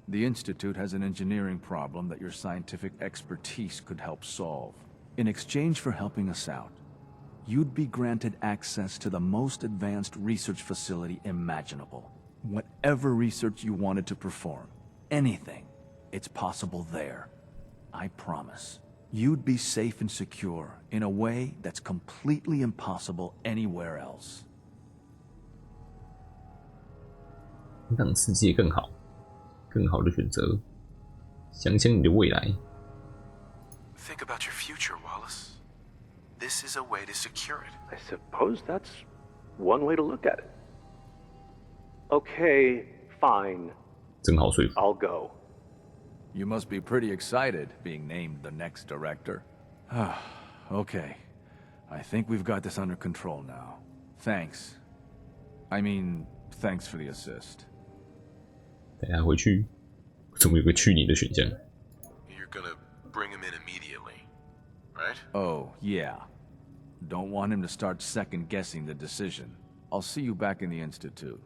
The Institute has an engineering problem that your scientific expertise could help solve. In exchange for helping us out, you'd be granted access to the most advanced research facility imaginable. Whatever research you wanted to perform, anything, it's possible there. I promise. You'd be safe and secure in a way that's completely impossible anywhere else. 让世界更好，更好的选择，想想你的未来。 Think about your future, Wallace. This is a way to secure it. I suppose that's one way to look at it. Okay, fine. 真好说服。 I'll go. You must be pretty excited being named the next director. Okay. I think we've got this under control now. Thanks. I mean, thanks for the assist. 等下回去，怎么有个去你的选项 You're gonna bring him in immediately, right? Oh, yeah. Don't want him to start second-guessing the decision. I'll see you back in the Institute.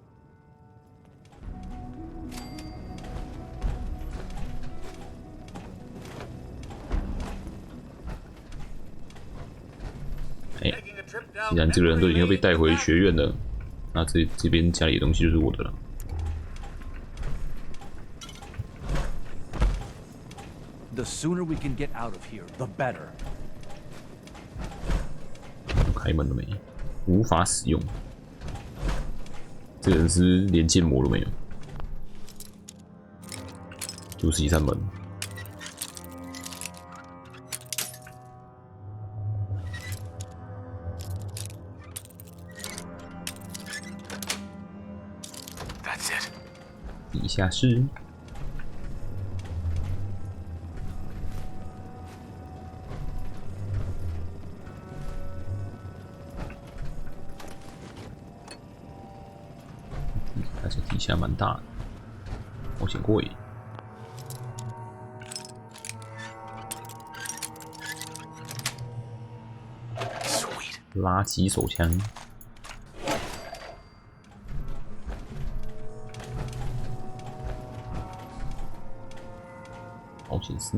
既然这个人都已经要被带回学院了，那这边家里的东西就是我的了。The sooner we can get out of here, the better. 开门了没？无法使用。这个人是连建模了没有？就是一扇门。That's it. 地下室。而且地下蛮大的，冒险过瘾。垃圾手枪。保险丝。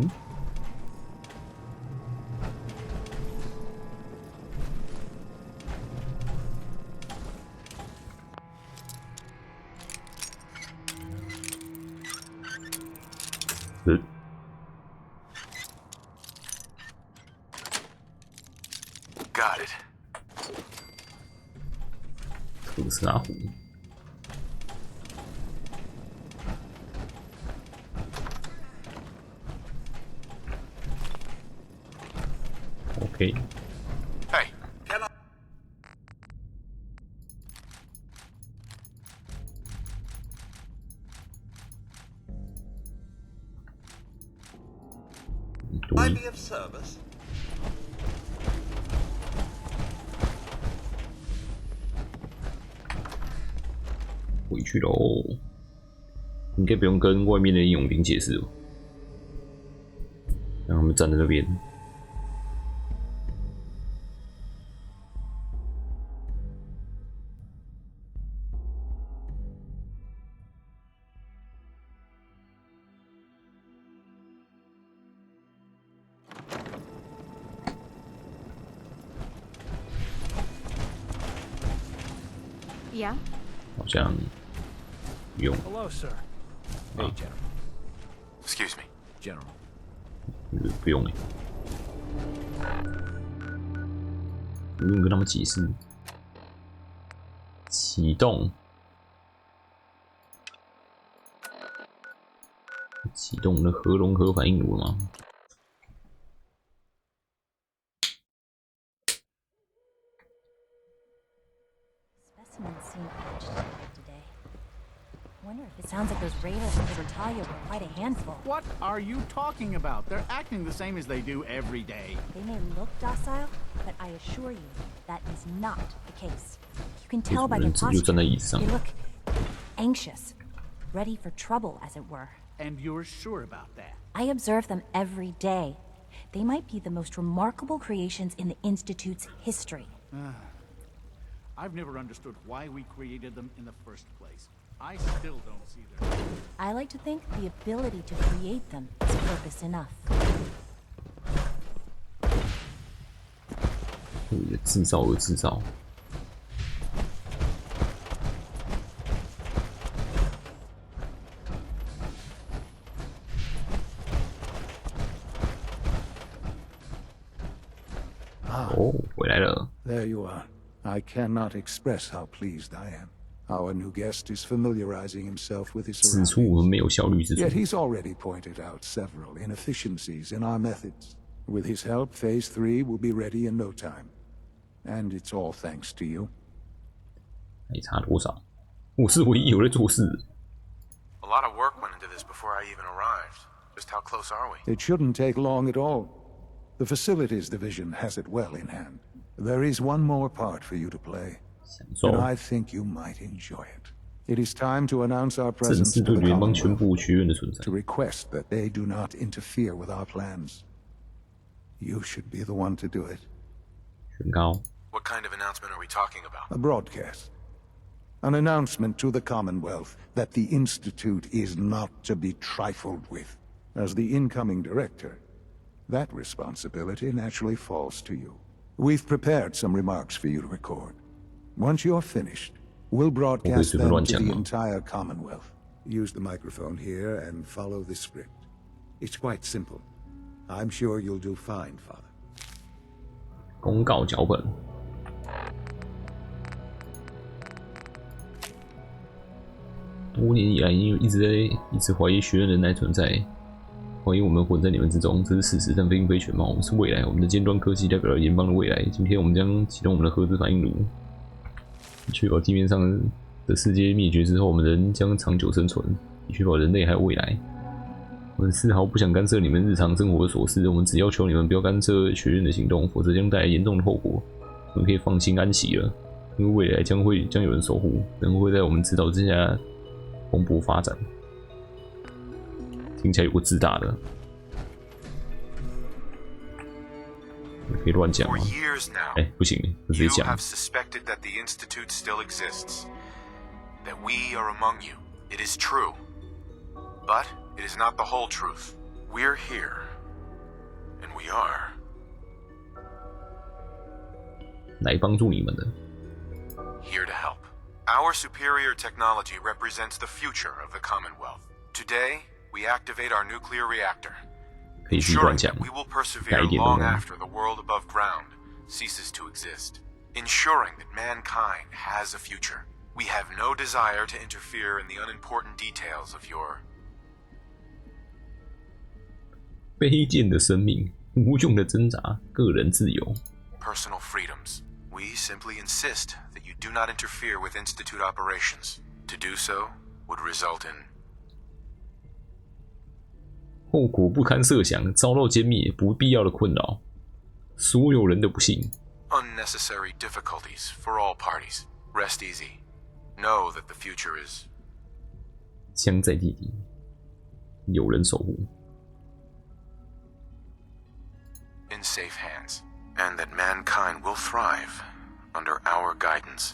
Got it. 特斯拉壶。OK。Hey, get up. 回去喽，应该不用跟外面的义勇兵解释哦，让他们站在那边。Yeah? 好像用。Hello, sir. Hey, General. Excuse me. General. 不用不用跟他们解释。启动。启动的核融合反应炉了吗？ Seem agitated today. Wonder if it sounds like those raiders from Libertalia were quite a handful. What are you talking about? They're acting the same as they do every day. They may look docile, but I assure you that is not the case. You can tell by their posture. They look anxious, ready for trouble, as it were. And you're sure about that? I observe them every day. They might be the most remarkable creations in the Institute's history. I've never understood why we created them in the first place. I still don't see their... I like to think the ability to create them is purpose enough. 为了制造而制造。哦，回来了。 There you are. I cannot express how pleased I am. Our new guest is familiarizing himself with his surroundings. Yet he's already pointed out several inefficiencies in our methods. With his help, Phase 3 will be ready in no time. And it's all thanks to you. 还差多少？我是唯一有在做事。 A lot of work went into this before I even arrived. Just how close are we? It shouldn't take long at all. The Facilities Division has it well in hand. There is one more part for you to play. and I think you might enjoy it. It is time to announce our presence to the Commonwealth, to request that they do not interfere with our plans. You should be the one to do it. What kind of announcement are we talking about? A broadcast. An announcement to the Commonwealth that the Institute is not to be trifled with. As the incoming director, that responsibility naturally falls to you. We've prepared some remarks for you to record. Once you're finished, we'll broadcast them to the entire Commonwealth. Use the microphone here and follow the script. It's quite simple. I'm sure you'll do fine, Father. 公告脚本。多年以来，因为一直怀疑学院仍然存在，怀疑我们混在你们之中，这是事实，但并非全貌。我们是未来，我们的尖端科技代表了联邦的未来。今天我们将启动我们的核子反应炉，确保地面上的世界灭绝之后，我们人将长久生存，以确保人类还有未来。我们丝毫不想干涉你们日常生活的琐事，我们只要求你们不要干涉学院的行动，否则将带来严重的后果。我们可以放心安息了，因为未来将有人守护，人会在我们指导之下蓬勃发展。听起来有个自大的，可以乱讲吗？哎，不行，我直接讲。You have suspected that the Institute still exists, that we are among you. It is true, but it is not the whole truth. We're here, and we are. 来帮助你们的。Here to help. Our superior technology represents the future of the Commonwealth. Today, we activate our nuclear reactor, ensuring that we will persevere long after the world above ground ceases to exist, ensuring that mankind has a future. We have no desire to interfere in the unimportant details of your 卑贱的生命，无用的挣扎，个人自由。 personal freedoms. We simply insist that you do not interfere with Institute operations. To do so would result in 后果不堪设想，遭到歼灭，不必要的困扰，所有人的不幸。 unnecessary difficulties for all parties. Rest easy. Know that the future is 枪在地底，有人守护。 in safe hands, and that mankind will thrive under our guidance.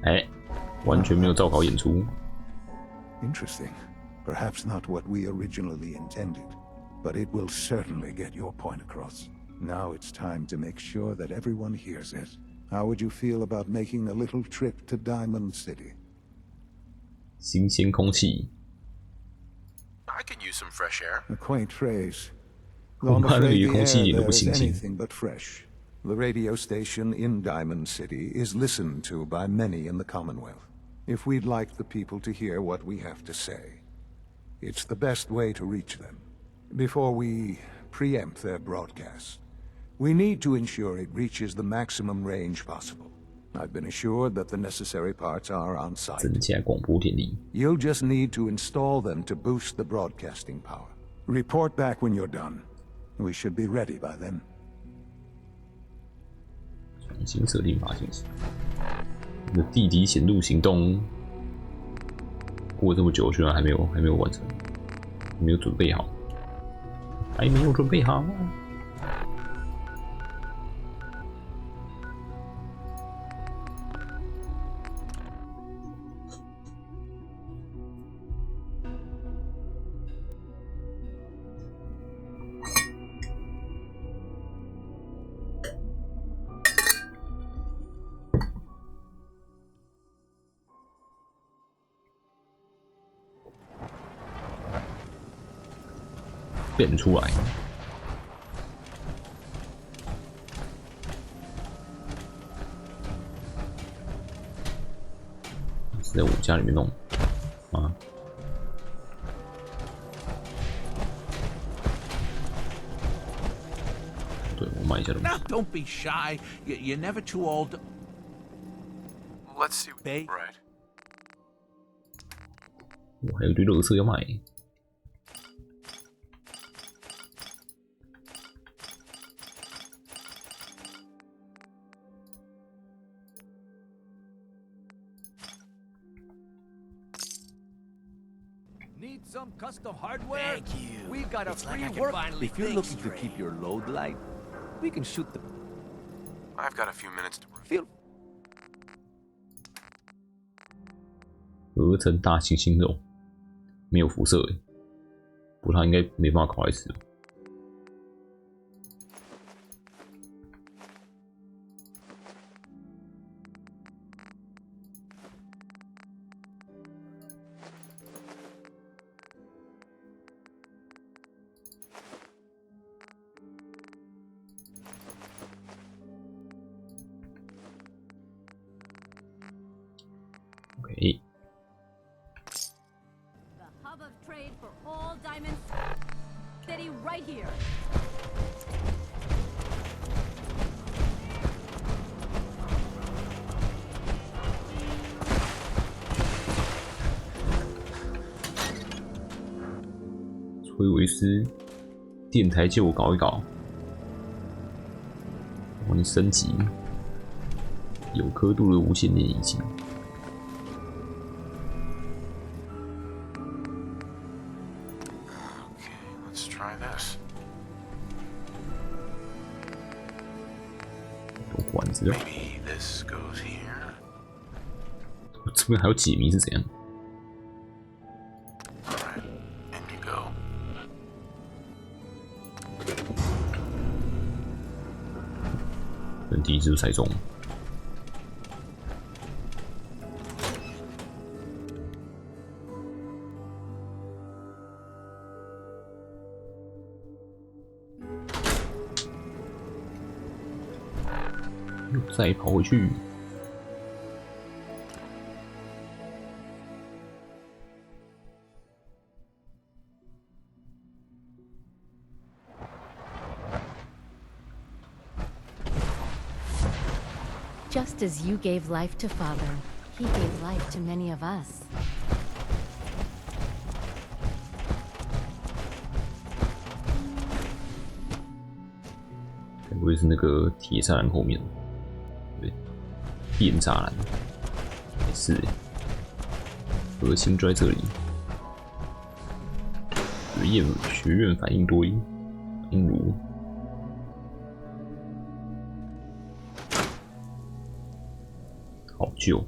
哎，完全没有照稿演出。 Interesting. Perhaps not what we originally intended, but it will certainly get your point across. Now it's time to make sure that everyone hears it. How would you feel about making a little trip to Diamond City? 新鲜空气。 I could use some fresh air. A quaint phrase. 恐怕那里空气一点都不 is 清新。 anything but fresh. The radio station in Diamond City is listened to by many in the Commonwealth. If we'd like the people to hear what we have to say, it's the best way to reach them. Before we preempt their broadcast, we need to ensure it reaches the maximum range possible. I've been assured that the necessary parts are on site. 增加广播电力。 You'll just need to install them to boost the broadcasting power. Report back when you're done. We should be ready by then. 重新设定发信息。你的地底显露行动过了这么久，居然还没有完成，没有准备好，还没有准备好。变出来，是在我家里面弄啊？对，我买一下东西。 Now don't be shy. You're never too old. Let's see. Right. 我还有一堆垃圾要卖。Need some custom hardware? Thank you. We've got a It's like free I can work. finally If you're think looking to straight. keep your load light, we can shoot the I've got a few minutes to feel. 合成大猩猩肉，没有辐射诶，不过它应该没办法烤来吃。OK。 Hub of trade for all diamonds. Steady right here. 崔维斯，电台借我搞一搞，帮你升级有刻度的无线电仪器。 Let's try this. 有管子哦。 Maybe this goes here. 这边还有解谜是怎样？ Alright, in you go. 人第一次就猜中。 再跑回去。Just as you gave life to Father, he gave life to many of us. 该不会是那个铁栅栏后面？对，电栅栏也是，核心就在这里。学院反应堆，反应炉。 好旧。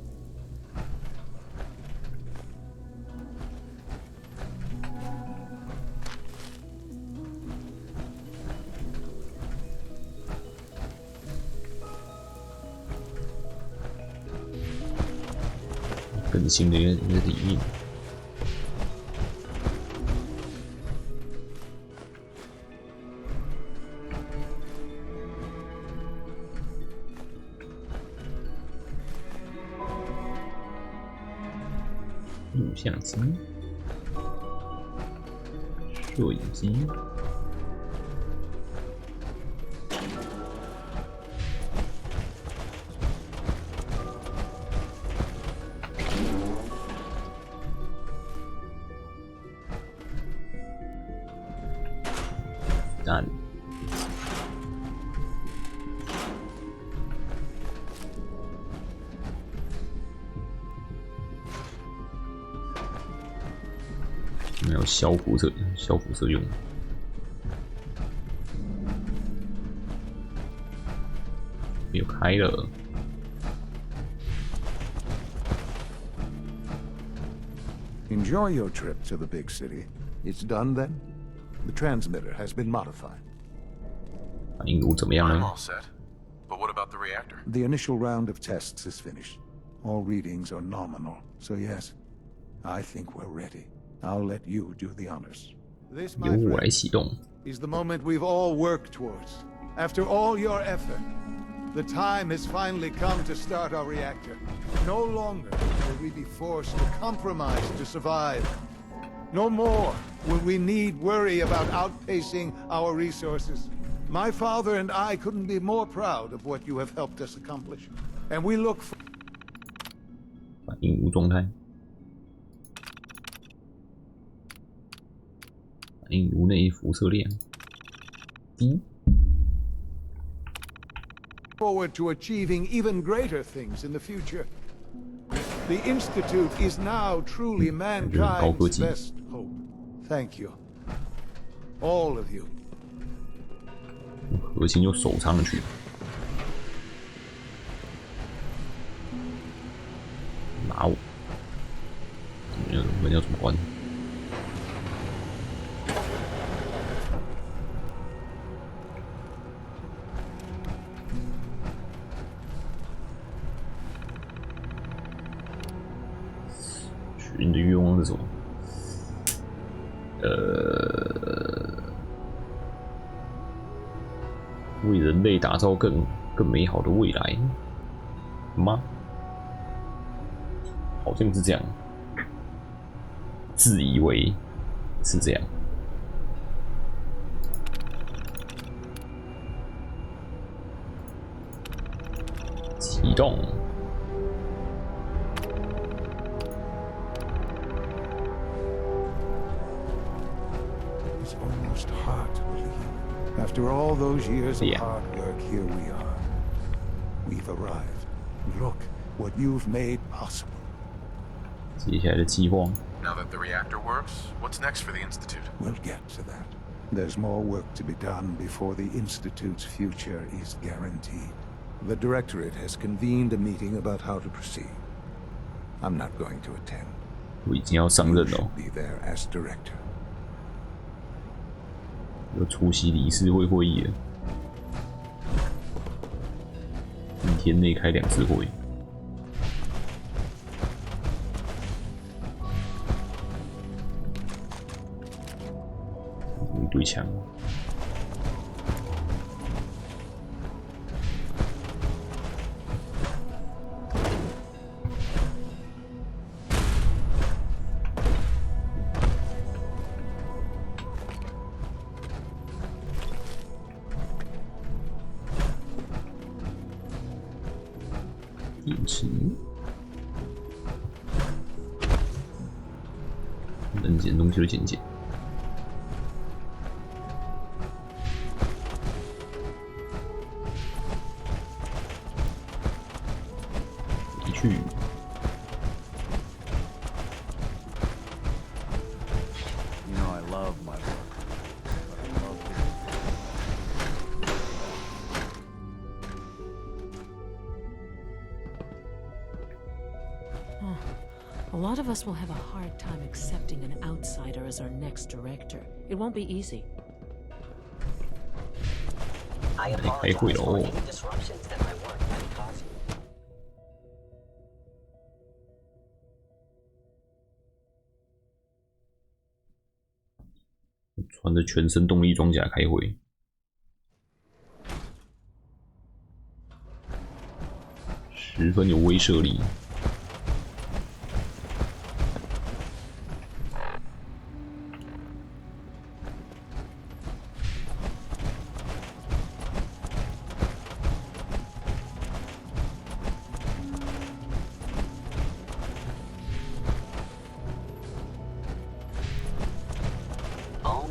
更新的一个里面。 录像机、摄影机、弹。 没有消辐射用。没有开了。Enjoy your trip to the big city. It's done then? The transmitter has been modified. 反应炉怎么样 I'm 呢？ all set. But what about the reactor? The initial round of tests is finished. All readings are nominal, so yes, I think we're ready. I'll let you do the honors. This, my 由我来 friend, 启动。 is the moment we've all worked towards. After all your effort, the time has finally come to start our reactor. No longer will we be forced to compromise to survive. No more will we need worry about outpacing our resources. My father and I couldn't be more proud of what you have helped us accomplish. And we look for 反应炉状态。 反应炉内辐射量低。 forward to achieving even greater things in the future. The Institute is now truly mankind's best hope. Thank you. All of you. 核心又手上去。拿我！门要怎么关？你的愿望是什么？为人类打造更美好的未来吗？好像是这样，自以为是这样。启动。It's almost hard to believe. After all those years of hard work, here we are. We've arrived. Look what you've made possible. 接下来的计划。Now that the reactor works, what's next for the Institute? We'll get to that. There's more work to be done before the Institute's future is guaranteed. The Directorate has convened a meeting about how to proceed. I'm not going to attend. 我已经要上任了。 Be there as director. 要出席理事会会议了，一天内开2次会。一堆枪。电池，能捡东西就捡捡。回去。You know I love my work, but I love A lot of us will have a hard time accepting an outsider as our next director. It won't be easy. I apologize for any disruptions that my work might cause you. 穿着全身动力装甲开会，十分有威慑力。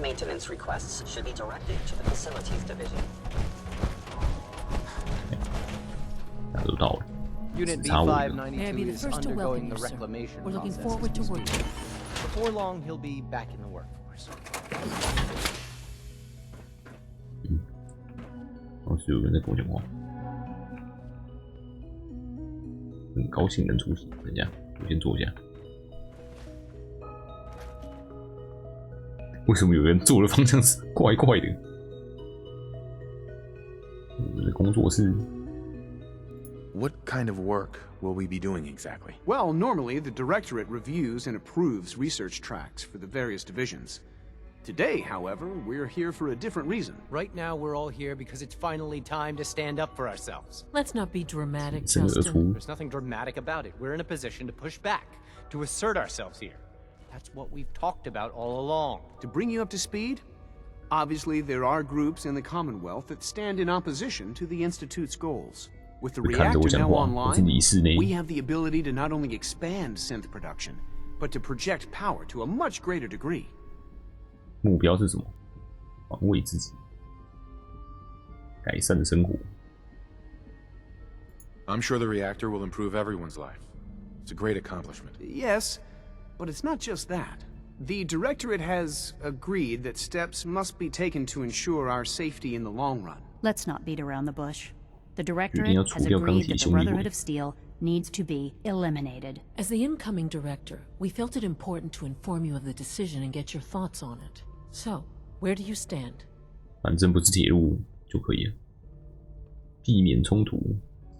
Maintenance requests should be directed to the facilities division. 大家都到了。 Unit B592 is undergoing the reclamation We're looking process forward to as we working. speak. Before long, he'll be back in the workforce. 当时有人在跟我讲话，很高兴能出席。等一下，我先坐一下。 为什么有人坐的方向是怪怪的？我们的工作是 What kind of work will we be doing exactly? Well, normally the Directorate reviews and approves research tracks for the various divisions. Today, however, we're here for a different reason. Right now, we're all here because it's finally time to stand up for ourselves. Let's not be dramatic, Justin. There's nothing dramatic about it. We're in a position to push back, to assert ourselves here. That's what we've talked about all along. To bring you up to speed, obviously there are groups in the Commonwealth that stand in opposition to the Institute's goals. With the reactor now online, we have the ability to not only expand synth production, but to project power to a much greater degree. 目标是什么？防卫自己，改善生活。 I'm sure the reactor will improve everyone's life. It's a great accomplishment. Yes, but it's not just that. The Directorate has agreed that steps must be taken to ensure our safety in the long run. Let's not beat around the bush. The Directorate has agreed that the Brotherhood of Steel needs to be eliminated. As the incoming director, we felt it important to inform you of the decision and get your thoughts on it. So, where do you stand? 反正不是铁路就可以了。避免冲突，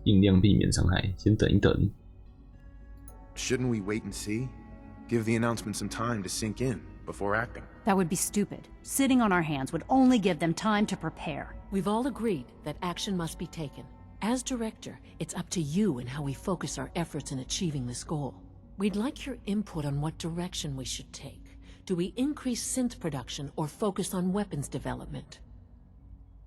尽量避免伤害。先等一等。Shouldn't we wait and see? Give the announcement some time to sink in before acting. That would be stupid. Sitting on our hands would only give them time to prepare. We've all agreed that action must be taken. As director, it's up to you and how we focus our efforts in achieving this goal. We'd like your input on what direction we should take. Do we increase synth production or focus on weapons development?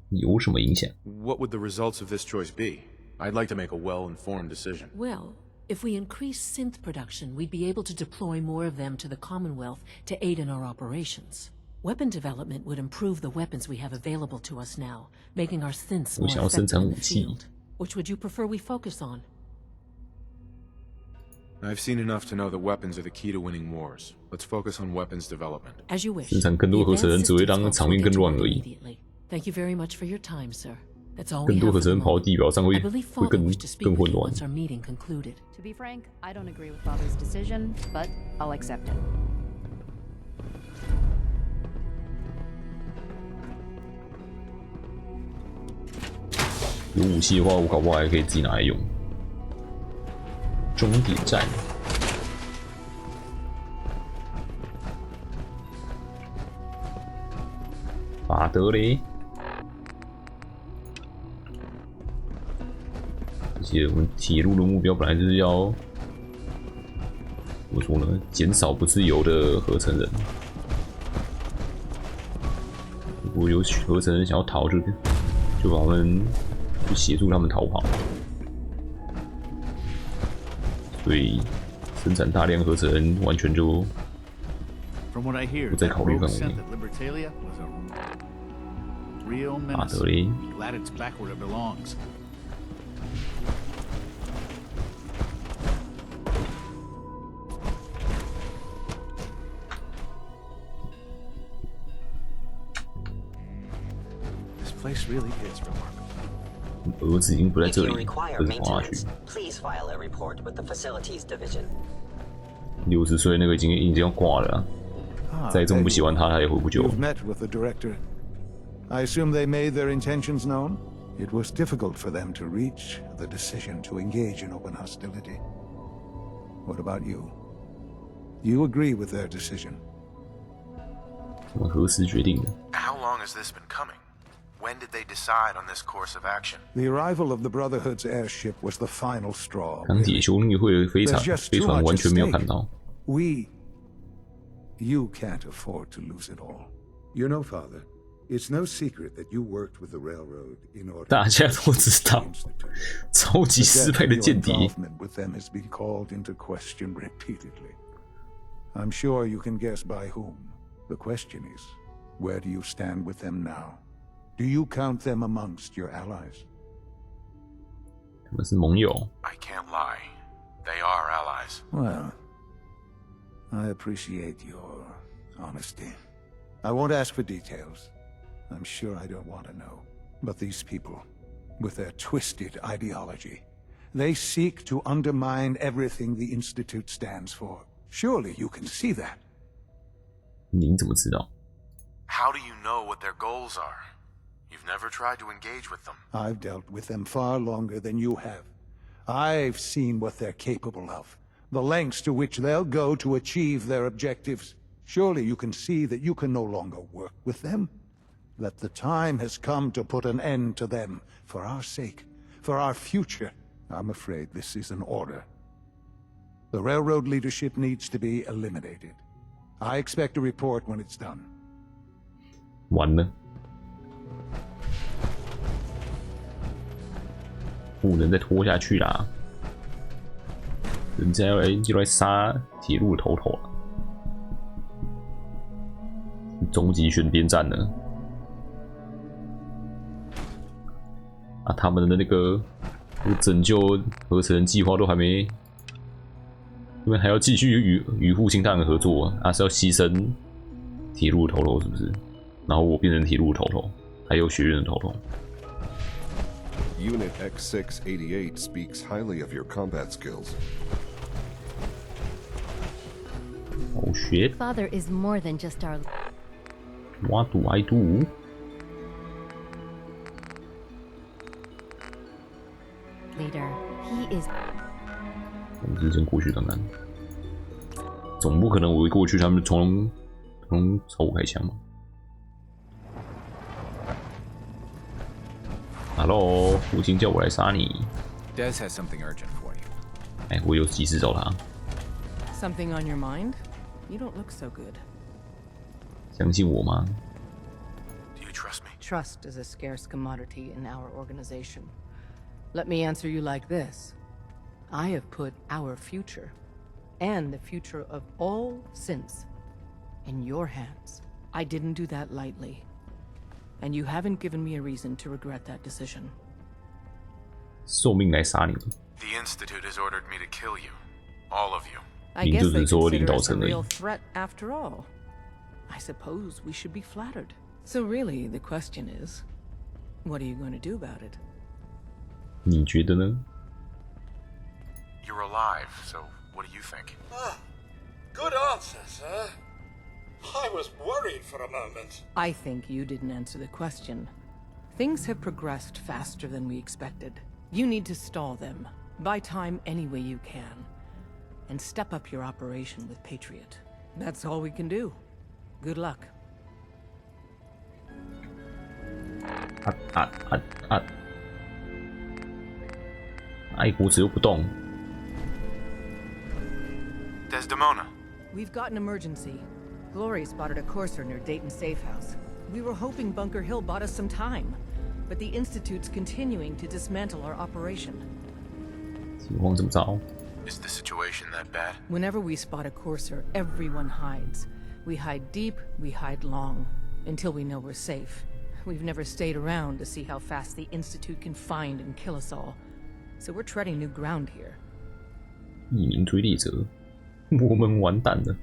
有什么影响？ What would the results of this choice be? I'd like to make a well-informed decision. Well, if we increase synth production, we'd be able to deploy more of them to the Commonwealth to aid in our operations. Weapon development would improve the weapons we have available to us now, making our synths more effective in the field. Which would you prefer we focus on? I've seen enough to know that weapons are the key to winning wars. Let's focus on weapons development. As you wish. 生产更多合成人只会让场面更乱而已。 Thank you very much for your time, sir. That's all 更 we 多 have 合 for 成 the 人跑到 moment. 地表上会 I believe Father 更 wished to speak with 混 you 乱。 once our meeting concluded. To be frank, I don't agree with Father's decision, but I'll accept it. 有武器的话，我搞不好还可以自己拿来用。终点站，法德雷。而且我们铁路的目标本来就是要怎么说呢？减少不自由的合成人。如果有合成人想要逃，就把他们去协助他们逃跑。所以生产大量合成人完全就不在考虑范围内。马德雷。 Glad it's back where it belongs. This place really is remarkable. 儿子已经不在这 If 里， you require 儿子跑下去。 maintenance, please file a report with the facilities division. 60岁那个已经要挂了啊，再这么不喜欢他，他也回不久。 You've met with the director. I assume they made their intentions known? It was difficult for them to reach the decision to engage in open hostility. What about you? You agree with their decision? 我们何时决定的？ How long has this been coming? When did they decide on this course of action? The arrival of the Brotherhood's airship was the final straw. 钢铁兄弟会的飞船完全没有看到。 You can't afford to lose it all. You know, Father, it's no secret that you worked with the railroad in order. 大家都知道，超级失败的间谍。 with them has been called into question repeatedly. I'm sure you can guess by whom. The question is, where do you stand with them now? Do you count them amongst your allies? 他们是盟友。 I can't lie. They are allies. Well, I appreciate your honesty. I won't ask for details. I'm sure I don't want to know. But these people, with their twisted ideology, they seek to undermine everything the Institute stands for. Surely you can see that. 您怎么知道？ How do you know what their goals are? You've never tried to engage with them. I've dealt with them far longer than you have. I've seen what they're capable of, the lengths to which they'll go to achieve their objectives. Surely you can see that you can no longer work with them, that the time has come to put an end to them, for our sake, for our future. I'm afraid this is an order. The railroad leadership needs to be eliminated. I expect a report when it's done. 完了，不能再拖下去啦！人家要来杀铁路的头头了，终极选边站了。啊，他们的那个拯救合成人计划都还没这边还要继续与复兴大人合作啊？是要牺牲铁路的头头是不是？然后我变成铁路的头头，还有学院的头头。Unit X688 speaks highly of your combat skills. Oh shit! Father is more than just our. What do I do? Leader, he is. 我们之前过去看看，总不可能我一过去他们从朝我开枪嘛 ？Hello， 父亲叫我来杀你。Des has something urgent for you. 哎，我有急事找他。Something on your mind? You don't look so good. 相信我吗 Do you trust me? Trust is a scarce commodity in our organization. Let me answer you like this. I have put our future, and the future of all since, in your hands. I didn't do that lightly. And you haven't given me a reason to regret that decision. 受命来杀你。 The Institute has ordered me to kill you. All of you. I guess they consider us a real threat after all. I suppose we should be flattered. So really, the question is, what are you going to do about it? 你觉得呢 You're alive, so what do you think? Good answer, sir. I was worried for a moment. I think you didn't answer the question. Things have progressed faster than we expected. You need to stall them. Buy time any way you can. And step up your operation with Patriot. That's all we can do. Good luck. 爱国者又不动。 Desdemona. We've got an emergency. Glory spotted a courser near Dayton Safe House. We were hoping Bunker Hill bought us some time, but the Institute's continuing to dismantle our operation. 情况这么糟 Is the situation that bad? Whenever we spot a courser, everyone hides. We hide deep, we hide long, until we know we're safe. We've never stayed around to see how fast the Institute can find and kill us all. So we're treading new ground here. 匿名追猎者，我们完蛋了。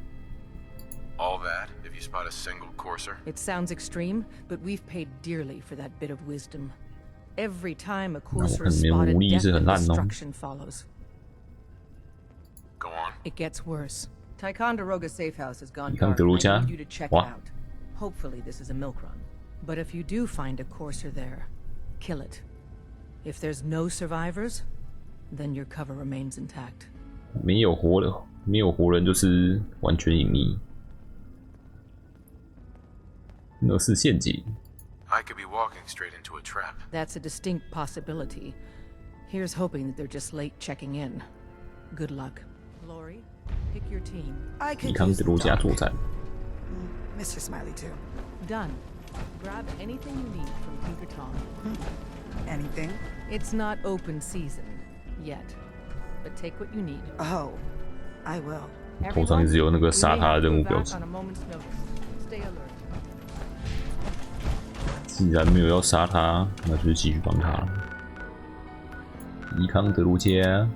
All that, if you spot a single courser? It sounds extreme, but we've paid dearly for that bit of wisdom. Every time a courser is spotted, death and destruction follows. Go on. It gets worse. Ticonderoga Safe House has gone dark. I need you to check it out. Hopefully this is a milk run. But if you do find a courser there, kill it. If there's no survivors, then your cover remains intact. 没有活人就是完全隐匿。那是陷阱。 I could be walking straight into a trap. That's a distinct possibility. Here's hoping that they're just late checking in. Good luck. Glory, pick your team. 抵抗德罗加作战。 Mr. Smiley too. Done. Grab anything you need from Tinker Tom. Anything? It's not open season yet, but take what you need. Oh, I will. 头上一直有那个杀他的任务标志。 Stay alert. 既然没有要杀他，那就是继续帮他。抵抗德罗加。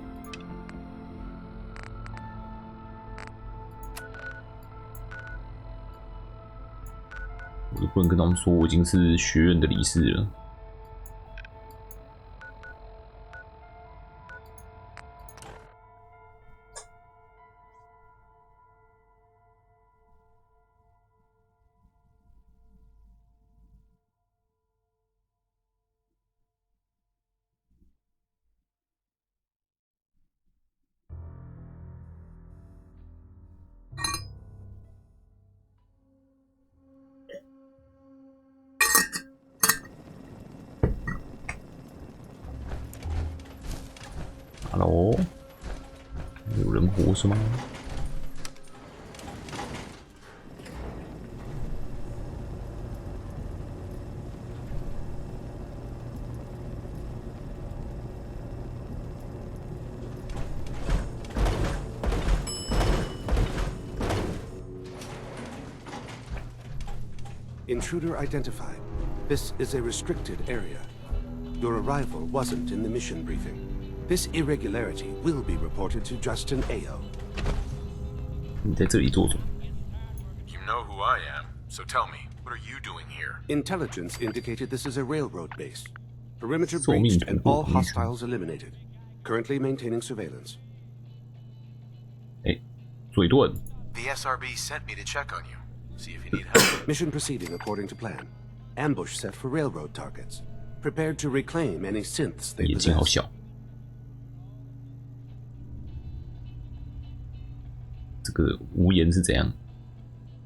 我就不能跟他们说我已经是学院的理事了。Hello， 有人活是吗？ Intruder identified. This is a restricted area. Your arrival wasn't in the mission briefing. This irregularity will be reported to Justin Ayo. 你在这里做什么？ You know who I am, so tell me, what are you doing here? Intelligence indicated this is a railroad base. Perimeter breached and all hostiles eliminated. Currently maintaining surveillance. 嘴遁。 The SRB sent me to check on you. See if you need help. Mission proceeding according to plan. Ambush set for railroad targets. Prepared to reclaim any synths they 眼睛好 possess. 小。这个无言是怎样？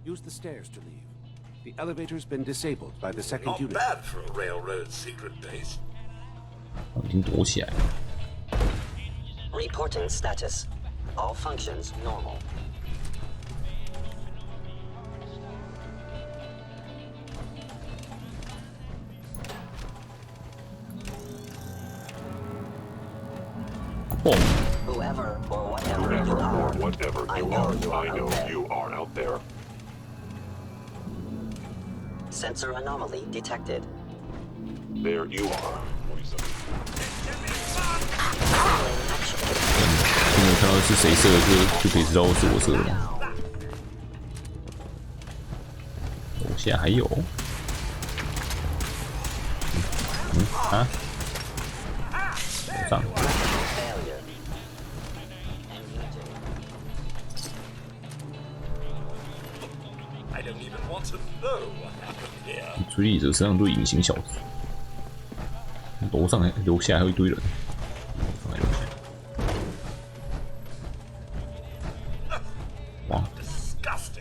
Use the stairs to leave. The elevator's been disabled by the second Not unit. bad for a railroad secret base. 已经躲起来了。 Reporting status. All functions normal. Whoever or whatever I know you are out there. Sensor anomaly detected. There you are. 因为看到是谁射的，就可以知道是我射的吗？楼下还有，啊，楼上。 追猎者身上都隐形小子，楼下还有一堆人，上来楼下。哇！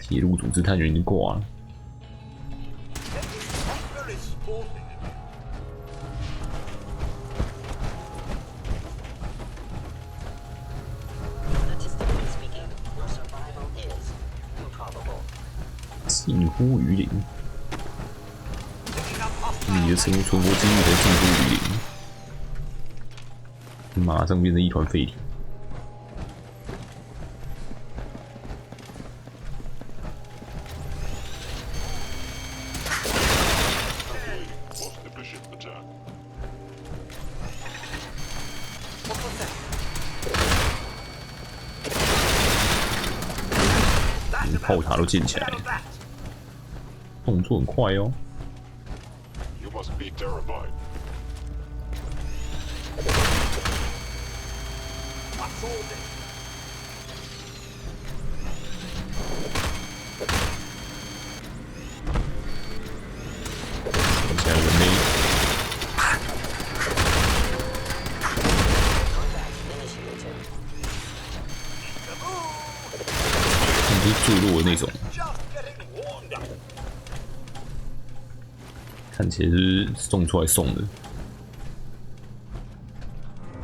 铁路组织探员已经挂了。近乎于零。 你的存活几率才近乎于零，马上变成一团废铁。炮塔都建起来了，动作很快哦。 Must be terrified. What's all this? 看起来人类。你是坠落的那种。 看起来是送出来送的，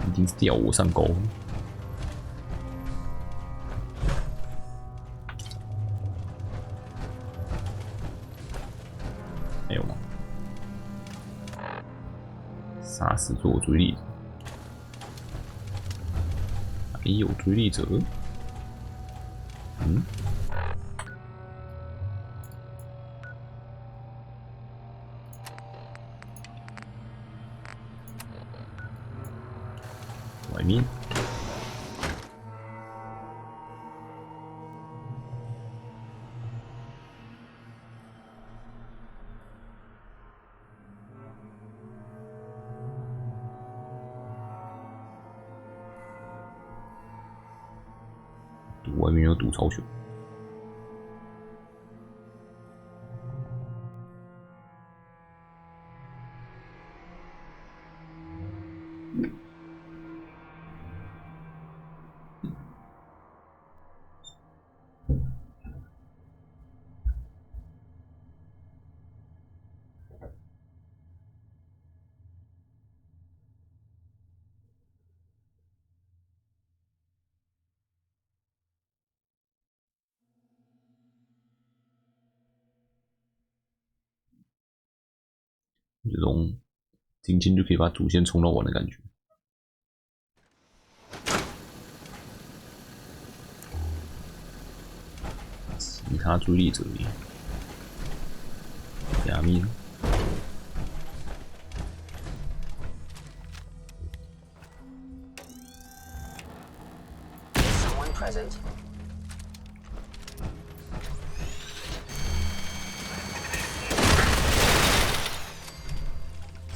一定是吊我上钩。还有吗？杀死做追猎者，还有追猎者。嗯。 外面，外面有赌超熊。 这种轻轻就可以把主线冲到完的感觉。其他追猎者里，下面。 Present.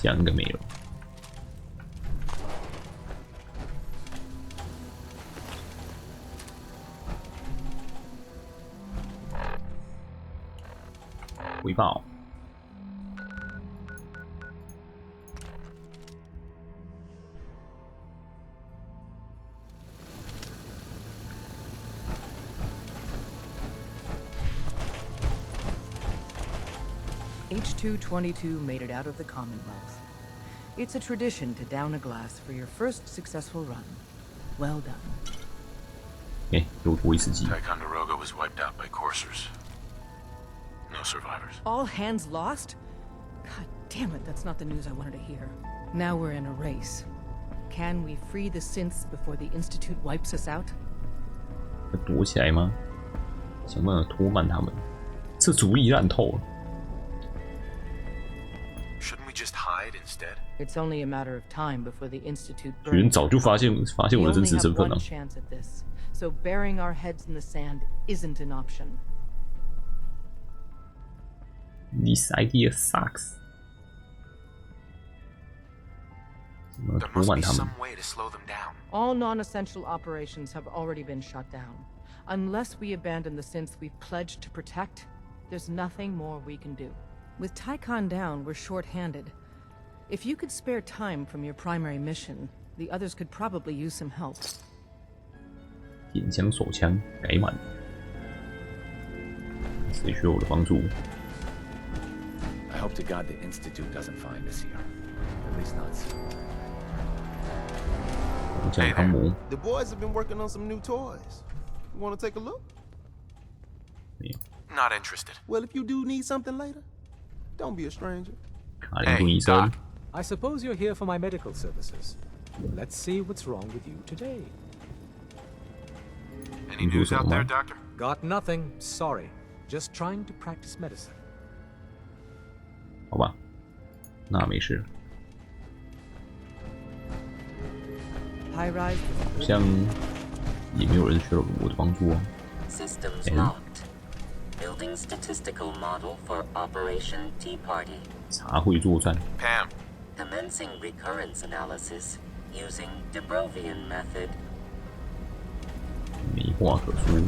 这样应该没了。回报。H222 made it out of the Commonwealth. It's a tradition to down a glass for your first successful run. Well done. 又多一次机。Ticonderoga was wiped out by coursers. No survivors. All hands lost? God damn it, that's not the news I wanted to hear. Now we're in a race. Can we free the synths before the Institute wipes us out? 要躲起来吗？想办法拖慢他们。这主意烂透了。Shouldn't we just hide instead? It's only a matter of time before the Institute 有人早就发现我的真实身份了。 chance at this, so burying our heads in the sand isn't an option. This idea sucks. There must be some way to slow them down. All non-essential operations have already been shut down. Unless we abandon the synths we've pledged to protect, there's nothing more we can do. With Tycon down, we're short-handed. If you could spare time from your primary mission, the others could probably use some help. 点枪手枪改满，谁需要我的帮助？ I hope to God the Institute doesn't find us here. At least not soon. The boys have been working on some new toys. You want to take a look? Not interested. Well, if you do need something later, don't be a stranger. Hey, Doc. I suppose you're here for my medical services. Let's see what's wrong with you today. Any news out there, Doctor? Got nothing. Sorry. Just trying to practice medicine. 好吧，那没事。好像也没有人需要我的帮助啊。Systems locked. Building statistical model for Operation Tea Party. 茶会作战。Pam. Commencing recurrence analysis using Dubrovian method. 没话可说，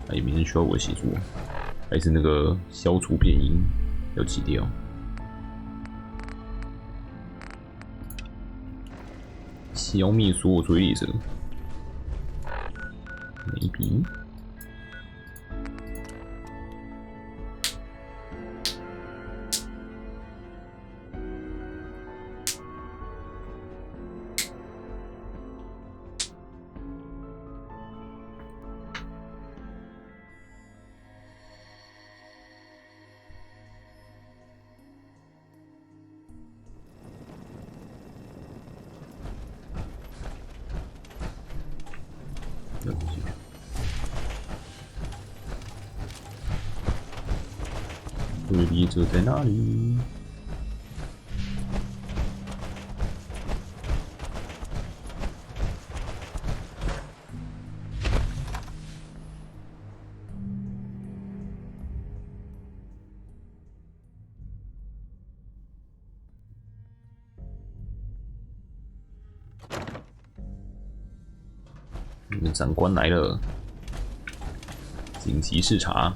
那也没人需要我的协助，还是那个消除变音要挤掉。消灭所有追猎者，没笔。追猎者在哪里？你们长官来了，紧急视察。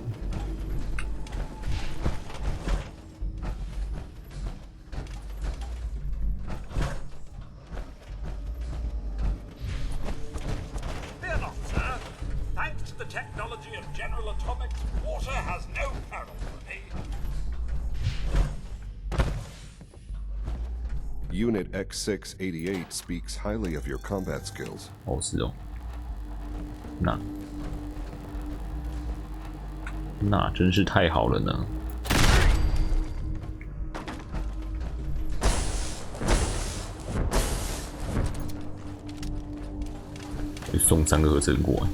Unit X688 speaks highly of your combat skills. 哦，是哦。那真是太好了呢。会送3个合成过来。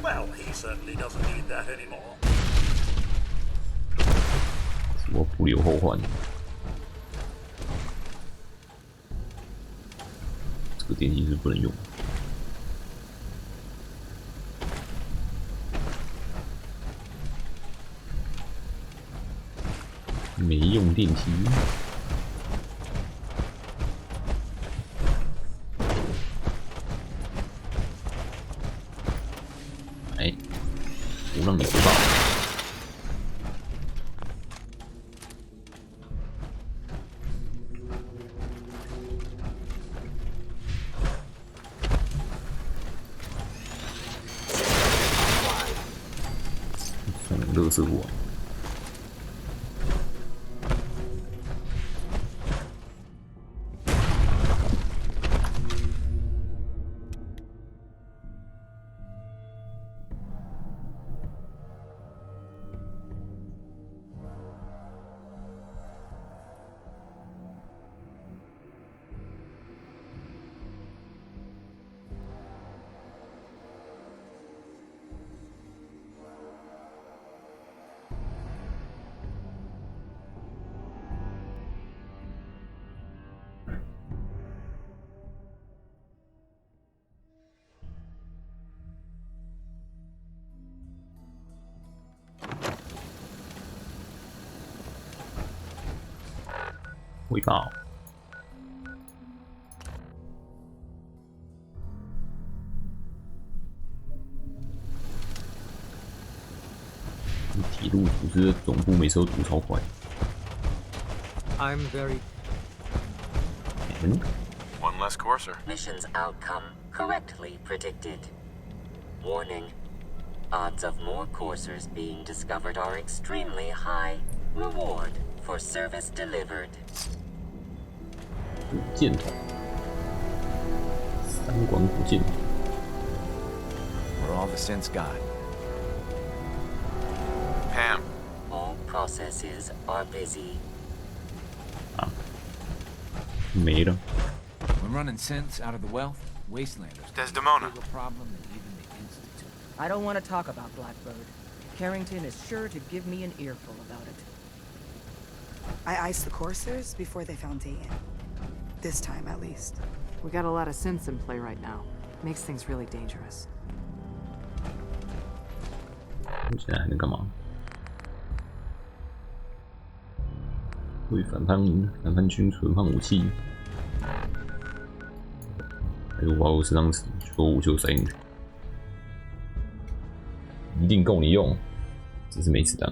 Well, he certainly doesn't need that anymore. 我不留后患。这个电梯是不能用。没用电梯。哎，我让你知道。乐色我。汇报。铁路组织的总部每次都读超快。I'm very. One less courser. Mission's outcome correctly predicted. Warning. Odds of more coursers being discovered are extremely high. Reward for service delivered. 古剑筒，三管古剑筒。We're all the sense got. Pam. All processes are busy. 啊，没了。 We're running sense out of the wealth. Wastelanders. Desdemona. Problem than even the Institute. I don't want to talk about Blackbird. Carrington is sure to give me an earful about it. I iced the coursers before they found Dayton. This time, at least. We got a lot of synths in play right now. Makes things really dangerous. 你现在还能干嘛？为反叛军存放武器，还有把我身上所有武器都塞进去，一定够你用，只是没子弹。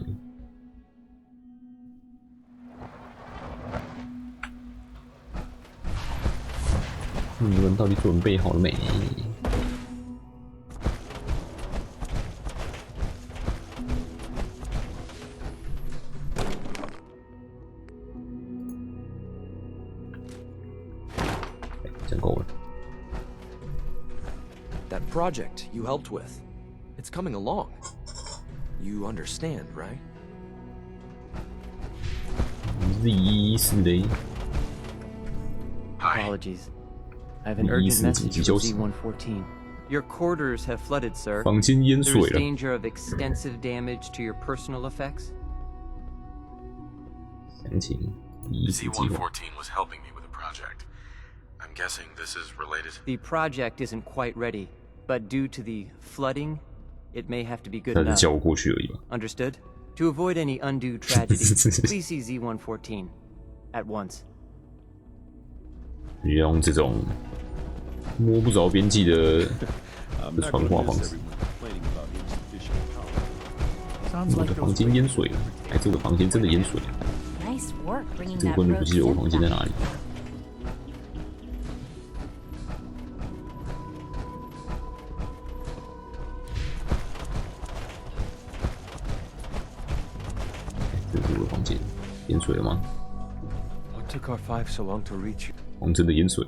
你们到底准备好了没？讲够了。 That project you helped with, it's coming along. You understand, right? Apologies. I have an urgent message for Z-114. Your quarters have flooded, sir. There's danger of extensive damage to your personal effects. Z-114 was helping me with a project. I'm guessing this is related. The project isn't quite ready, but due to the flooding, it may have to be good enough. Understood? To avoid any undue tragedy, please see Z-114 at once. 用这种摸不着边际的传话方式。我的房间淹水了，还是我的房间真的淹水了？这个根本不记得我房间在哪里。这是我的房间，淹水了吗？ What took our five so long to reach you? 房真的淹水。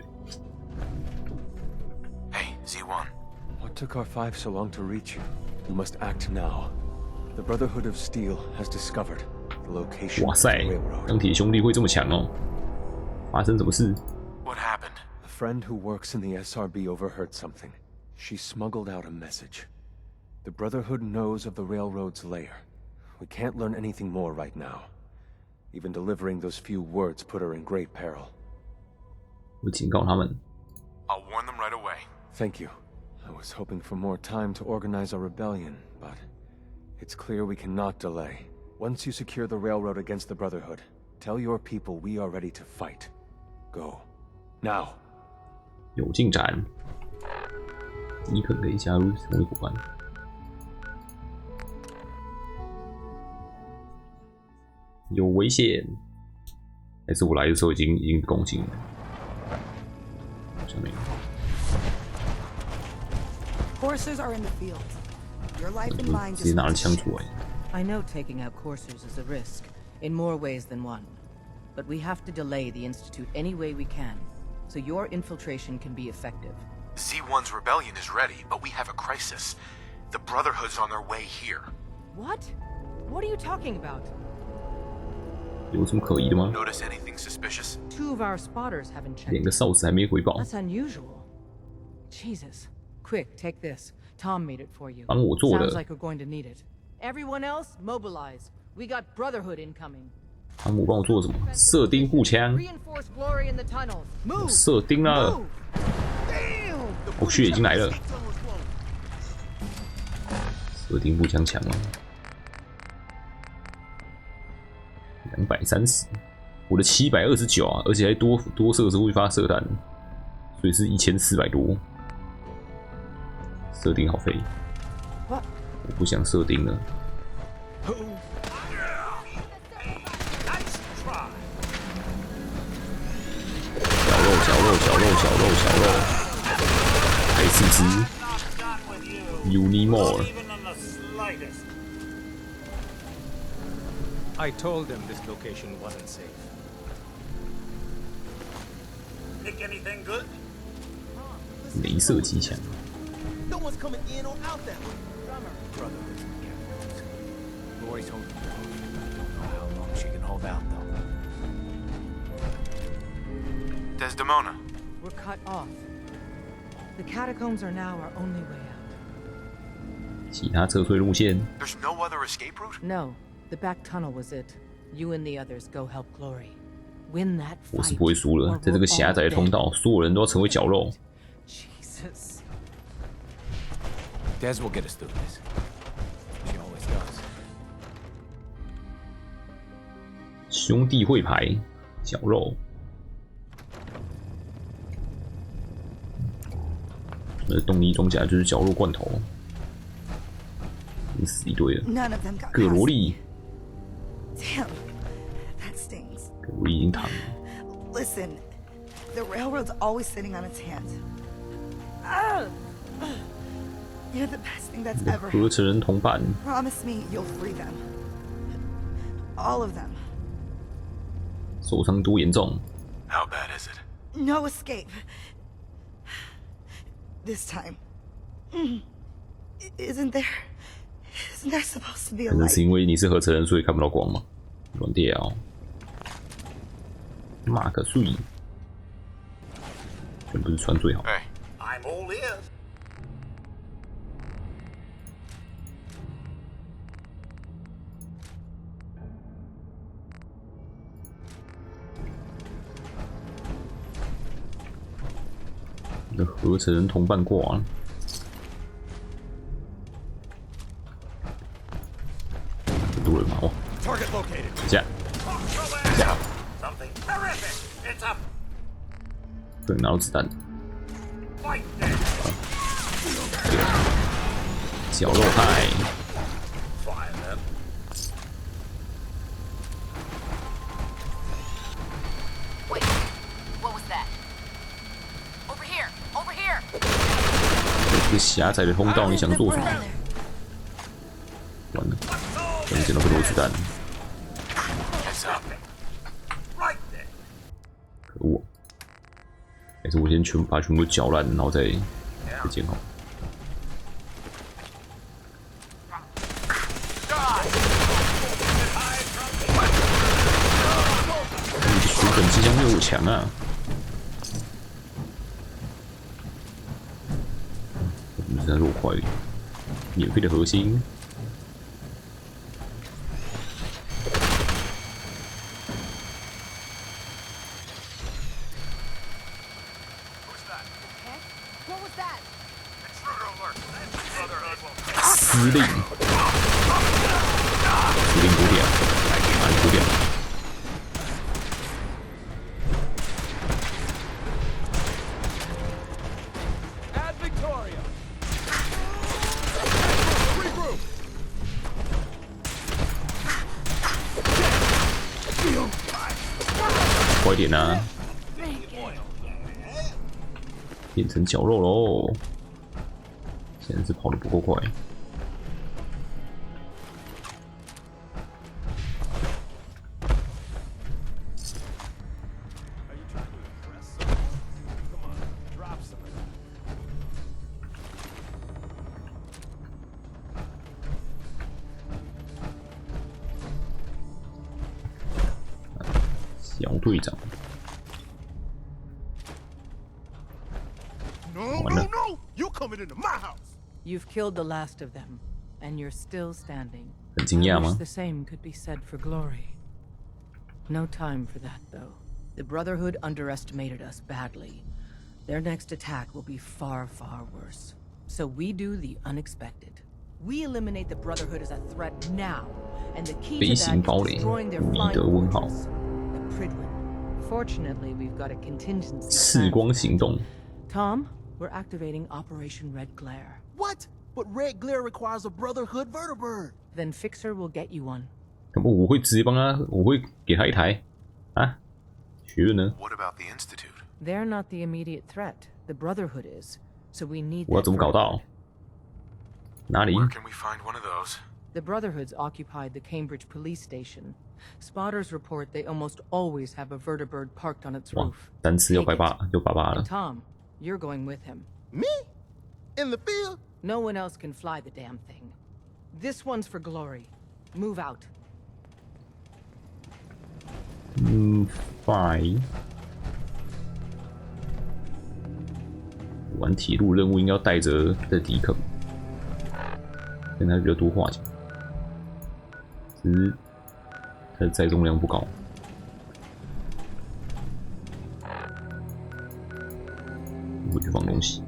Hey, Z1. What took our five so long to reach you? We must act now. The Brotherhood of Steel has discovered the location of the railroad. 钢铁兄弟会这么强哦？发生什么事 What happened? A friend who works in the SRB overheard something. She smuggled out a message. The Brotherhood knows of the railroad's lair. We can't learn anything more right now. Even delivering those few words put her in great peril. 我警告他们。 I'll warn them right away. Thank you. I was hoping for more time to organize our rebellion, but it's clear we cannot delay. Once you secure the railroad against the Brotherhood, Tell your people we are ready to fight. Go. Now. 有进展。你可以加入成为伙伴。有危险。还是我来的时候已经攻进了。好像没有。Coursers are in the field. Your life and mine 直接拿着枪出来。I know taking out coursers is a risk, in more ways than one. But we have to delay the Institute any way we can, so your infiltration can be effective. Z1's rebellion is ready, but we have a crisis. The Brotherhood's on their way here. What? What are you talking about? 有什么可疑的吗？ Notice anything suspicious? 2 of our spotters haven't checked. 连个哨子还没回报。 That's unusual. Jesus. Quick, take this. Tom made it for you. 帮我做的。 Sounds like we're going to need it. Everyone else, mobilize. We got Brotherhood incoming. 汤姆帮我做什么？射钉步枪。射钉了。哦，血已经来了。射钉步枪强了。230，我的729啊，而且还多射出一发射弹，所以是1400多。射钉好废，我不想射钉了。小肉，还4只。You need more. I told them this location wasn't safe. Pick anything good? 雷射机枪。 No one's coming in or out that way. Brotherhood's been careful. Lori's holding it off. Don't know how long she can hold out, though. Desdemona. We're cut off. The catacombs are now our only way out. 其他撤退路线 There's no other escape route? No, the back tunnel was it. You and the others go help Glory. Win that fight. 我是不会输了，在这个狭窄的通道，所有人都要成为绞肉。 Jesus. Des will get us through this. She always does. 兄弟会牌，绞肉。动力装甲就是绞肉罐头，已经死一堆了。葛罗利。Damn, that stings. 葛罗利已经躺了。Listen, the railroad's always sitting on its hands. You're the best thing that's ever. 合成人同伴。Promise me you'll free them. All of them. 受伤多严重 How bad is it? No escape. This time. Isn't there supposed to be a 可能 light? 是因为你是合成人，所以看不到光嘛？软掉。马克睡，全部是穿最好。 Hey. I'm all ears. 你的合成人同伴挂了。很多人嘛，哇！下，对，拿到子弹。绞肉派。这个狭窄的通道，你想做什么？完了，没捡到更多子弹。可恶！还是我先把全部搅烂，然后再捡好。你的水粉机枪没有我强啊！ 在肉块里，免费的核心。司令，司令补点，哪里补点？快点啊！变成绞肉喽！现在是跑得不够快。小队长。 No! You're coming into my house! You've killed the last of them, and you're still standing. 很惊讶 I 吗 wish the same could be said for Glory. No time for that, though. The Brotherhood underestimated us badly. Their next attack will be far, far worse. So we do the unexpected. We eliminate the Brotherhood as a threat now, and the key to that is destroying their flying fortress, the Pridwen. Fortunately, we've got a contingency. 视光行动。 Tom, we're activating Operation Red Glare. What? But Red Glare requires a Brotherhood vertibird. Then Fixer will get you one. 我会直接帮他，我会给他一台啊。学院呢 What about the Institute? They're not the immediate threat. The Brotherhood is. So we need. 我要怎么搞到？哪里 Where can we find one of those? The Brotherhood's occupied the Cambridge police station. Spotters report they almost always have a vertibird parked on its roof. 单次要88了。 Tom, you're going with him. Me? In the field? No one else can fly the damn thing. This one's for Glory. Move out. Fine. 玩铁路任务应该要带着的迪肯，跟他比较多话讲，只是他的载重量不高。回去放东西。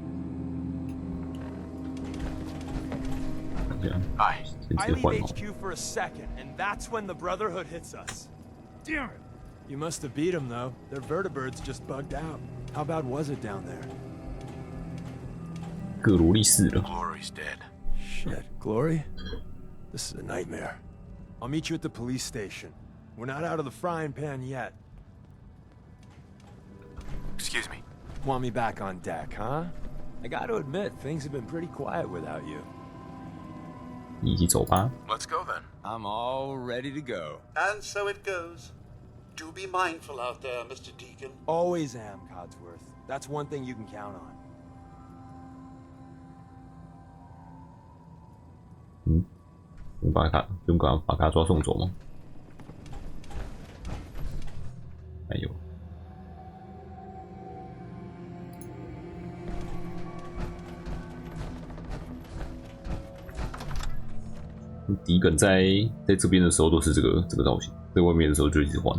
这样，先直接换好。 HQ for a second, and that's when the Brotherhood hits us. Damn it! You must have beat them, though. Their vertibirds just bugged out. How bad was it down there? 各罗利死了。 Glory's dead. Shit, Glory? This is a nightmare. I'll meet you at the police station. We're not out of the frying pan yet. Excuse me. Want me back on deck, huh? I gotta admit, things have been pretty quiet without you. 一起走吧。 Let's go then. I'm all ready to go. And so it goes. Do be mindful out there, Mr. Deacon. Always am, Codsworth. That's one thing you can count on. 用把他抓送走吗？还有，迪肯在这边的时候都是这个造型，在外面的时候就一直换。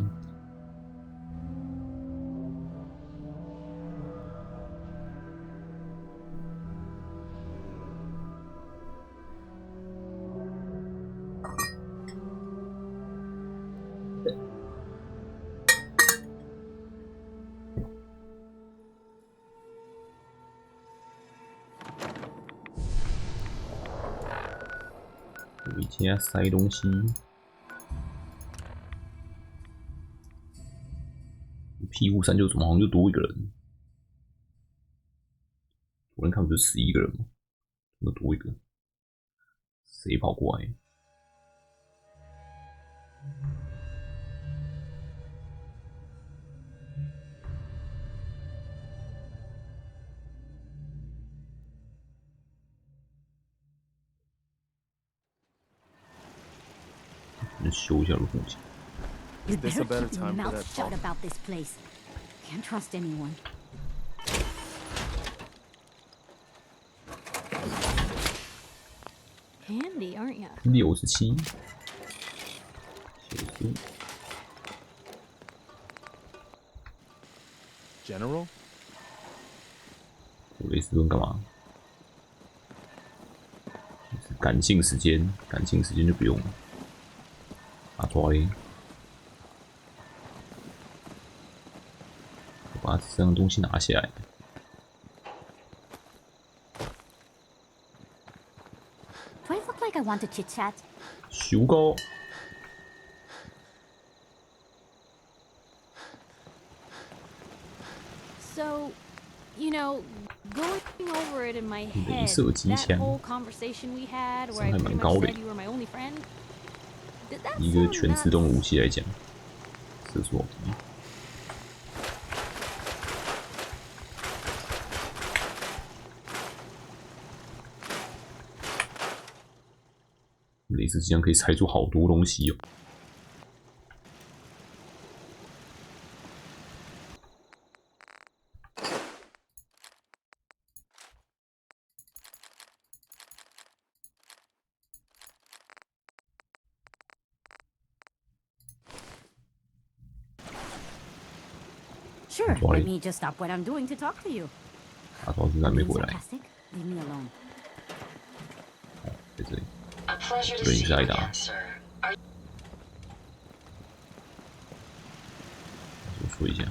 回家塞东西。庇护山就怎么好像就多一个人？昨天看不是11个人吗？怎么多一个？谁跑过来？修一下路径。 You better keep your mouth shut about this place. Can't trust anyone. Handy, aren't you? 67。General？ 我雷斯顿干嘛？感性时间就不用了。啊，抓嘞！我把这样东西拿下来。 Do I look like I want to chit chat? 修高。So, you know, going over it in my head, 镭射机 that 枪 whole conversation we had where 伤 I 害 pretty 蛮 much 高的 said you were my only friend. Did that 一个 sound 全自动的 nuts? 武器来讲，射速好低。镭射机枪可以拆出好多东西哦。Sure, let me just stop what I'm doing to talk to you. 大招居然没回来， Sarcastic? Leave me alone. 在这里，这里是艾达。我说一下。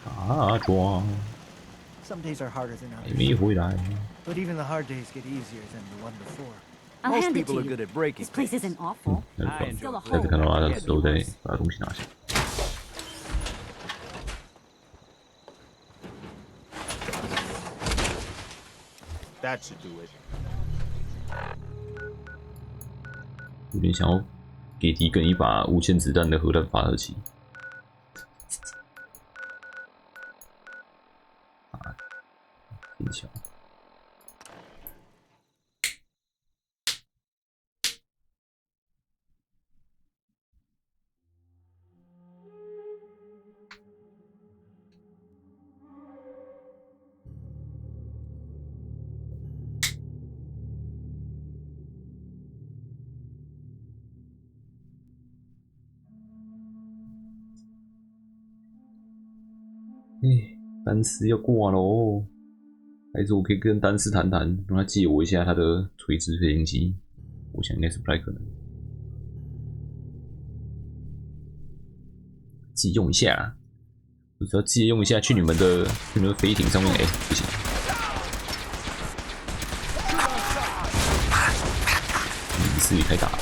打桩。 Some days are harder than 还没回来。 But even the hard days get easier than the one before. I'll Most hand it people to are you. good at breaking This place isn't awful. 下 Still a 次 hole. 看到他的时候再把东西拿下。 That should do it. 有点想要给迪根一把5000子弹的核弹发射器。啊，挺强。丹斯要挂喽，还是我可以跟丹斯谈谈，让他借我一下他的垂直飞行机？我想应该是不太可能。借用一下，我只要借用一下去你们的飞艇上面，不行。一次也太大了。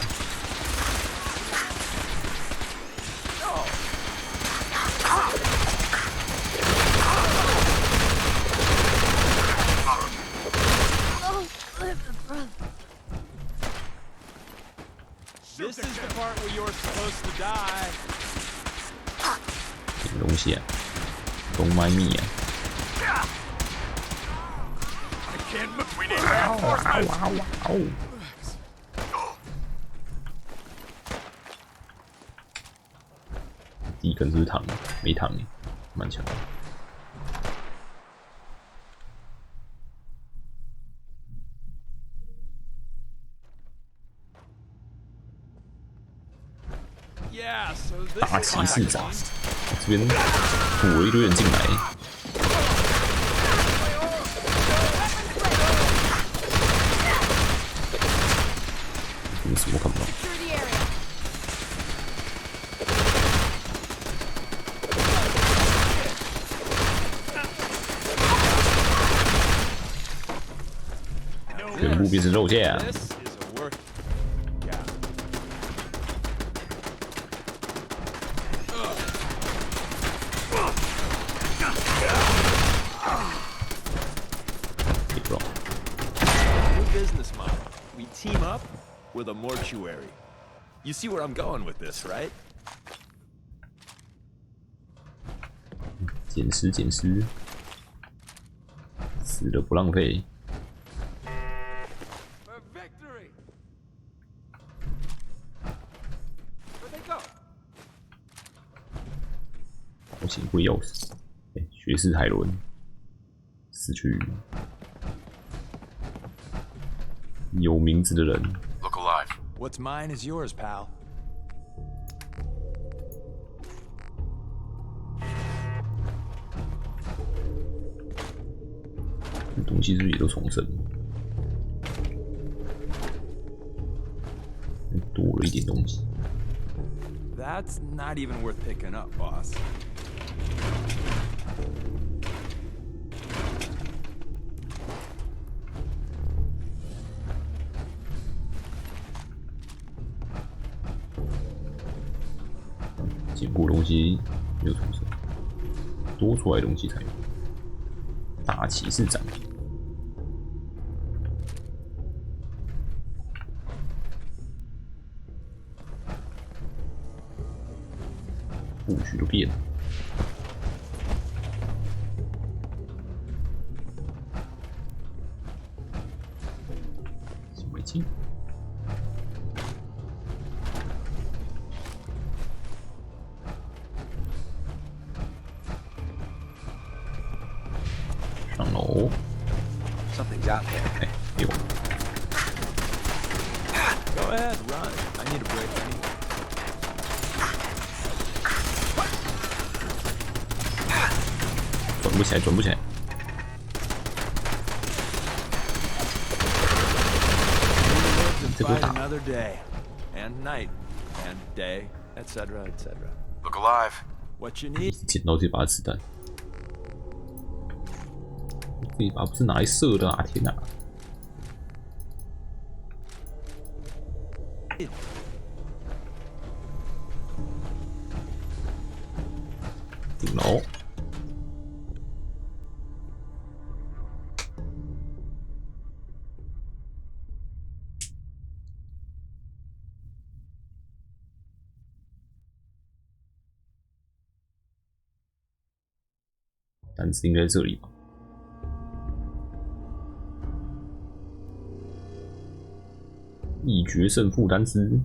This is the part where you're supposed to die. 什么东西啊 ？Don't mind me 啊！ I can't move. We need reinforcements. 第一根是不是糖？没糖耶，蛮强的。 大骑士长，这边补了一堆人进来。你什么看不到？全部变成肉酱。 Team up with a mortuary. You see where I'm going with this, right? 捡尸，捡尸，死了不浪费。好险会钥匙，学士海伦死去。 有名字的人。Look alive. What's mine is yours, pal. 这东西是不是也都重生？多了一点东西。 That's not even worth picking up, boss. 过的东西没有出生，多出来的东西才有。大骑士长。布局都变了。显微镜。上楼。Something's out there. 哎，有。Go ahead, run. I need a break. I need... 转不起来，转不起来。这给我打。Another day, and night, and day, etc., etc. Look alive. What you need? 捡到这把子弹。这把不是拿来射的啊！天哪！顶楼。单词应该在这里吧？一决胜负单词。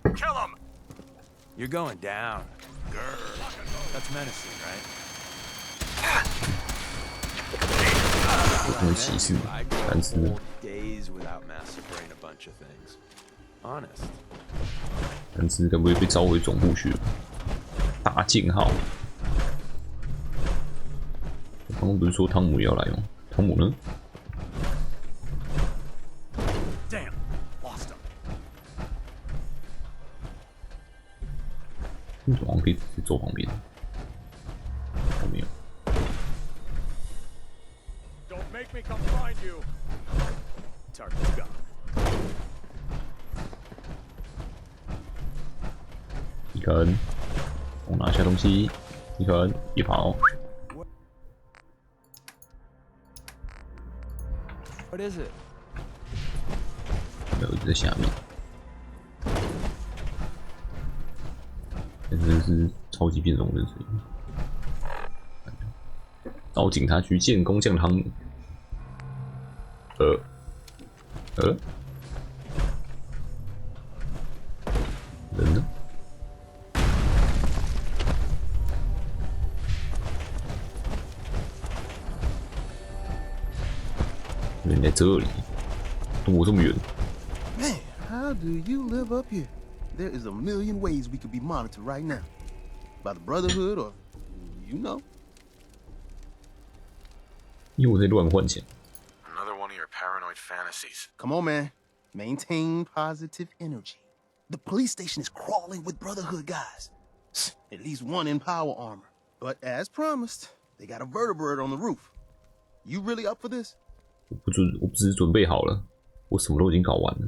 Kill him! You're going down. Grr. That's menacing, right? 有歧视单词。Days without massacring a bunch of things. Honest. 单词该不会被召回总部去了？大静号。刚刚不是说汤姆也要来吗？汤姆呢？ Damn, lost him. 你好像可以直接走旁边。后面有。 Make me come find you. Target's gone. 伊肯，我拿下东西。伊肯，别跑。What is it? 没有，一直在下面。真的是超级变种人水。到警察局见工匠汤姆。 人呢？人在这里，躲这么远。 Man, how do you live up here? There is a million ways we could be monitored right now, by the Brotherhood or, you know. 因为我在乱换钱。 Another one of your paranoid fantasies. Come on, man. Maintain positive energy. The police station is crawling with Brotherhood guys. At least one in power armor. But as promised, they got a vertebrate on the roof. You really up for this? 我不只是准备好了，我什么都已经搞完了。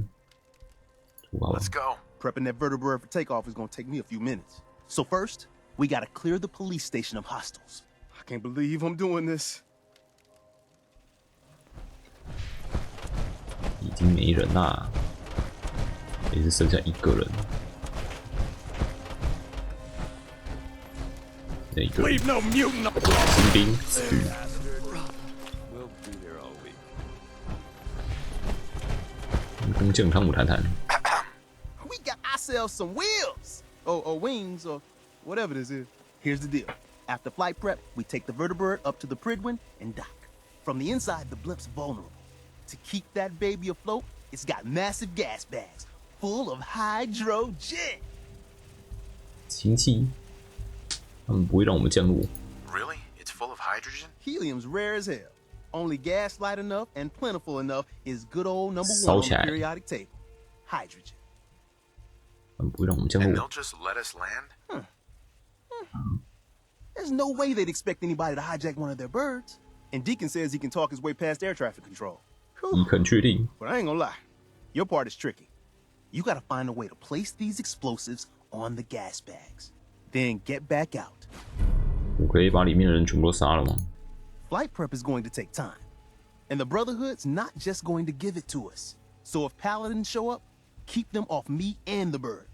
Let's go. Prepping that vertebrate for takeoff is gonna take me a few minutes. So first, we gotta clear the police station of hostiles. I can't believe I'm doing this. 已经没人啦，也是剩下一个人。那一个人，新兵死去。工匠汤姆谈谈。We got ourselves some wheels, or wings, or whatever this is. Here's the deal. After flight prep, we take the vertebrate up to the Pridwin and dock. From the inside, the blimp's vulnerable. To keep that baby afloat, it's got massive gas bags full of hydrogen. 氢气，他们不会让我们降落。 Really? It's full of hydrogen? Helium's rare as hell. Only gas light enough and plentiful enough is good old number one on the periodic table. Hydrogen. 他们不会让我们降落。 And they'll just let us land? There's no way they'd expect anybody to hijack one of their birds. And Deacon says he can talk his way past air traffic control. But I ain't gonna lie, your part is tricky. You gotta find a way to place these explosives on the gas bags, then get back out. 我可以把里面的人全部都杀了吗？ Flight prep is going to take time, and the Brotherhood's not just going to give it to us. So if Paladins show up, keep them off me and the bird.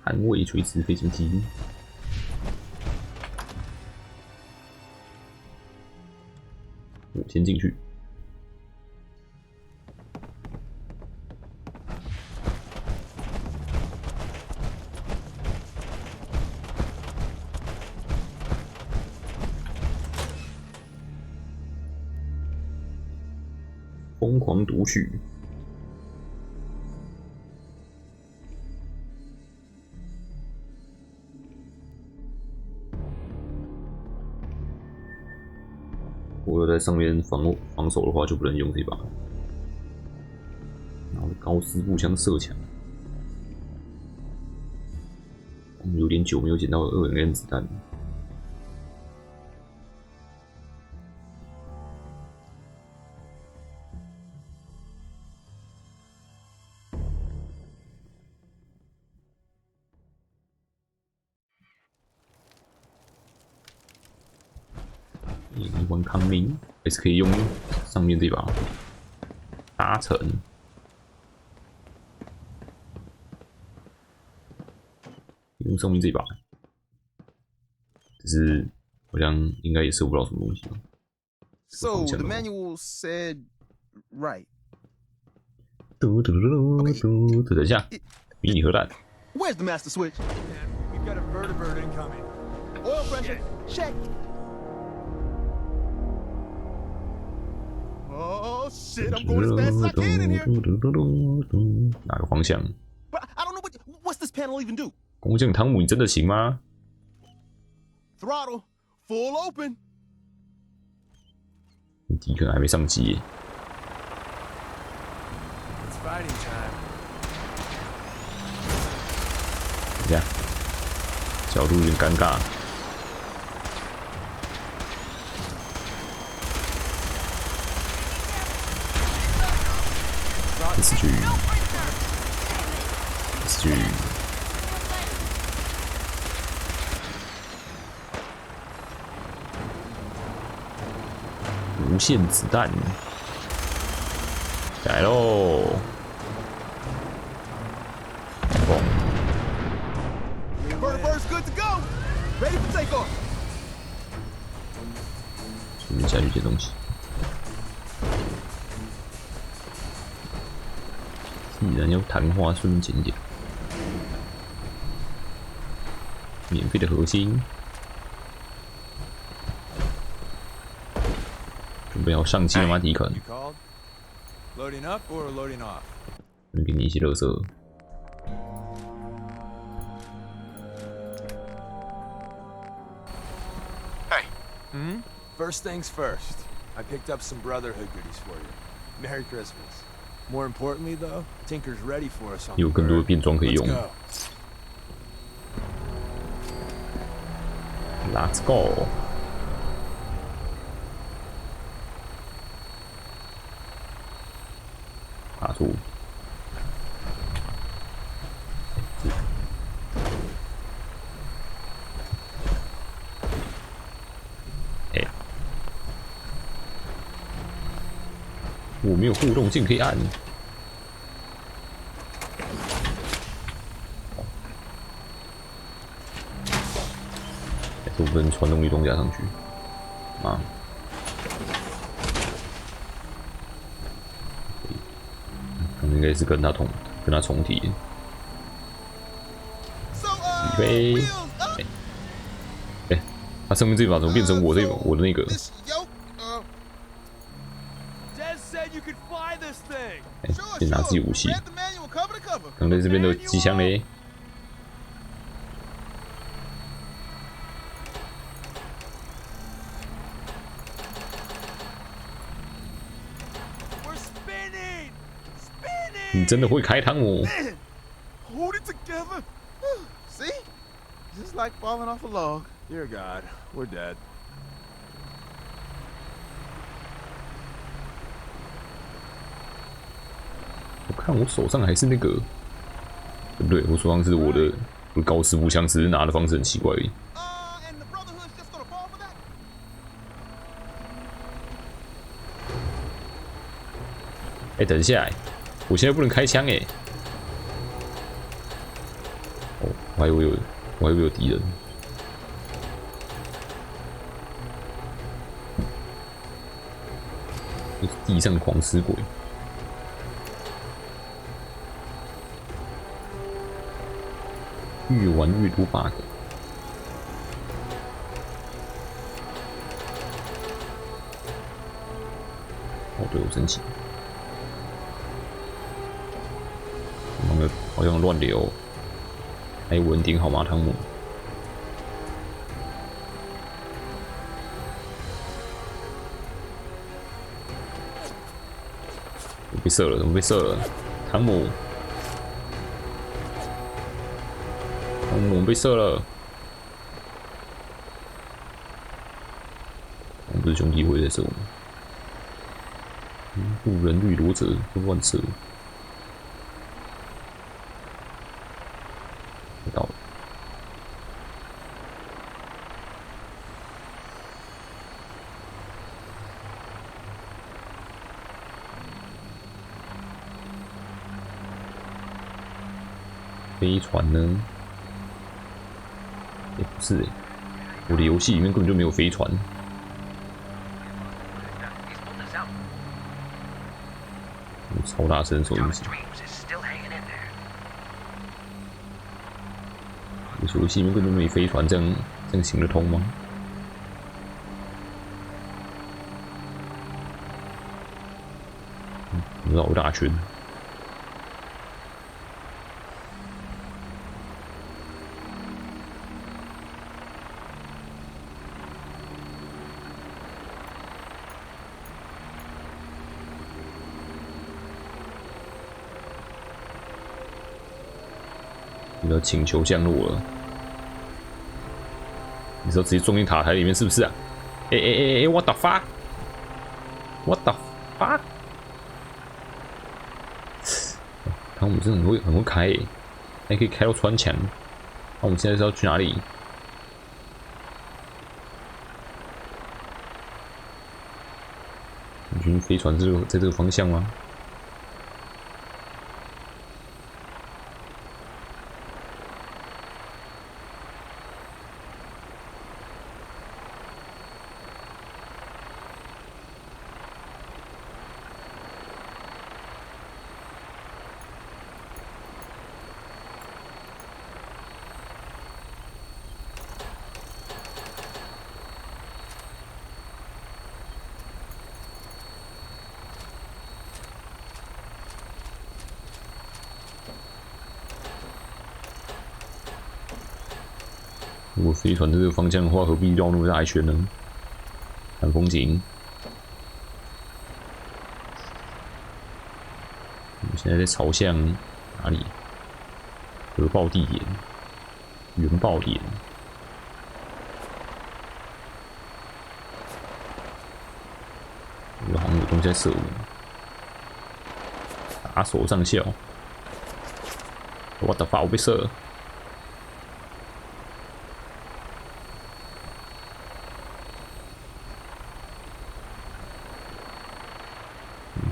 捍卫垂直飞行机。我先进去。疯狂读取。我有在上面防守的话，就不能用这把。然后高斯步枪射墙，有点久没有捡到2mm子弹。一关康明还是可以用上面这把达成。用上面这把，只是好像应该也射不到什么东西。So the manual said right. 等一下，迷你核弹。Where's the master switch? We've got a vertibird incoming. Oil pressure, check. Oh shit! I'm going as fast as I can in here. 哪个方向 But I don't know what's this panel even do? 工匠汤姆，你真的行吗 ？Throttle, full open. 敌可能还没上机耶。It's fighting time. 等一下，角度有点尴尬。死去，死去。无限子弹，来喽！嘣！ Vertibird's good to go. Ready for takeoff. 顺便下去捡东西。既然要谈话，顺便捡一点。免费的核心。准备好上机了吗，迪肯？给你一些垃圾。 First things first. I picked up some Brotherhood goodies for you. Merry Christmas. More importantly, though, Tinker's ready for us on the 有更多的变装可以用。Let's go. 卡住。我没有互动键可以按。我不能传动移动加上去啊！应该是跟他重体。起飞！他上面这把怎么变成我的那个？ 先拿自己武器。刚才这边的机枪嘞，你真的会开汤姆？ Hold it together. See? Just like falling off a log. Dear God, we're dead. 我看我手上还是那个，不对，我手上是我的高斯步枪，只是拿的方式很奇怪而已。哎，等一下，我现在不能开枪哎！哦，我还以为有敌人。地上狂吃鬼。 越玩越多 bug。哦，对，我生气。那个好像乱流，还有稳定好吗，汤姆？我被射了，怎么被射了？汤姆！ 我们被射了，我们不是兄弟会在射我们。路人绿罗者都乱射，到了。飞船呢？ 也不是我的游戏里面根本就没有飞船。超大声收音机。游戏里面根本就没飞船，这样行得通吗？绕大圈。 要请求降落了，你说直接撞进塔台里面是不是啊？哎 ，what the fuck？What the fuck？ 汤姆真的很会开耶，还可以开到穿墙。那我们现在是要去哪里？你觉得飞船在这个方向吗？ 如果飞船这个方向的话，何必绕那么大一圈呢？看风景。我们现在在朝向哪里？核爆地点、原爆点。有好像有东西在射我们，打手上校。我的发，我被射了。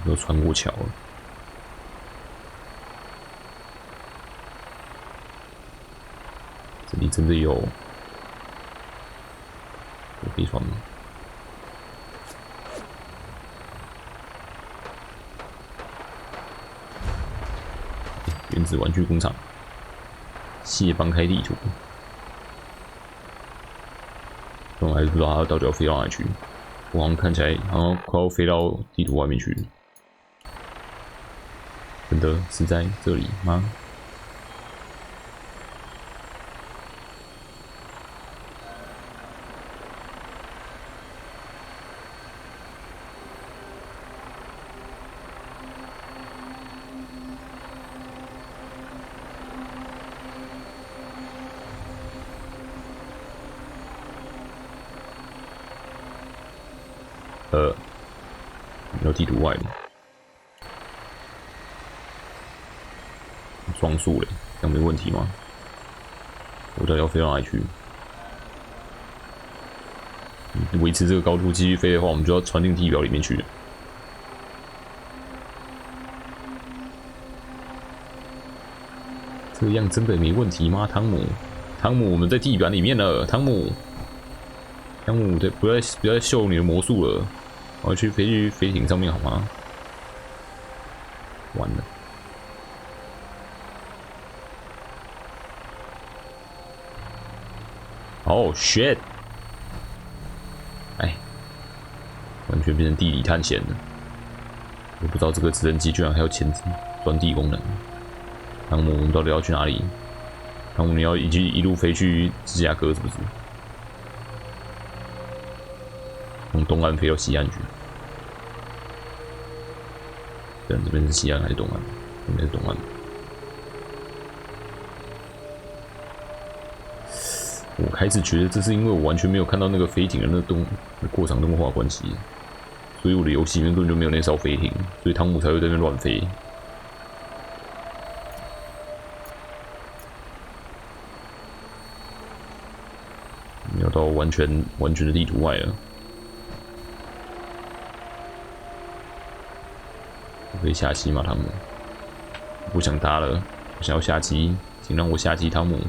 都穿过桥了，这里真的有飞船吗？原子玩具工厂，谢帮开地图，但我还是不知道它到底要飞到哪里去。我好像看起来好像快要飞到地图外面去了。 真的是在这里吗？有地图外的撞树嘞，这样没问题吗？我到底要飞到哪里去？维持这个高度继续飞的话，我们就要穿进地表里面去了。这样真的没问题吗，汤姆？汤姆，我们在地板里面了，汤姆。汤姆，对，不要再秀你的魔术了，我要去飞艇上面好吗？完了。哦 shit！ 哎，完全变成地理探险了。我不知道这个直升机居然还有前钻地功能。汤姆，我们到底要去哪里？汤姆，你要一路飞去芝加哥是不是？从东岸飞到西岸去。等这边是西岸还是东岸？应该是东岸。我开始觉得这是因为我完全没有看到那个飞艇的那过场动画关系，所以我的游戏里面根本就没有那艘飞艇，所以汤姆才会在那边乱飞。没有到完全的地图外了。我可以下机吗，汤姆？我不想搭了，我想要下机，请让我下机，汤姆。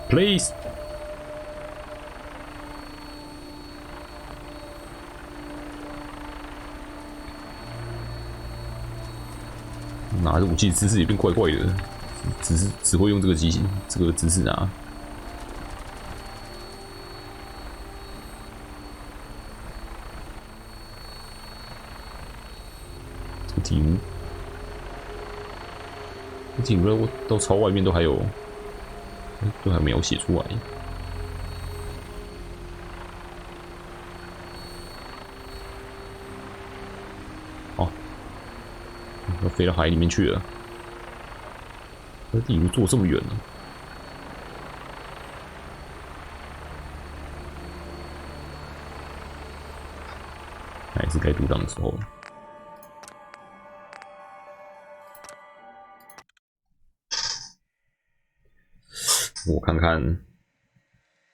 Please。拿着武器姿势也变怪怪的，只会用这个姿势拿。这个题目，这题目到超外面都还没有写出来。哦，要飞到海里面去了。这地图坐这么远呢？还是该独挡的时候了。我看看，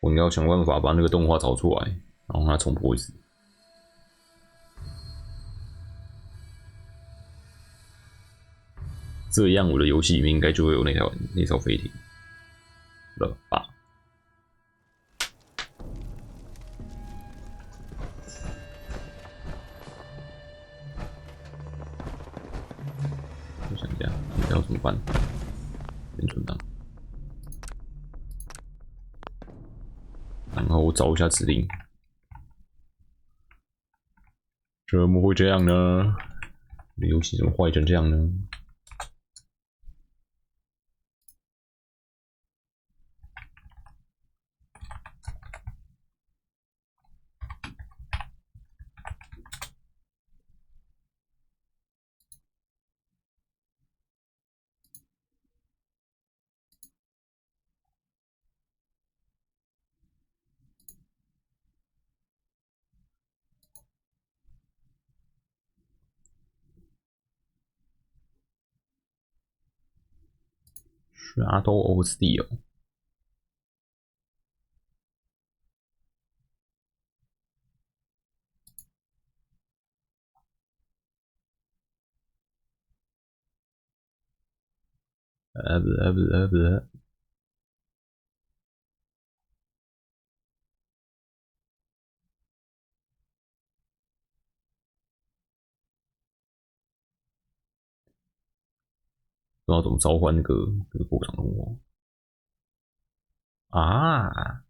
我应该要想办法把那个动画找出来，然后让它重播一次。这样我的游戏里面应该就会有那艘飞艇了吧？我想一下，应该要怎么办？先存档。然后我找一下指令，怎么会这样呢？我的游戏怎么坏成这样呢？Shadow of Steel。不。不知道怎么召唤那个过场动画啊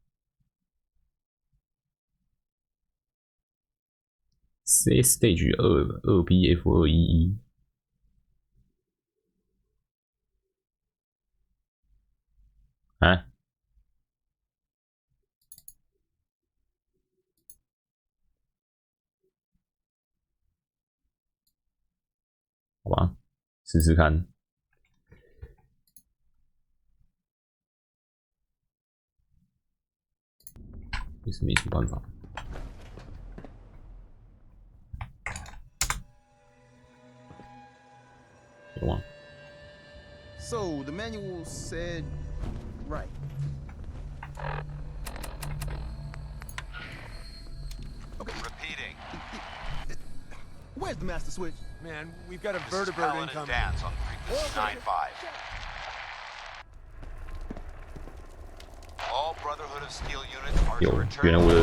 ！C Stage 2 BF 211啊，好吧，试试看。也是没什么办法。有吗？ So the manual said, right. Okay. Repeating. Where's the master switch? Man, we've got a vertibird incoming. Dance on frequency 95. All Brotherhood of Steel units are to return 原来我的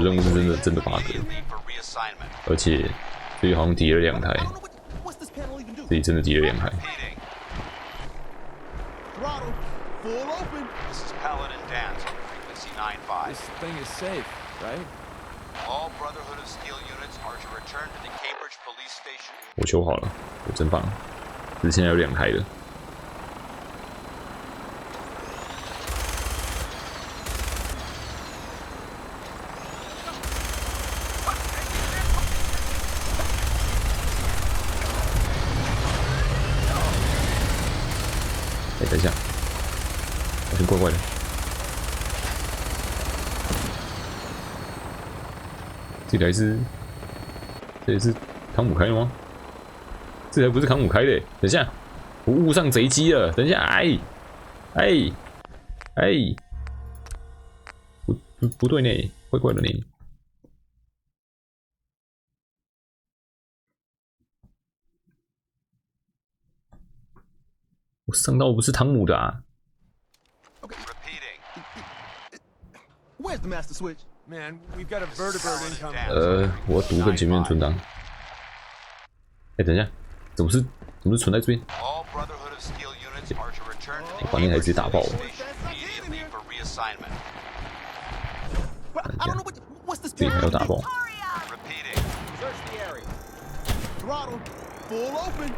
任务是真的 bug 了，而且所以好像叠了2台，这里真的叠了2台。 Throttle, full open. This is Paladin Dance on frequency 95. This thing is safe, right? All Brotherhood of Steel units are to return to the Cambridge Police Station. 我修好了，我真棒！只是现在有2台了。哎，等一下，好像怪怪的。这台是，这也是汤姆开的吗？这台不是汤姆开的。等一下，我误上贼机了。等一下，不对呢，怪怪的呢。我上到不是汤姆的啊。 Where's the master switch? Man, we've got a vertibird incoming. 我要读更前面的存档。哎，等一下，怎么是存在这边？我把那台直接打爆了。这一台要打爆。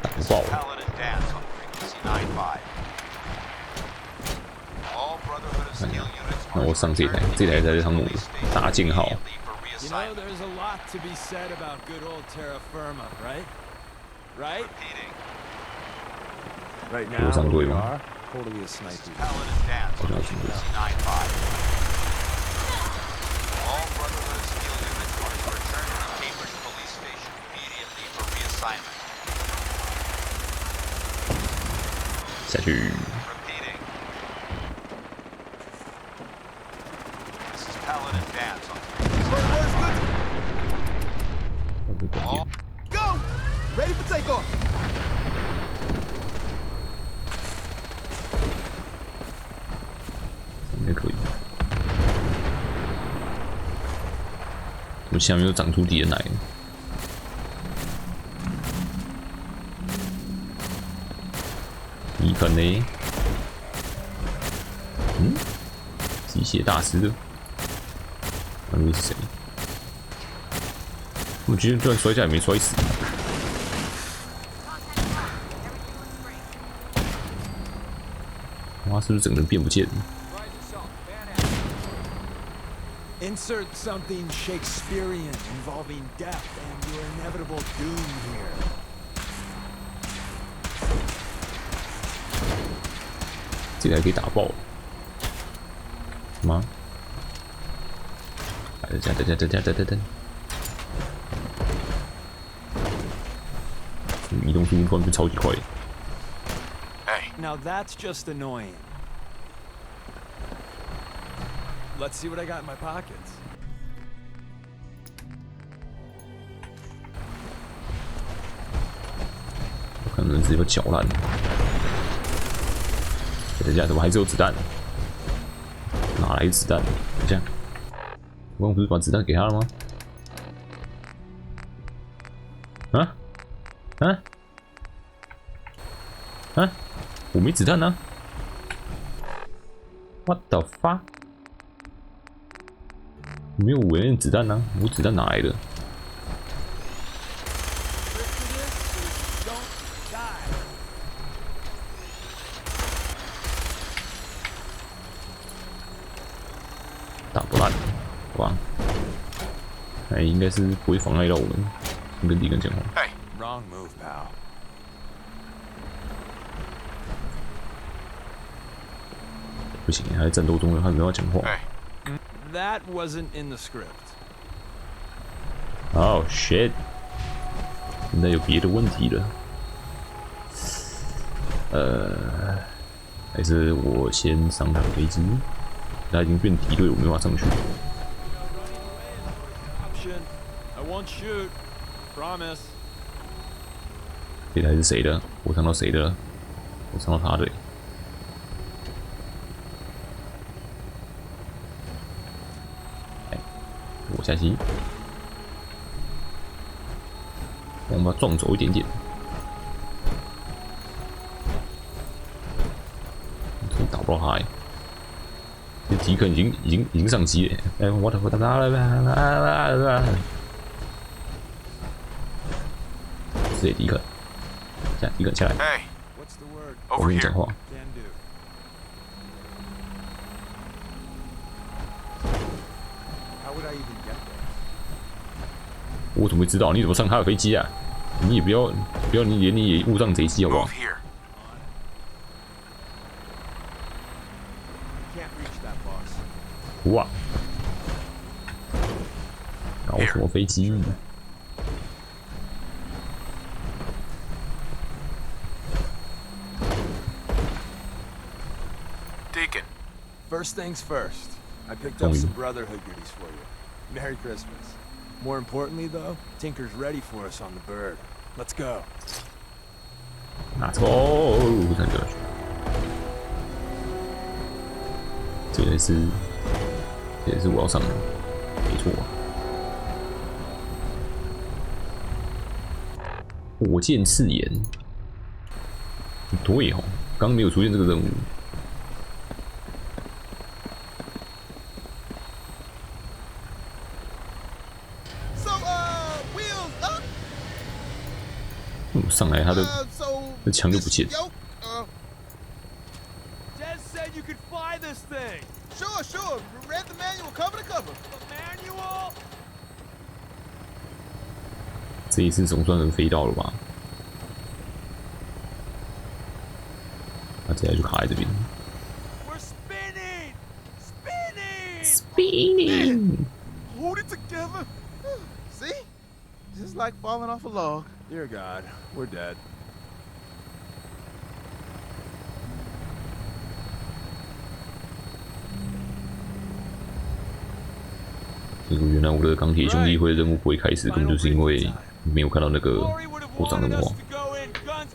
打爆了。 那我上这台，这台才是汤姆的大剑号。You know, there's a lot to be said about good old terra firma, right? Right? Right now, we are totally a sniper. 好像是这样。 All Brotherhood Steel units are to return to the Cambridge Police Station immediately for reassignment. 下去。 Go! Ready for takeoff. 应该可以。我下面又长出敌人来了。你可呢？机械大师的，那会是谁？我觉得就算摔下也没摔死。哇，是不是整个人变不见了？ Insert something Shakespearean involving death and your inevitable doom here. 这个还可以打爆了。什么？等下。移动速度突然变超级快。Hey. Now that's just annoying. Let's see what I got in my pockets. 我可能直接把搅烂。等一下，怎么还是有子弹？哪来子弹？等一下，我刚不是把子弹给他了吗？我没子弹呢。What the fuck？ 没有五连子弹呢，我子弹哪来的？打不烂，哇！哎，应该是不会妨碍到我们跟敌人讲话。Hey, wrong move, pal. 不行，还在战斗中，他没有讲话。That wasn't in the script. Oh shit！ 现在有别的问题了。还是我先上趟飞机。他已经变敌对，我没办法上去。I won't shoot. Promise. 这台是谁的？我上到谁的了？我上到他的。我下机，我们把它撞走一点点。打不到他哎！这迪肯已经上机了。哎，我的是迪肯，迪肯下来。我跟你讲话。我怎么会知道？你怎么上他的飞机啊？你也不要你也误上贼机好不好？哇！搞什么飞机？First things first. I picked up some Brotherhood goodies for you. Merry Christmas. More importantly, though, Tinker's ready for us on the bird. Let's go. Let's go. 这也是我要上的，没错。火箭刺眼，对哦，刚没有出现这个任务。上来他的那枪就不见。Sure. Read the manual cover to cover. The manual. 这一次总算能飞到了吧？那接下来就卡在这边。We're spinning. Spinning. Hold it together. See? Just like falling off a log. Dear God, we're dead. 结果原来我的钢铁兄弟会任务不会开始，根本就是因为没有看到那个过场任务。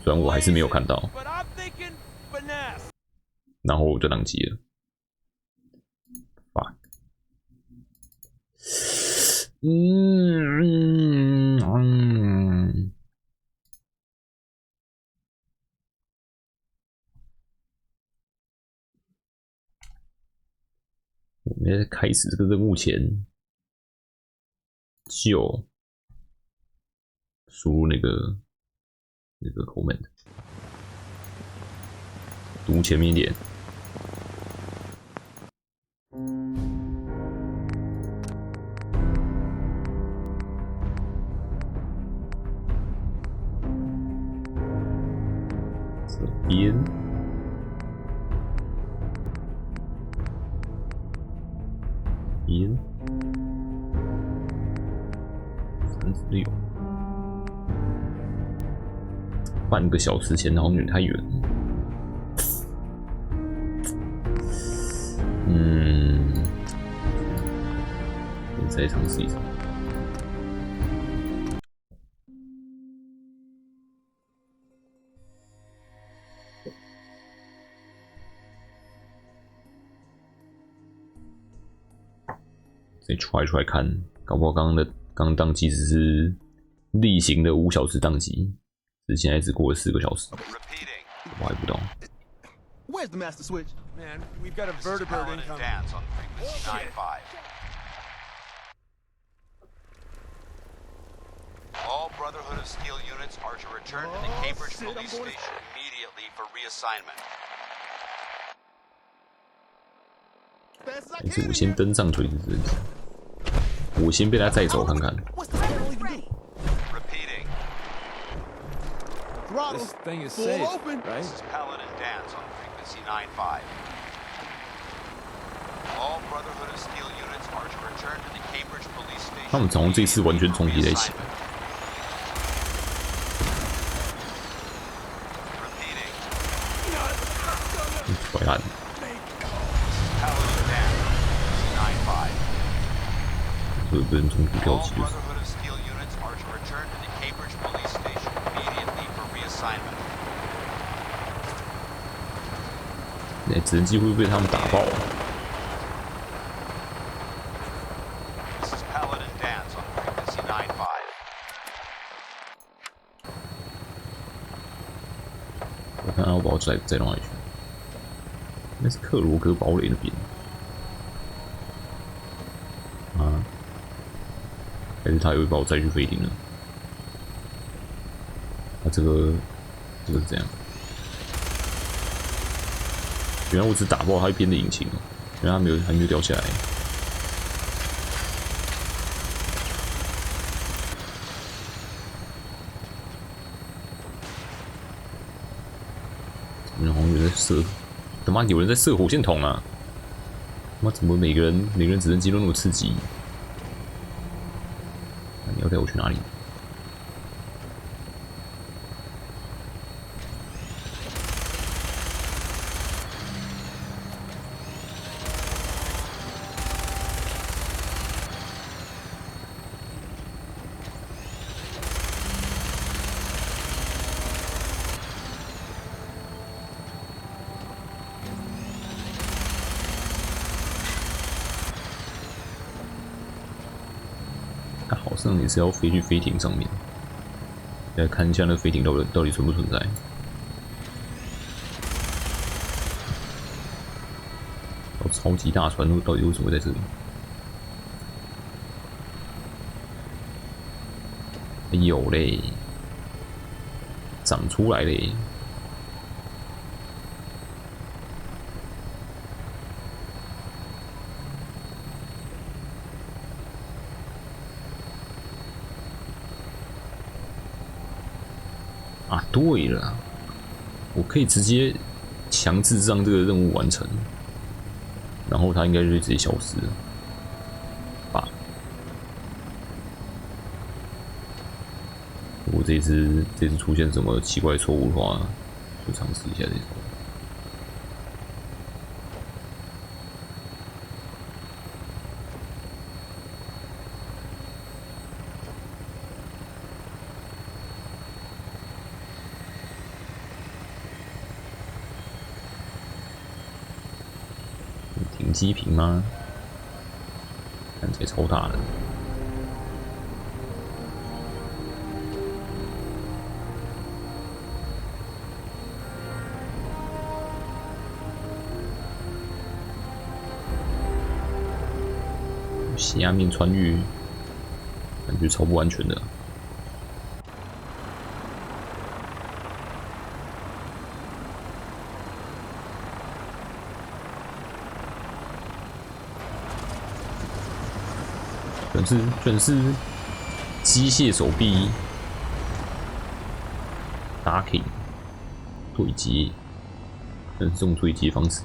虽然我还是没有看到，然后我就宕机了。fuck。我们在开始这个任务前。就输入那个 command， 读前面一点。这边。36，半个小时前好像有点太远。再尝试一次。再try 出来看，搞不好刚刚宕机只是例行的5小时宕机，只现在只过了4个小时，我还不懂。Where's the master switch? Man, we've got a vertibird incoming. Dance on frequency 95. All Brotherhood of Steel units are to return to the Cambridge Police Station immediately for reassignment. 还是我先登上锤子这里，我先被他载走看看。Repeating. This thing is safe, right? This is Paladin Dance on frequency 95. All Brotherhood of Steel units 他们从这次完全重叠在一起。坏蛋。所以被人冲突掉级就是。那直升机会不会被他们打爆啊？我看要把我载到哪里去？那是克罗格堡垒那边啊？还是他也会把我载去飞艇呢？那这个是怎样？原来我只打爆它一边的引擎哦，原来它还没有掉下来。好像有人在射，他妈有人在射火箭筒啊！他妈怎么每个人直升机都那么刺激？那你要带我去哪里？好像也是要飞去飞艇上面，来看一下那个飞艇到底存不存在。超级大船到底为什么会在这里？有嘞，长出来嘞。啊，对了，我可以直接强制让这个任务完成，然后它应该就会直接消失了吧？如果这次出现什么奇怪错误的话，就尝试一下这种。停机坪吗？看起来超大的。下面穿越，感觉超不安全的。全是机械手臂 ，docking 对接，全是这种对接方式。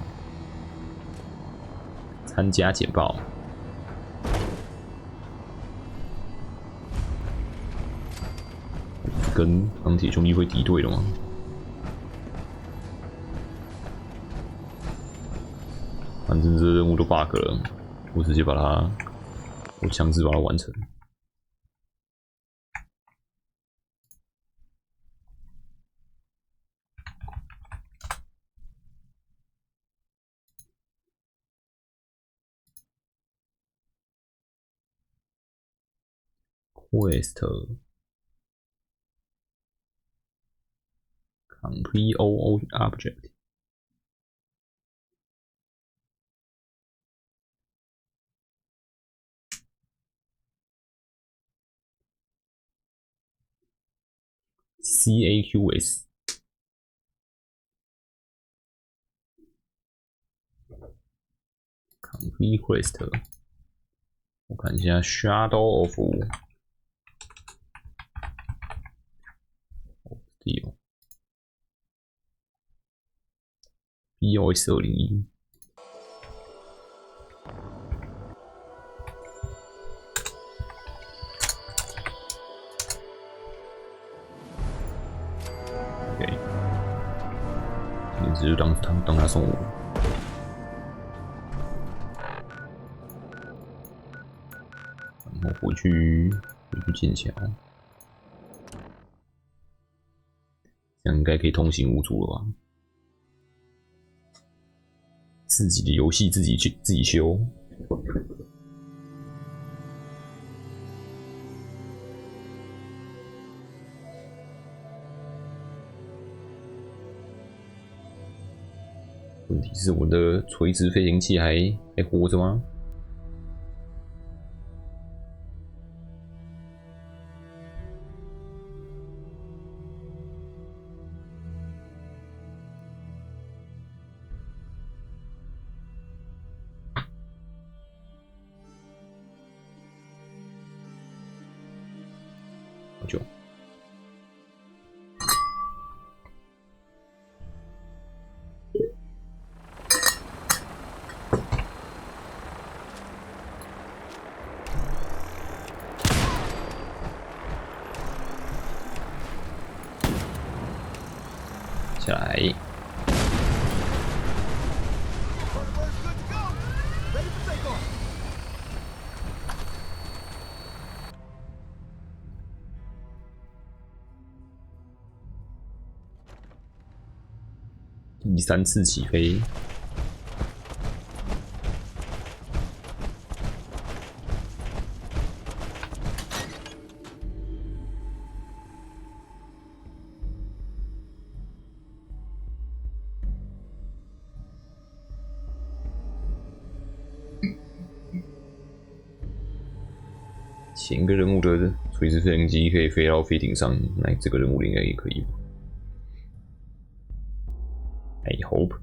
参加简报，跟钢铁兄弟会敌对了吗？反正这任务都 bug 了，我直接把它。我强制把它完成。Quest complete all object. CAQS ，Complete Quest， 我看一下 Shadow of Steel BOS 201，名字就当他送我。然后回去剑桥，这样应该可以通行无阻了吧？自己的游戏自己修。问题是我的垂直飞行器还活着吗？好久。下来。第3次起飞。前一个任务的垂直飞行机可以飞到飞艇上，那这个任务应该也可以吧 ？I hope。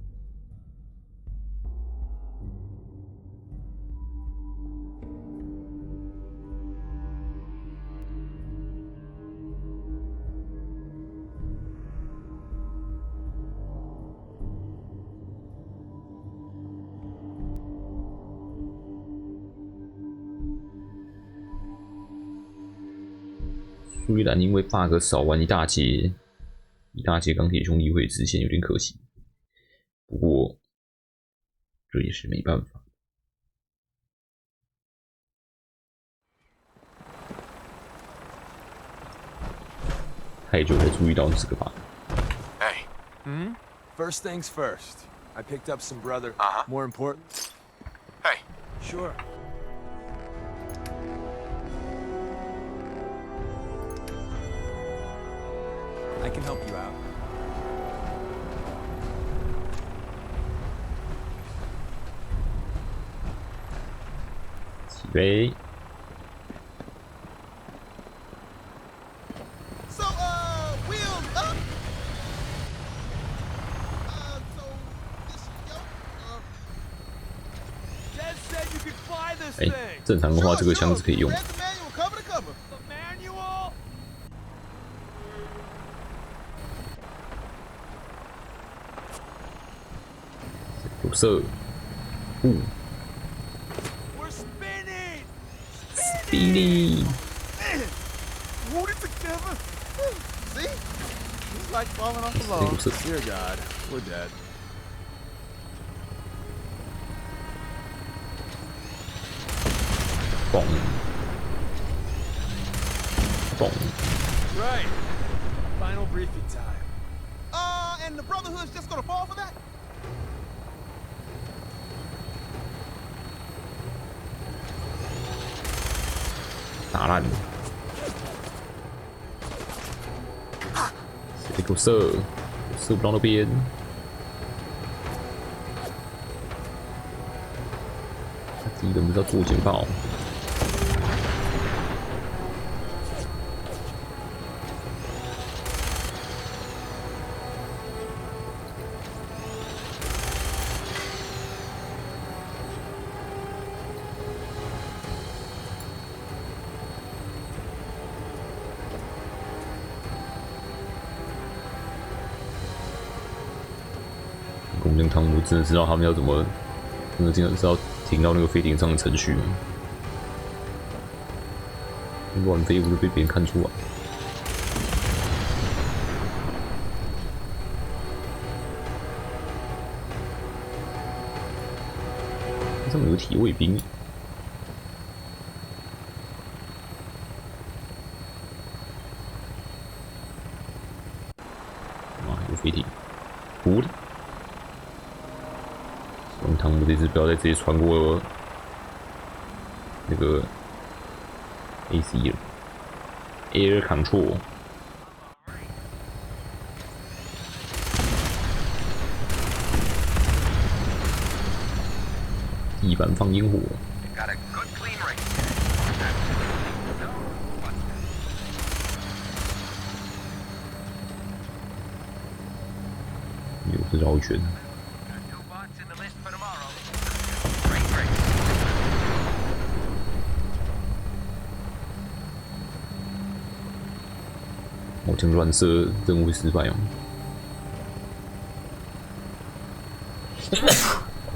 虽然因为 bug 少玩一大截钢铁兄弟会支线有点可惜，不过这也是没办法。太久才注意到这个 bug。Hey. First things first. I picked up some brother. More important. Hey. Sure. I can help you out.起飞。So, wheels up. So this Dad said you could fly this 哎， thing. 正常的话，这个箱子可以用。 Read the manual cover to cover. The manual. 有色。We're spinning. Spinning. Hold it together. See? It's like falling off a log. Dear God, we're dead. Boom. Boom. Right. Final briefing time. And the Brotherhood's just gonna fall for that? 打烂！谁给我射？射不到那边。他第一个不是要做简报。公正汤姆真的知道他们要怎么，真的是要停到那个飞艇上的程序吗？乱飞不就被别人看出来？上有个铁卫兵。哇，有飞艇，糊的。希望汤姆这次不要再直接穿过那个 AC 了 ，Air Control。地板放烟火。又是绕一圈。我这样乱射，任务会失败哦。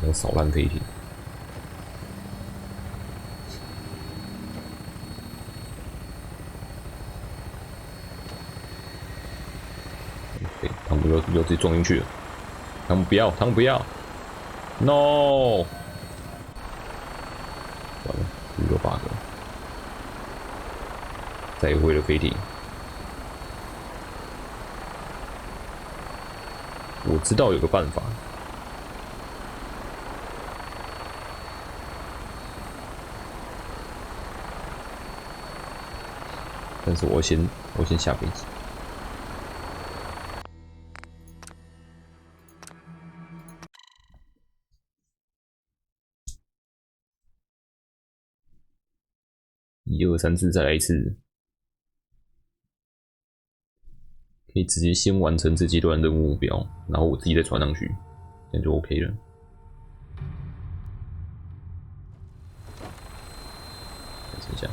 要扫烂飞艇。他们要自己撞进去了，他们不要，No！ 完了，遇到 bug 了，再毁了飞艇。我知道有个办法，但是我先下飞机。1、2、3次再来一次，可以直接先完成这阶段的任务目标，然后我自己再传上去，这样就 OK 了。看一下，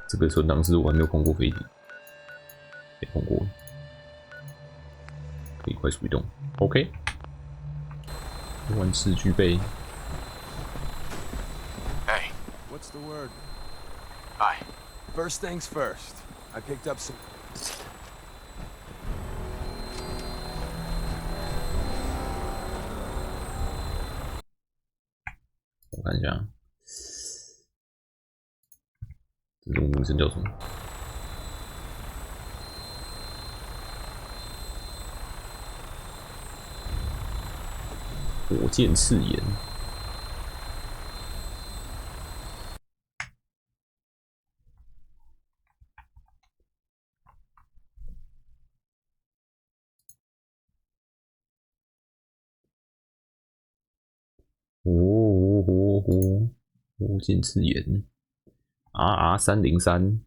这个存档是我还没有碰过飞艇，没碰过，可以快速移动 ，OK， 万事俱备。Hey, what's the word? Hi. First things first. I picked up some. 我看一下，这种名称叫什么？火箭刺眼。火箭刺眼 ，RR303，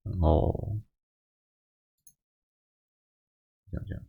然后这样，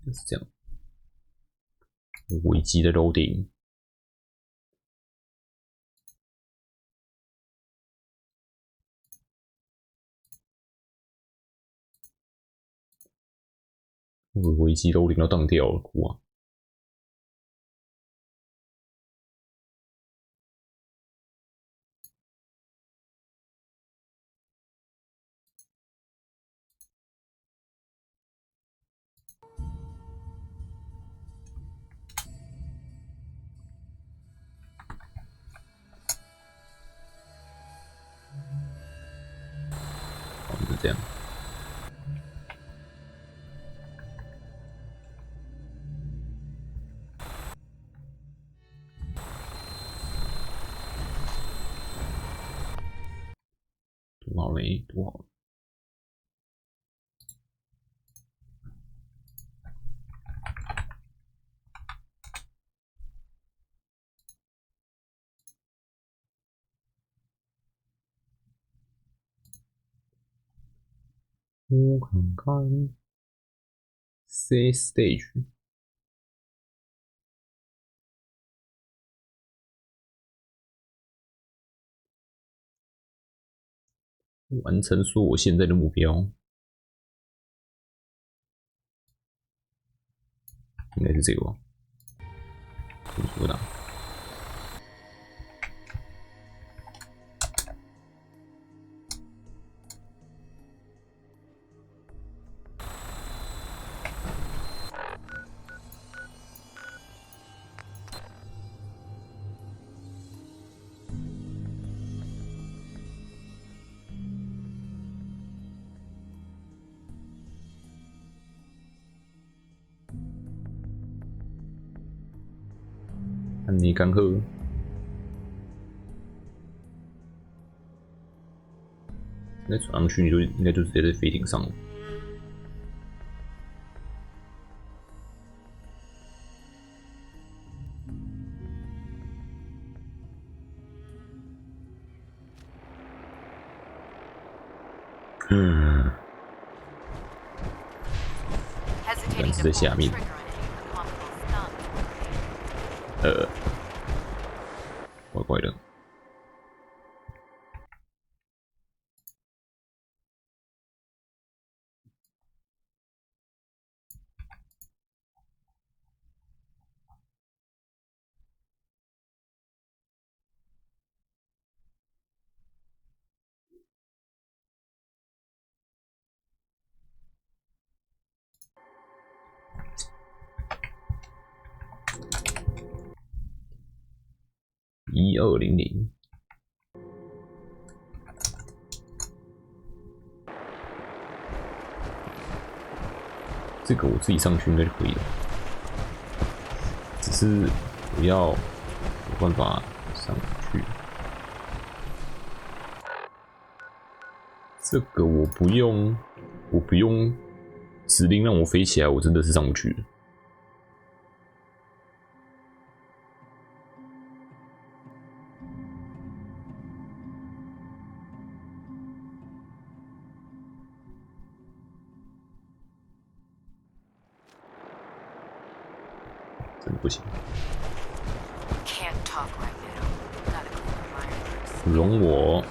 就是这样。危机的 loading。我危机 loading 要当掉了，哭啊！就这样。读好没？读好了。我看看 ，C stage。完成说我现在的目标，应该是这个吧？怎么说的？安妮干涸，那转上去你就应该就直接在飞艇上了。但是在下面。怪怪的。1200，这个我自己上去应该就可以了，只是我要有办法上去。这个我不用指令让我飞起来，我真的是上不去的。真的不行。容我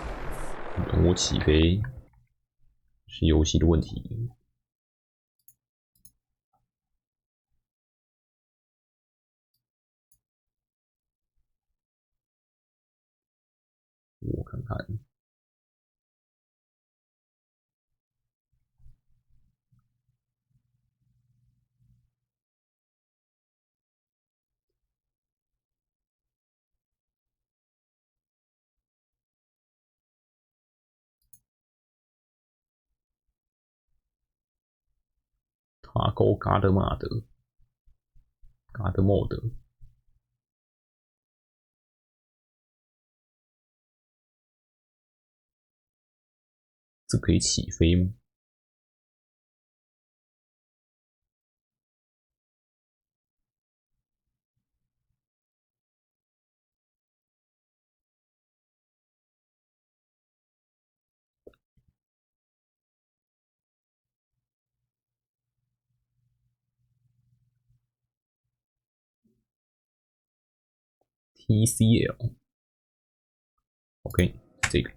起飞是游戏的问题。我看看。塔沟嘎德马德，嘎德莫德，这可以起飞吗？TCL， OK， 这个。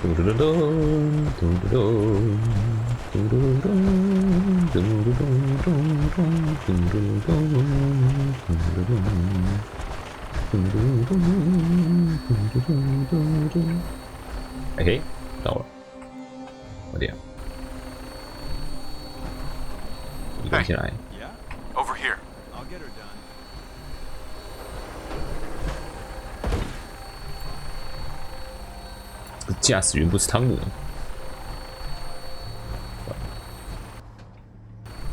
咚咚咚咚咚咚咚咚咚咚咚咚咚咚咚咚。OK， 到了，快点。Hey, 起来 yeah? Over here. I'll get her done. 这个驾驶员不是汤姆。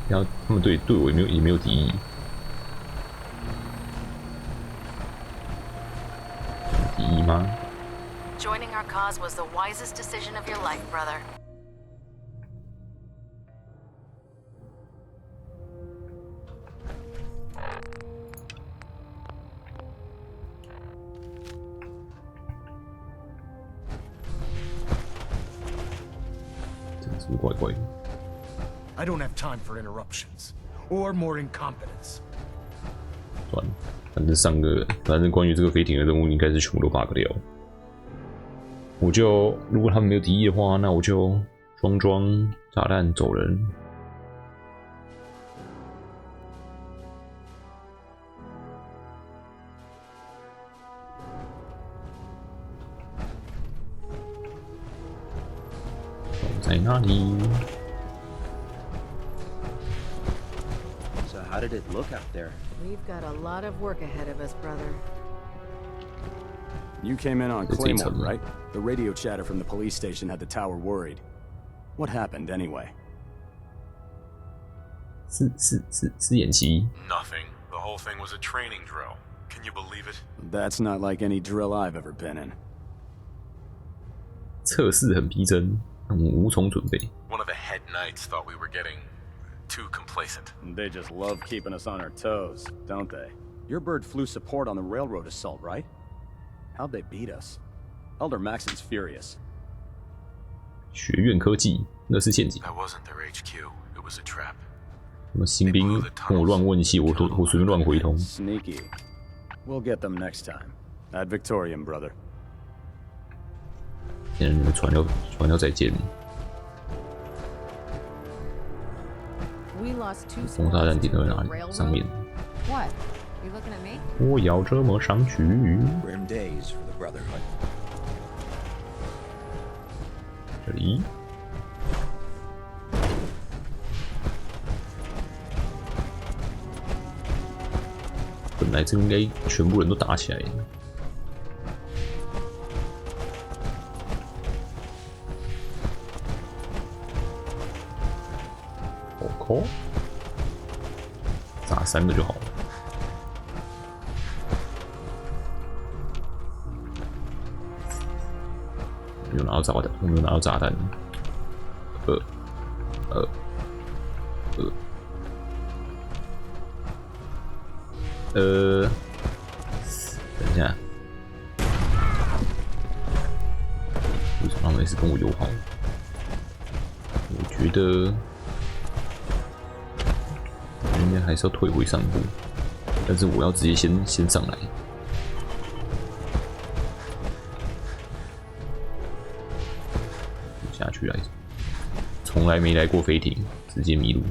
然后他们对我也没有敌意。敌意吗 ？Joining our cause was the wisest decision of your life, brother. 怪怪的。 I don't have time for interruptions or more incompetence. 算了，反正关于这个飞艇的任务应该是全部都 bug 掉。我就如果他们没有敌意的话，那我就装炸弹走人。在哪里 So how did it look out there? We've got a lot of work ahead of us, brother. You came in on Claymore, right? The radio chatter from the police station had the tower worried. What happened anyway? 是演习 Nothing. The whole thing was a training drill. Can you believe it? That's not like any drill I've ever been in. 测试很逼真，让我们无从准备。 One of the head knights thought we were getting too complacent. They just love keeping us on our toes, don't they? Your bird flew support on the railroad assault, right? How'd they beat us? Elder Maxon's furious. 学院科技，那是陷阱。 That wasn't their HQ. It was a trap. 什么新兵跟我乱问戏，我随便乱回通。 Sneaky. We'll get them next time. At Victorian, brother. 现在你们传要再见。轰炸站点在哪里？上面。 What? You looking at me? 我要这么上去。 Grim days for the Brotherhood. 这里。本来这应该全部人都打起来。 哦，砸3个就好了。没有拿到炸弹，我没有拿到炸弹。等一下，为什么他们也是跟我友好？我觉得。 应该还是要退回上部，但是我要直接先上来。下去来着，从来没来过飞艇，直接迷路。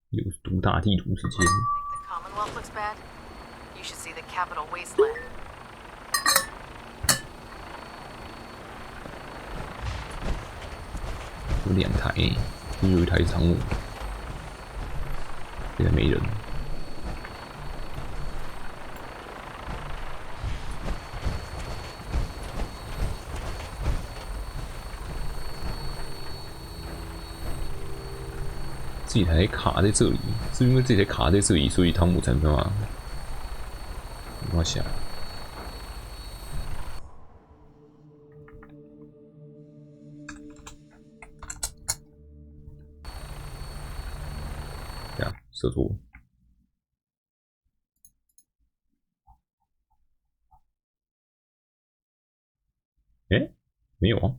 有读大地图时间。 The Commonwealth looks bad. You should see the capital wasteland. 有2台，有1台是航母，现在没人。这台卡在这里，是因为这台卡在这里，所以汤姆才没办法下来。这样射错。哎，没有啊。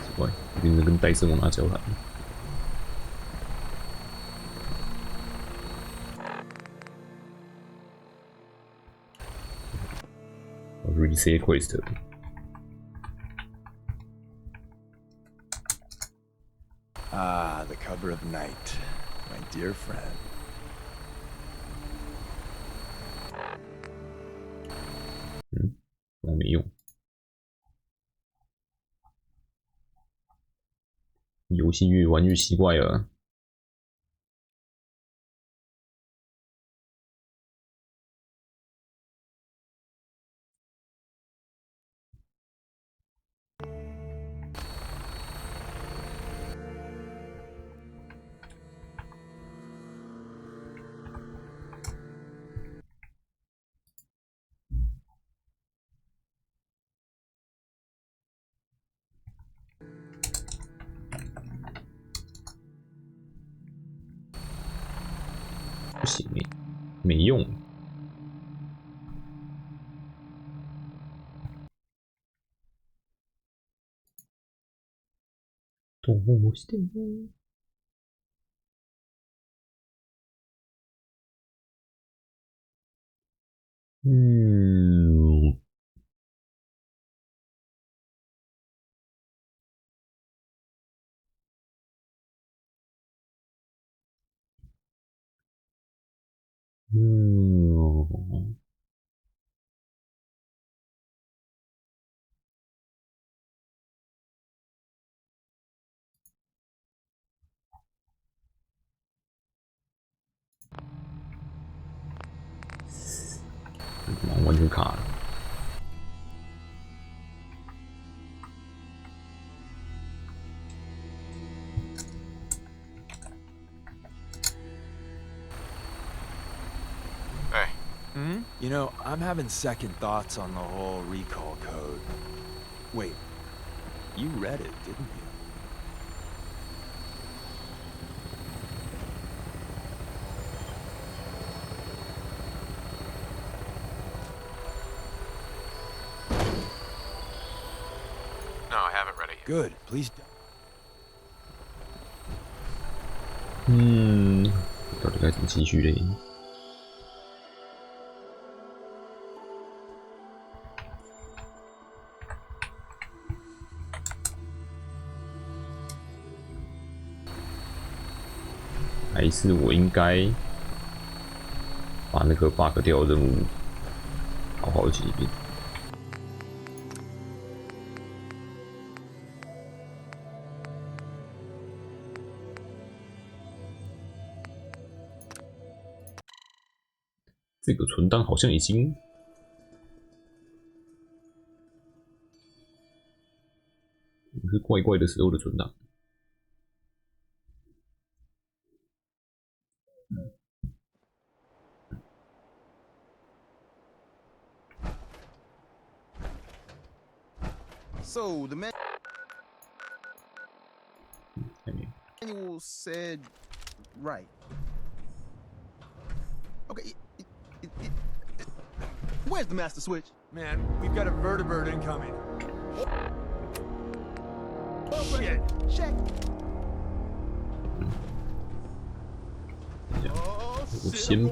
奇怪，变成跟戴森往哪交谈？Reset quest。Ah, the cover of night, my dear friend. 那没用。 游戏越玩越奇怪了。不行哎，没用。どうしても。完全卡了。Hey. You know, I'm having second thoughts on the whole recall code. Wait, you read it, didn't you? No, I haven't read it yet. Good, please. 到底该怎么继续嘞？还是我应该把那个 bug 掉的任务好好记一遍。这个存档好像已经是怪怪的时候的存档。So the manual said right. Okay. Where's the master switch? Man, we've got a vertibird incoming. Shit. Check. 我先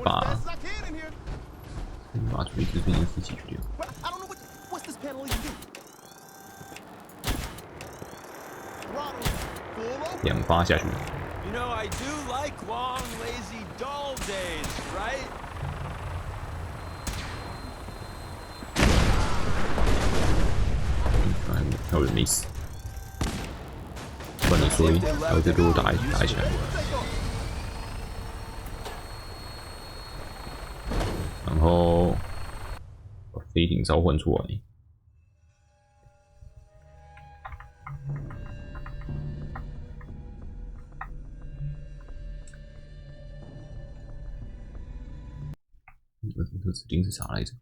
把锤子这件事解决掉。What's this panel even do? 2发下去。You know, I do like long, lazy, dull days, right? 还有人没死，不然所以还会再被我打起来。然后把飞艇召唤出来。这指令是啥来着？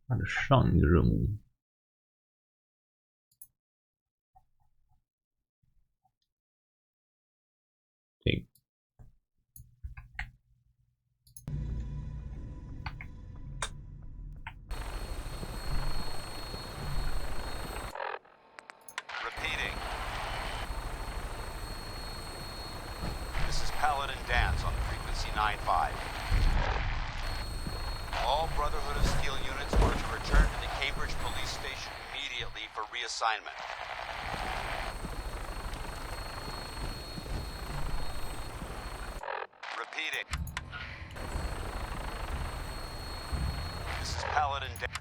它的上一个任务。这个。Repeating. This is Paladin Dance on frequency 95. All Brotherhood of Steel units were to return to the Cambridge Police Station immediately for reassignment. Repeating. This is Paladin Dance.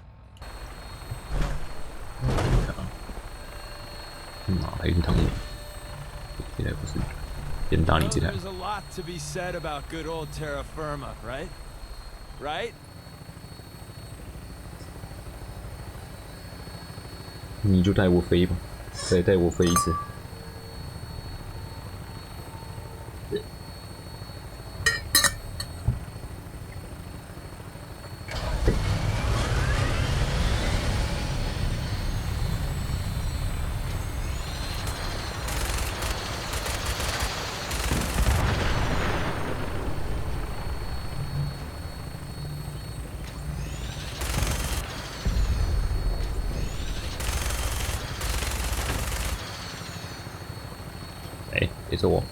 哪来一趟？这台不是，先打你这台。 There's a lot to be said about good old terra firma, right? Right? 你就带我飞吧，再带我飞一次。别走我！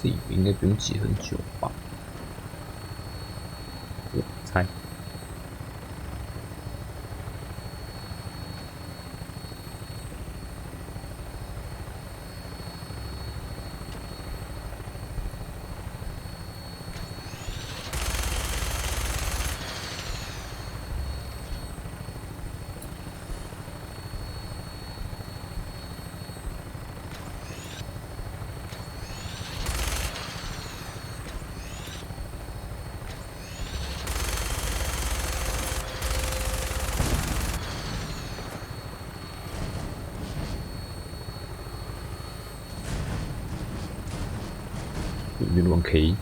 这里应该不用挤很久吧？我猜。有点乱 K。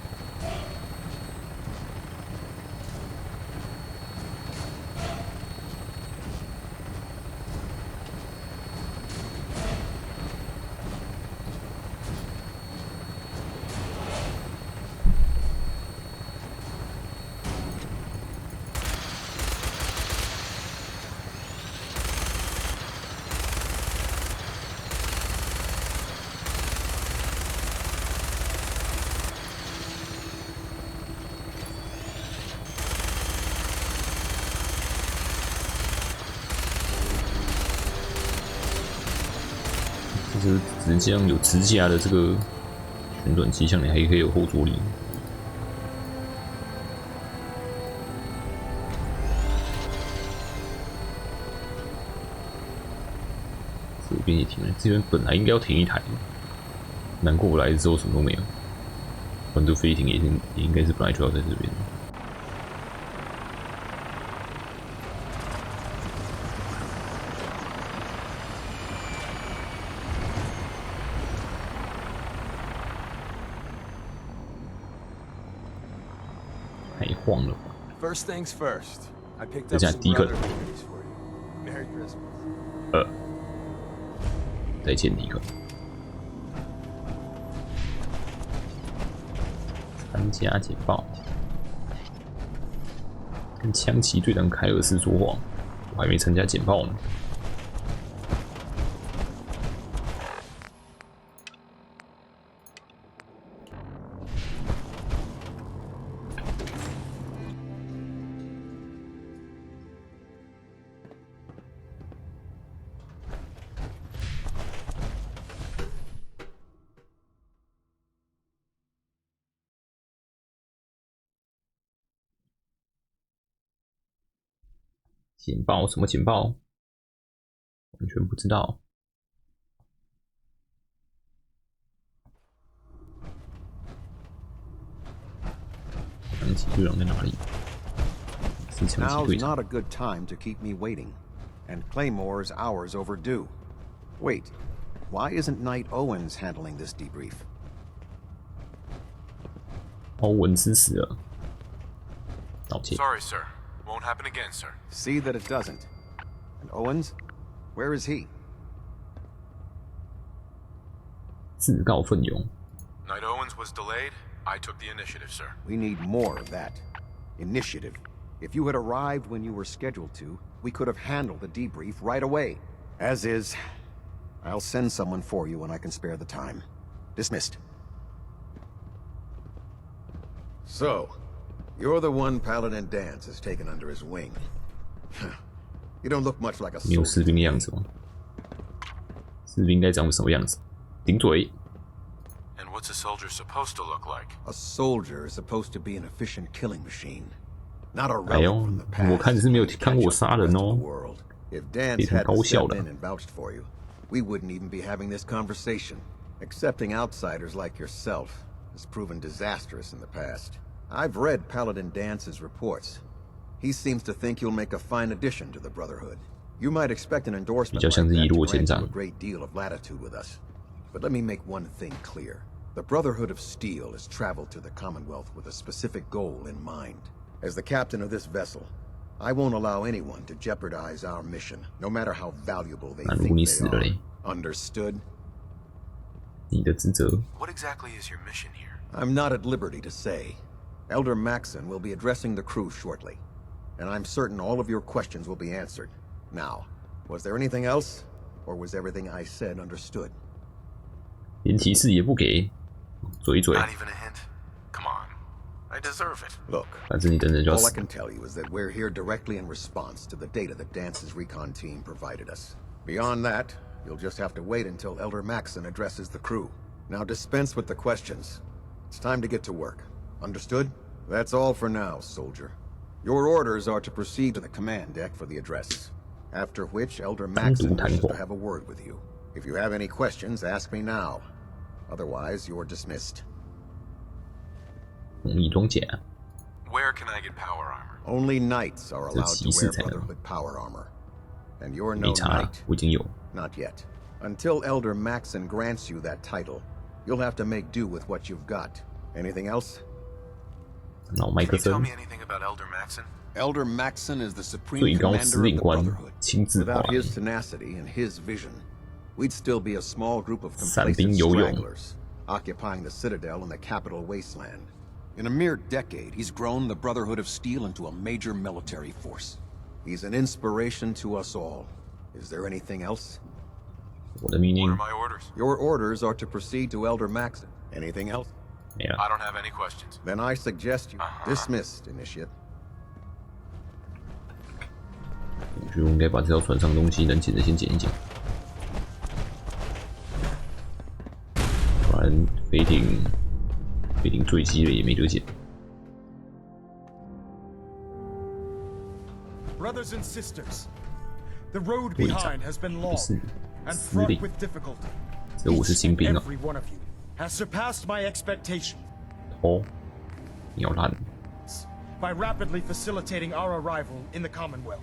就是直降有直架的这个旋转机枪，你还可以有后坐力。这边也停了，这边本来应该要停一台，难过我来之后什么都没有。环都飞艇也应该是本来就要在这边。晃了。First things first. I picked 再 up 讲 some 第一个， brother goodies for you. Merry Christmas. 再见迪克。参加简报，跟枪骑队长凯尔斯说话，我还没参加简报呢。简报什么简报？完全不知道。枪骑队长在哪里？是枪骑队 Now's 长。 not a good time to keep me waiting, and Claymore's hours overdue. Wait, why isn't Knight Owens handling this debrief? 欧文斯死了，道歉。 Sorry, sir. Won't happen again, sir. See that it doesn't. And Owens, where is he? 自告奋勇。 Knight Owens was delayed. I took the initiative, sir. We need more of that. Initiative. If you had arrived when you were scheduled to, we could have handled the debrief right away. As is, I'll send someone for you when I can spare the time. Dismissed. So, you're the one Paladin Danse has taken under his wing. You don't look much like a soldier. 你有士兵的样子吗？士兵该长什么样子？顶嘴。 And what's a soldier supposed to look like? A soldier is supposed to be an efficient killing machine, not a 哎 relic 呦 from the，past. 我看你是没有看过我杀人哦， If 非 Danse 常 hadn't 高效 stepped 的 in。and vouched for you, we wouldn't even be having this conversation. Accepting outsiders like yourself has proven disastrous in the past. I've read Paladin Dance's reports. He seems to think you'll make a fine addition to the Brotherhood. You might expect an endorsement like that to grant you a great deal of latitude with us. But let me make one thing clear. The Brotherhood of Steel has traveled to the Commonwealth with a specific goal in mind. As the captain of this vessel, I won't allow anyone to jeopardize our mission, no matter how valuable they think they are. Understood? 你的职责。 What exactly is your mission here? I'm not at liberty to say. Elder Maxon will be addressing the crew shortly, and I'm certain all of your questions will be answered. Now, was there anything else, or was everything I said understood? 连提示也不给，嘴嘴。 Not even a hint. Come on, I deserve it. Look, 反正你等等就要 all I 死。 can tell you is that we're here directly in response to the data that Dance's recon team provided us. Beyond that, you'll just have to wait until Elder Maxon addresses the crew. Now dispense with the questions. It's time to get to work. Understood? That's all for now, soldier. Your orders are to proceed to the command deck for the address. After which, Elder Maxon wishes to have a word with you. If you have any questions, ask me now. Otherwise, you're dismissed. 红衣装甲。 Where can I get power armor? Only knights are allowed to wear Brotherhood power armor. And you're no knight. 我已经有。 Not yet. Until Elder Maxon grants you that title, you'll have to make do with what you've got. Anything else? 脑麦克 Can you tell 风。 me anything about Elder Maxon? Elder Maxon is the supreme 最高 commander 司 of 令 the 官 Brotherhood. 亲自发 Without 言 his tenacity and his vision, we'd still be a small group of 散兵 complacent 游勇。 stragglers, occupying the Citadel in the capital wasteland. In a mere decade, he's grown the Brotherhood of Steel into a major military force. He's an inspiration to us all. Is there anything else? 我的命令。 What are my orders? Your orders are to proceed to Elder Maxon. Anything else? 没了。 I don't have any questions. Then I suggest you dismissed, Initiate. 我觉得我应该把这条船上的东西能捡的先捡一捡，不然飞艇坠机了也没得捡。 Brothers and sisters, the road behind has been long and fraught with difficulty. 这我是新兵啊！ Every one of you has surpassed my expectation. 哦，你要烂！ By rapidly facilitating our arrival in the Commonwealth,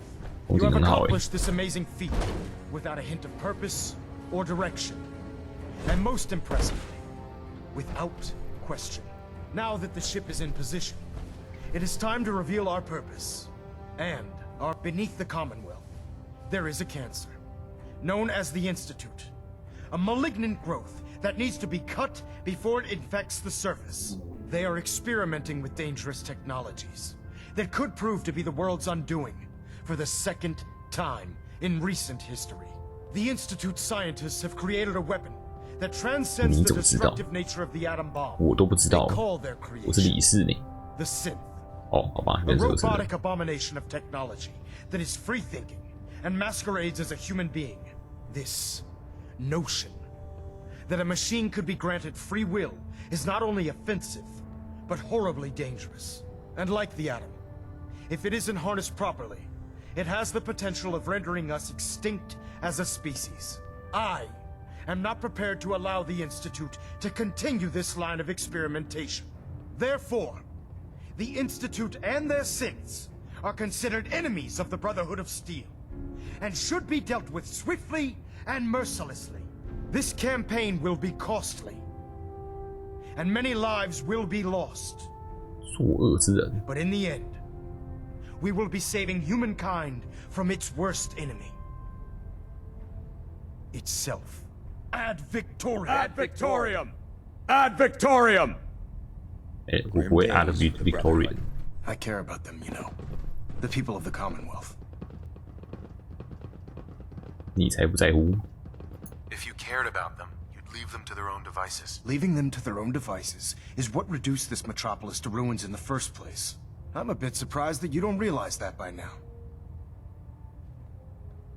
风 you 景 have 很好 accomplished this amazing feat without a hint of purpose or direction. And most impressively, without question. Now that the ship is in position, it is time to reveal our purpose. And beneath the Commonwealth, there is a cancer, known as the Institute. A malignant growth that needs to be cut before it infects the surface. They are experimenting with dangerous technologies that could prove to be the world's undoing for the second time in recent history. The Institute scientists have created a weapon that transcends the destructive nature of the atom bomb. 我都不知道， They call their creation 我是理事呢。 the synth. 哦，好吧， A 原来是这个 robotic abomination of technology that is free-thinking and masquerades as a human being. This notion that a machine could be granted free will is not only offensive, but horribly dangerous. And like the atom, if it isn't harnessed properly, it has the potential of rendering us extinct as a species. I am not prepared to allow the Institute to continue this line of experimentation. Therefore, the Institute and their synths are considered enemies of the Brotherhood of Steel, and should be dealt with swiftly and mercilessly. This campaign will be costly, and many lives will be lost. 作恶之人。 But in the end, we will be saving humankind from its worst enemy. Itself. Ad Victoriam! Ad Victoriam! Ad Victoriam! 哎，我不会 add Victorian。 I care about them, you know. The people of the Commonwealth. 你才不在乎。If you cared about them, you'd leave them to their own devices. Leaving them to their own devices is what reduced this metropolis to ruins in the first place. I'm a bit surprised that you don't realize that by now.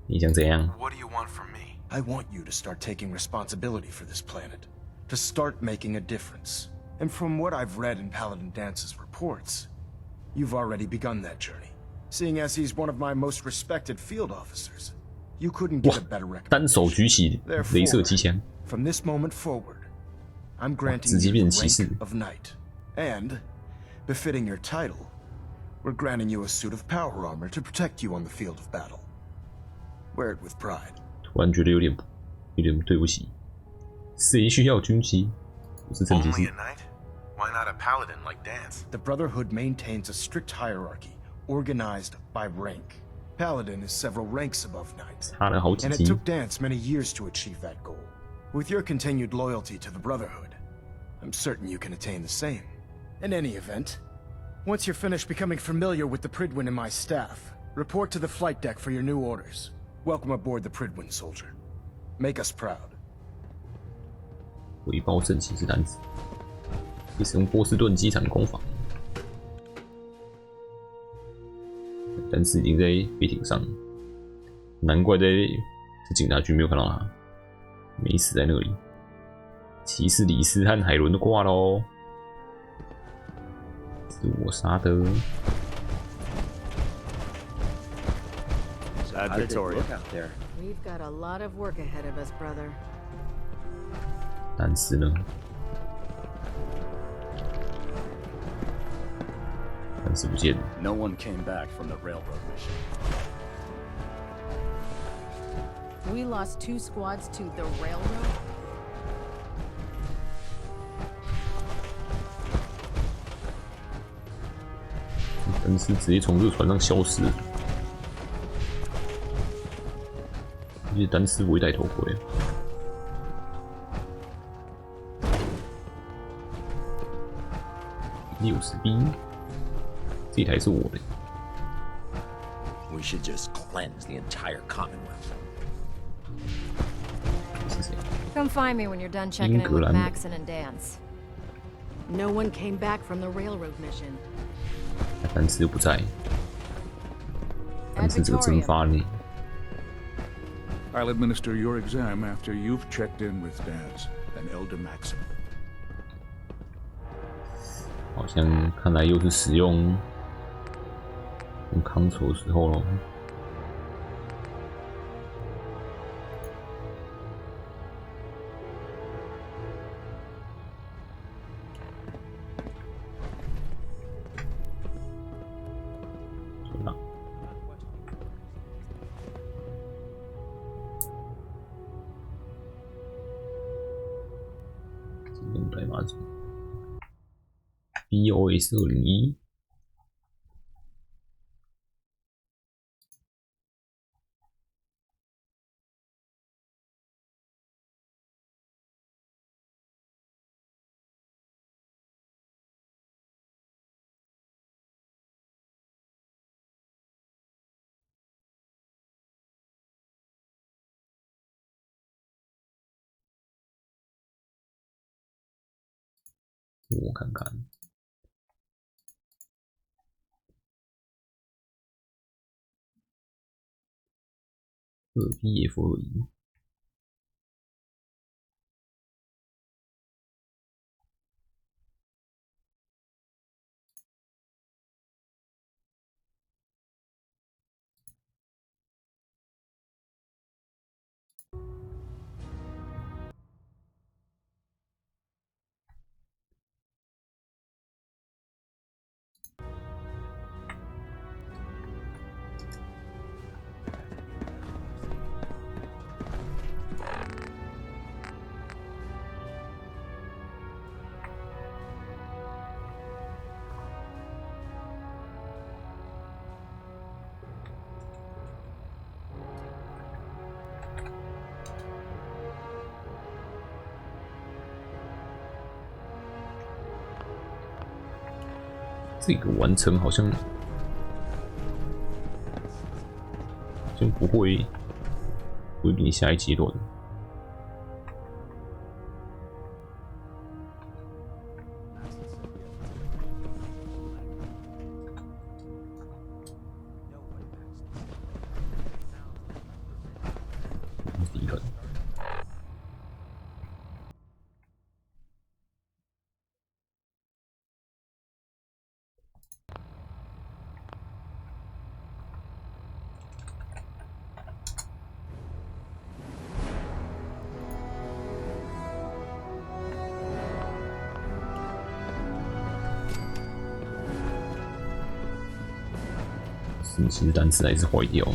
你想怎样？ What do you want from me? I want you to start taking responsibility for this planet. To start making a difference. And from what I've read in Paladin Dance's reports, you've already begun that journey. Seeing as he's one of my most respected field officers, you couldn't get a better recommendation. 单手举起雷射机枪。 From this moment forward, I'm granting you the rank of knight. And, befitting your title, we're granting you a suit of power armor to protect you on the field of battle. Wear it with pride. 突然觉得有点对不起。谁需要军旗？不是正骑士。 Only a knight? Why not a paladin like Dance? The Brotherhood maintains a strict hierarchy, organized by rank. Paladin is several ranks above knight. 差了好几 And it 级。 took Dance many years to achieve that goal. With your continued loyalty to the Brotherhood, I'm certain you can attain the same. In any event, once you're finished becoming familiar with the Pridwin and my staff, report to the flight deck for your new orders. Welcome aboard the Pridwin, soldier. Make us proud. 回报圣骑士单子，可以使用波士顿机场的攻防。但是已经在飞艇上，难怪在警察局没有看到他，没死在那里。骑士李斯和海伦都挂喽，是我杀的。 Sad Victoria out there. We've got a lot of work ahead of us, brother. 但是呢，但是不见了。 No one came back from the railroad mission. We lost 2 squads to the railroad? 但是直接从这个船上消失了。而且单丝不会戴头盔。 60B， 这台是我的。 We should just cleanse the entire Commonwealth. 是谁？ Come find me when you're done checking in with Maxon and Dance. No one came back from the railroad mission. 单词又不在。单词这个蒸发呢？ I'll administer your exam after you've checked in with Dance and Elder Maxon. 好像看来又是使用康筹的时候了。天哪！自动代码组。 BOS 201，我看看。 2BF21。 这个完成好像不会比下一阶段。神奇的单词还是坏掉。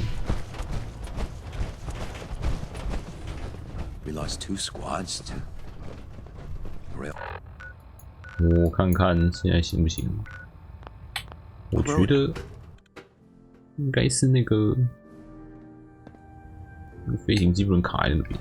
We lost 2 squads to rail. 我看看现在行不行？我觉得应该是那个飞行机不能卡在那边。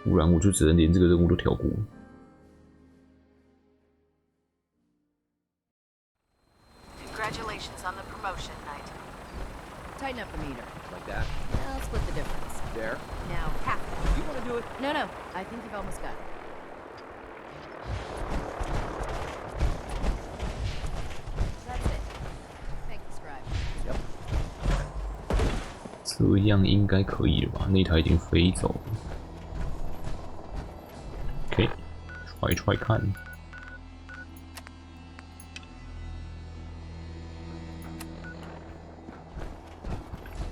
不然我就只能连这个任务都跳过。Congratulations on the promotion, Knight. Tighten up the meter. Like that? I'll split the difference. There? Now, half. You want to do it? No, no. I think you've almost got it. That's it. Thank you, Scribe. Yep. 这样应该可以了吧？那台已经飞走了。OK， 揣揣看。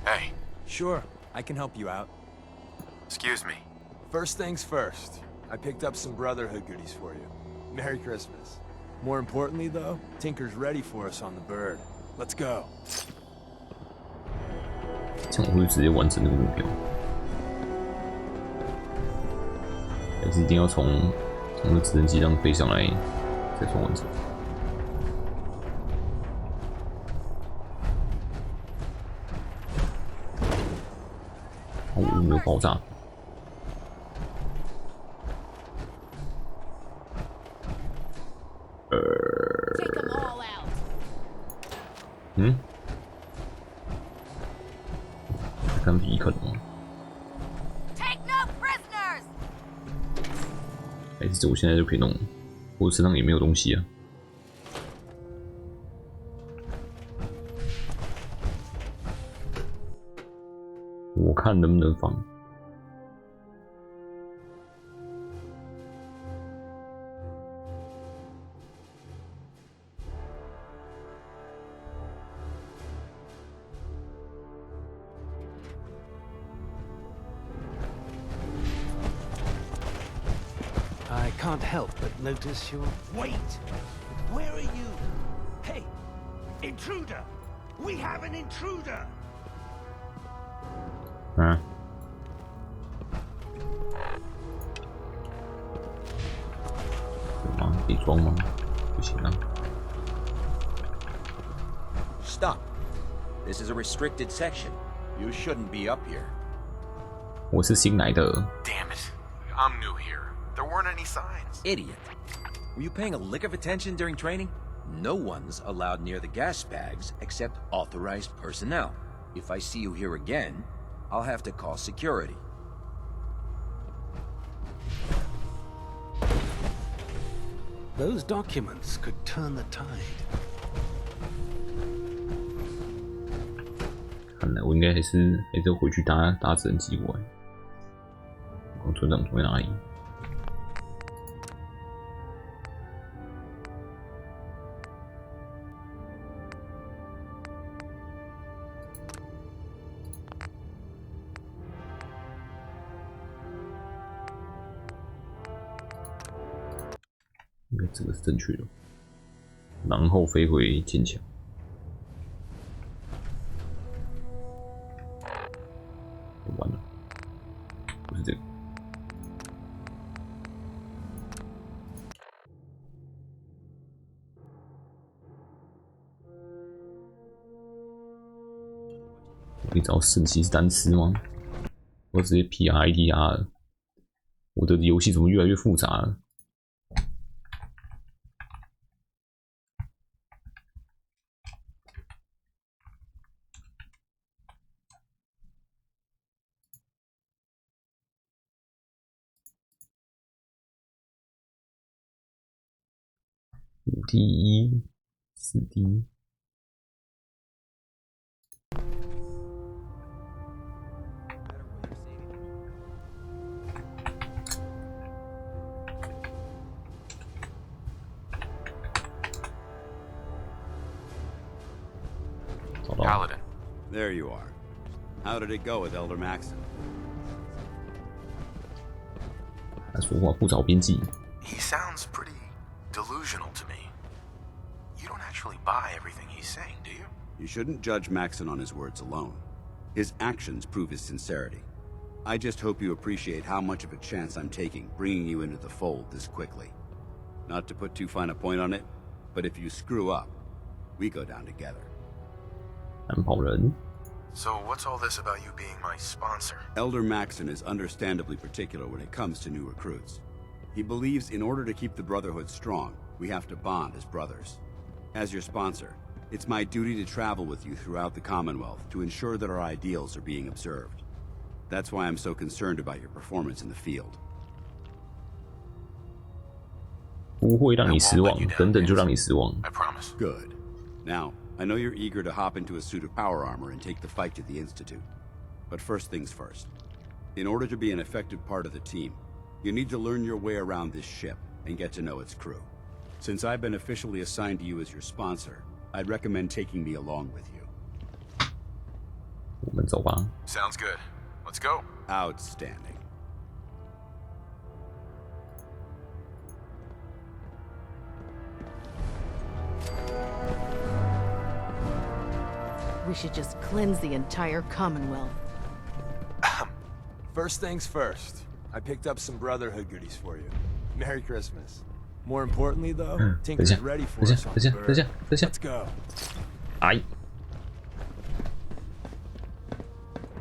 Hey. Sure, I can help you out. Excuse me. First things first, I picked up some Brotherhood goodies for you. Merry Christmas. More importantly, though, Tinker's ready for us on the bird. Let's go. 这样我会直接完成这个目标，还是一定要从那直升机上飞上来再算完成？哦，有没有爆炸？嗯？看比克吗？还是我现在就可以弄？我身上也没有东西啊。我看能不能放。I can't help but notice your... Wait! Where are you? Hey! Intruder! We have an intruder! 啊？有吗？可以装吗？不行啊。Stop! This is a restricted section. You shouldn't be up here. 我是新来的。Damn it! I'm new here. There weren't any signs. Idiot. Were you paying a lick of attention during training? No one's allowed near the gas bags except authorized personnel. If I see you here again, I'll have to call security. Those documents could turn the tide. 看来我应该还是要回去搭直升机过来。我村长住在哪里？应该这个是正确的，然后飞回坚强。完了，不是这个。我可以找神奇单词吗？我直接 PRIDR 了。我的游戏怎么越来越复杂了？5D1 4D。There you are. How did it go with Elder Maxon? 他说话不着边际。He sounds pretty delusional to me. You don't actually buy everything he's saying, do you? You shouldn't judge Maxon on his words alone. His actions prove his sincerity. I just hope you appreciate how much of a chance I'm taking bringing you into the fold this quickly. Not to put too fine a point on it, but if you screw up, we go down together. 安保人。 So what's all this about you being my sponsor? Elder Maxon is understandably particular when it comes to new recruits. He believes in order to keep the Brotherhood strong, we have to bond as brothers. As your sponsor, it's my duty to travel with you throughout the Commonwealth to ensure that our ideals are being observed. That's why I'm so concerned about your performance in the field. 不会让你失望，等等就让你失望。 I promise. Good. Now, I know you're eager to hop into a suit of power armor and take the fight to the Institute. But first things first. In order to be an effective part of the team, you need to learn your way around this ship and get to know its crew. Since I've been officially assigned to you as your sponsor, I'd recommend taking me along with you. 我们走吧。 Sounds good. Let's go. Outstanding. We should just cleanse the entire Commonwealth. First things first. I picked up some Brotherhood goodies for you. Merry Christmas. More importantly, though, Tinker's ready for us on the bird. Let's go. 哎，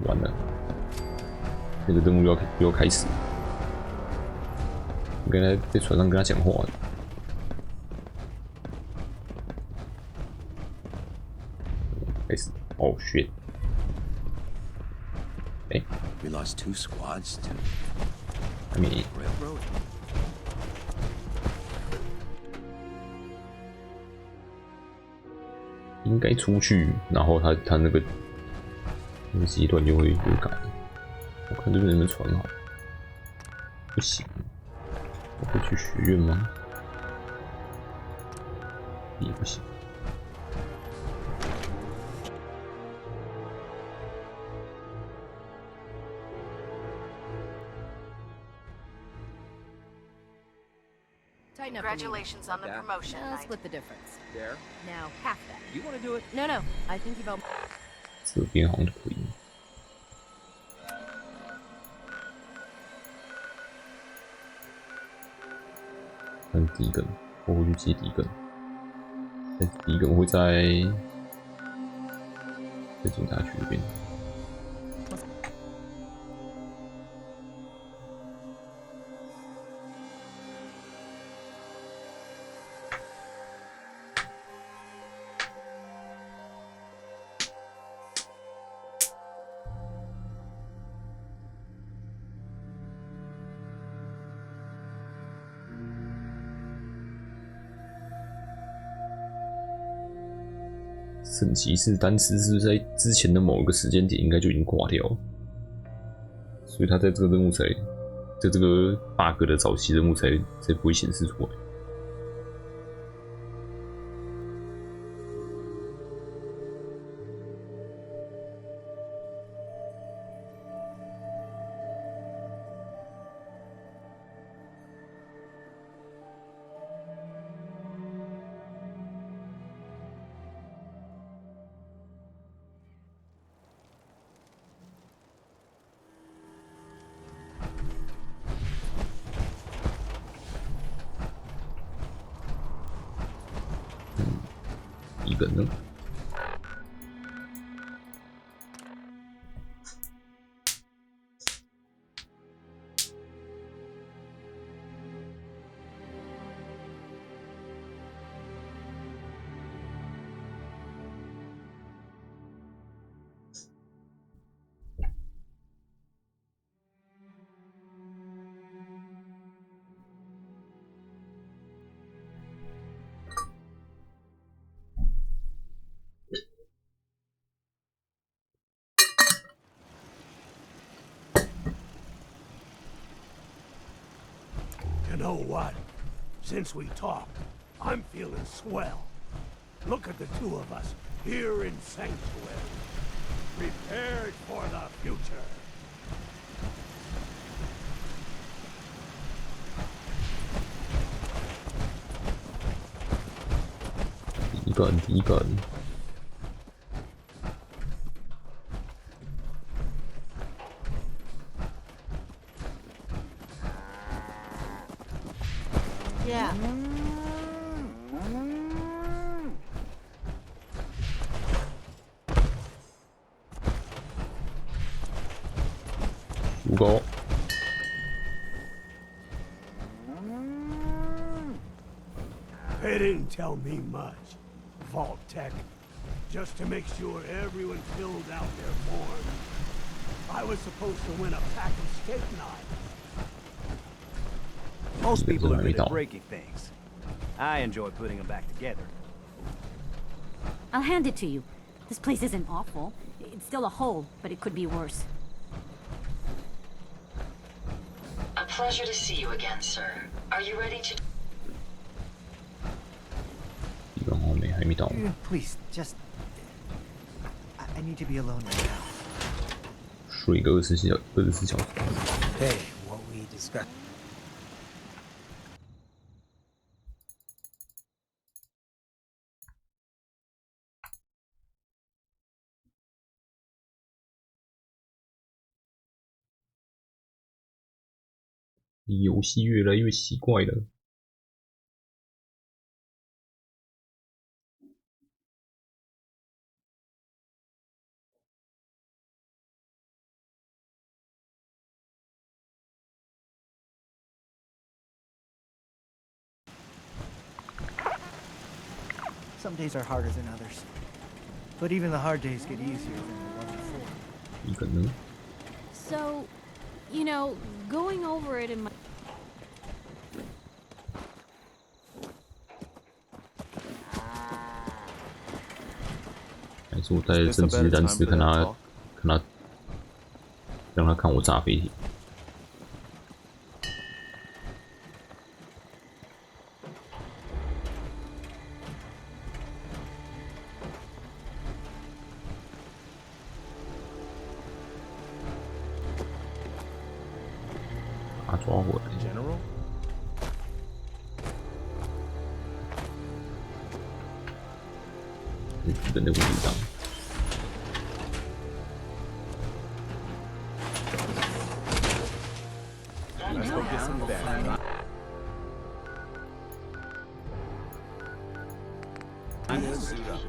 完了，那个任务要开始。我刚才在船上跟他讲话。 开始哦 ，shit！ 哎 ，We lost 2 squads to 还没 railroad. 应该出去，然后他那个阶段就会改。我看这边能不能传好？不行，我会去学院吗？也不行。 Congratulations on the promotion. I'll split the difference. There. Now half that. You want to do it? No, no. I think you've all. 这边好像就可以。看第一根，我会去接第一根。第一根会在警察局那边。 圣骑士丹斯是不是在之前的某一个时间点应该就已经挂掉了，所以他在这个任务才，在这个 bug 的早期任务才不会显示出来。一个呢？You know what? Since we talked, I'm feeling swell. Look at the two of us here in Sanctuary. prepared for the future. 第一本。Yeah. 足够。They didn't tell me much. Vault Tech. Just to make sure everyone filled out their form. I was supposed to win a pack of steak knives. Most people are good at breaking things. I enjoy putting them back together. I'll hand it to you. This place isn't awful. It's still a hole, but it could be worse. A pleasure to see you again, sir. Are you ready to... Please, just... I need to be alone right now. 睡个24小时。 Hey, what we discussed. 游戏越来越奇怪了。Some days are harder than others. But even the hard days get easier than the one before. 一个呢？ So, you know, going over it in my... 还是我带着正直单词看他，让他看我炸飞艇。把他抓回来。General? 日本的武队长。 Let's go get some bad. I'm gonna suit up.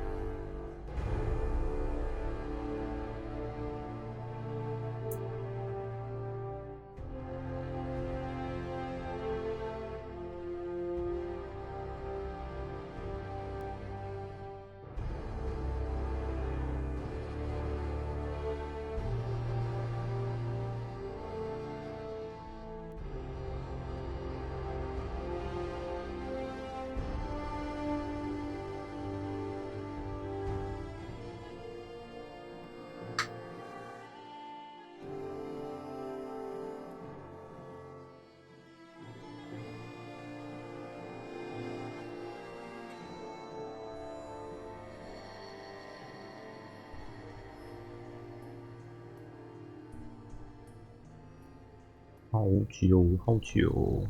好久，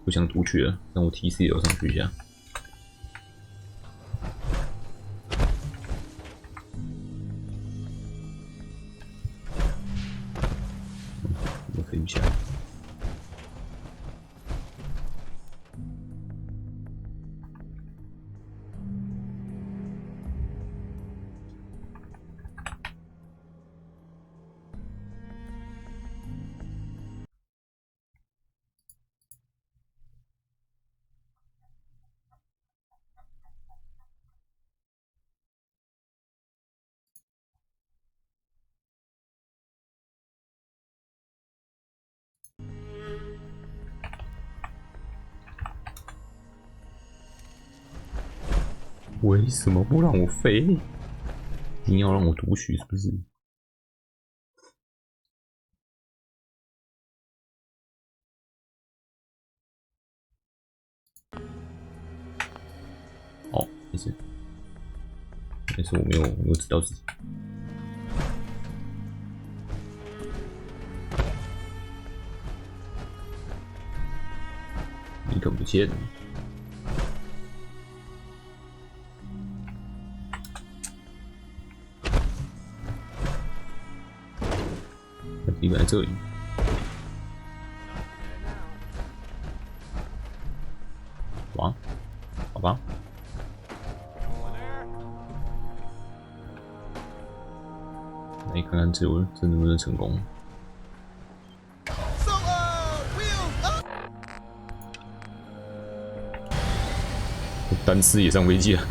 不想读取了，让我提示也要上去一下。我飞不起来。 为什么不让我飞？一定要让我读取是不是？哦，没事，没事，我没有知道自己。根不见。地板在这里。哇，好吧。来看看这能不能成功。单丝也上飞机了。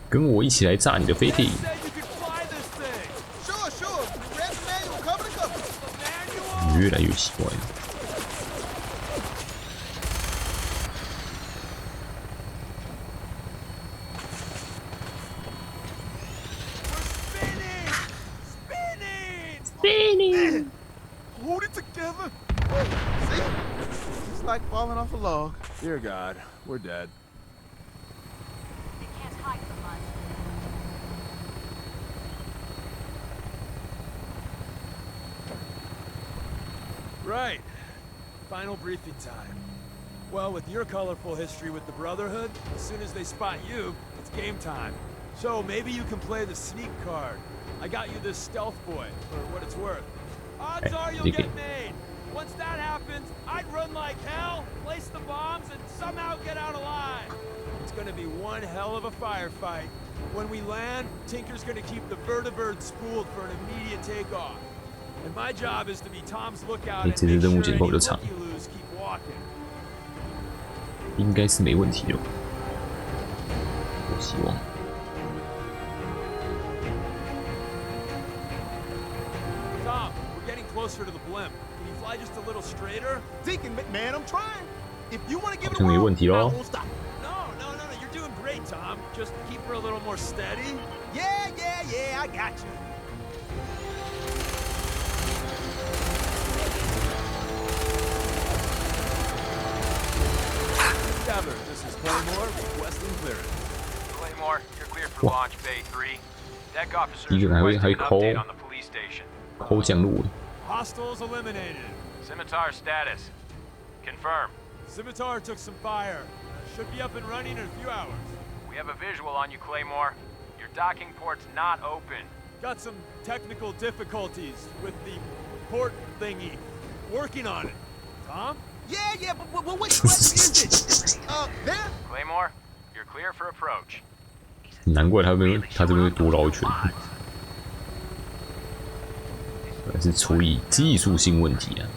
跟我一起来炸你的飞艇！越来越奇怪了。Spinning! Hold it together. See? It's like falling off a log. Dear God, we're dead. You can't hide from us. Right. Final briefing time. Well, with your colorful history with the Brotherhood, as soon as they spot you, it's game time. So maybe you can play the sneak card. I got you this stealth boy, for what it's worth. Odds are you'll get made. Once that happens, I'd run like hell, place the bombs, and somehow get out alive. It's gonna be one hell of a firefight. When we land, Tinker's gonna keep the vertibird spooled for an immediate takeoff. And my job is to be Tom's lookout and make sure any look you lose keep walking. 应该是没问题的，我希望。Tom, we're getting closer to the blimp. Can you fly just a little straighter? Deacon, man, I'm trying. If you want to give it 就没问题 I 咯。 won't stop. No, you're doing great, Tom. Just keep her a little more steady. Yeah, I got you. Gather, this is Claymore requesting clearance. Claymore, you're cleared for launch bay 3. Deck officers 第一个还会 requesting an 抠 update on the police station. 抠降落。 Hostiles eliminated. Scimitar status. Confirm. Scimitar took some fire. Should be up and running in a few hours. We have a visual on you, Claymore. Your docking port's not open. Got some technical difficulties with the port thingy. Working on it. Tom? Yeah, but which is it? There? Claymore, you're clear for approach. 难怪他这边会多捞一拳，原来是处理技术性问题啊。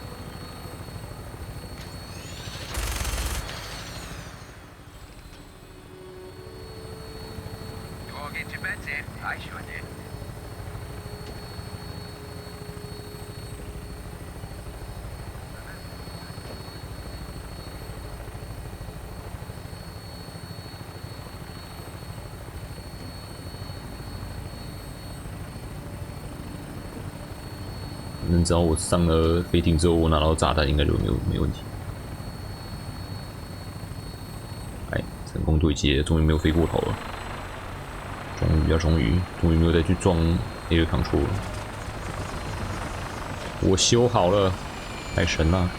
反正只要我上了飞艇之后，我拿到炸弹应该就没问题。哎，成功对接，终于没有飞过头了。终于没有再去撞 Air Control 了。我修好了，太神了！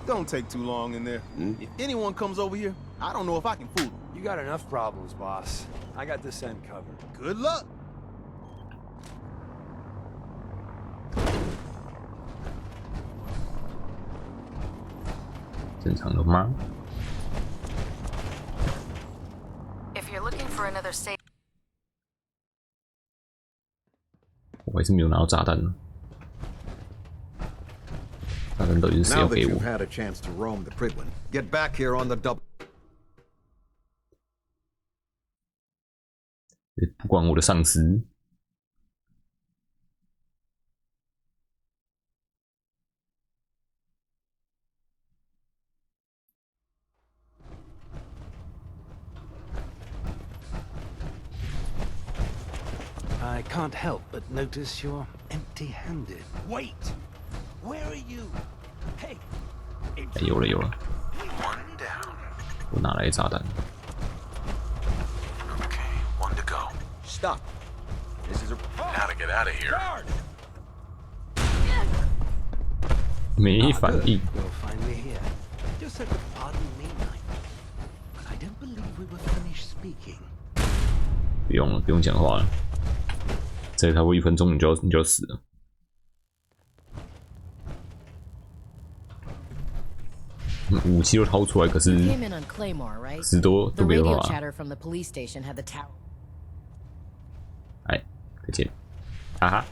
Don't take too long in there. If anyone comes over here, I don't know if I can fool them. You got enough problems, boss. I got this end covered. Good luck. 正常的吗？ If you're looking for another safe 我还是没有拿到炸弹呢。炸弹到底是谁要 Now that 给 you've 我？ had a chance to roam the Pridwin, get back here on the double. 不管我的上司。 I can't help but notice you're empty-handed. Wait! Where are you? Hey! 哎，有了，我拿来炸弹。 Okay, one to go. Stop. This is how to get out of here. 没反应。 You'll find me here. Just said pardon me, Knight. But I don't believe we were finished speaking. 不用了，不用讲话了。再超过1分钟，你就要死了。武器都掏出来，可是都没有办法。哎，再见，哈哈。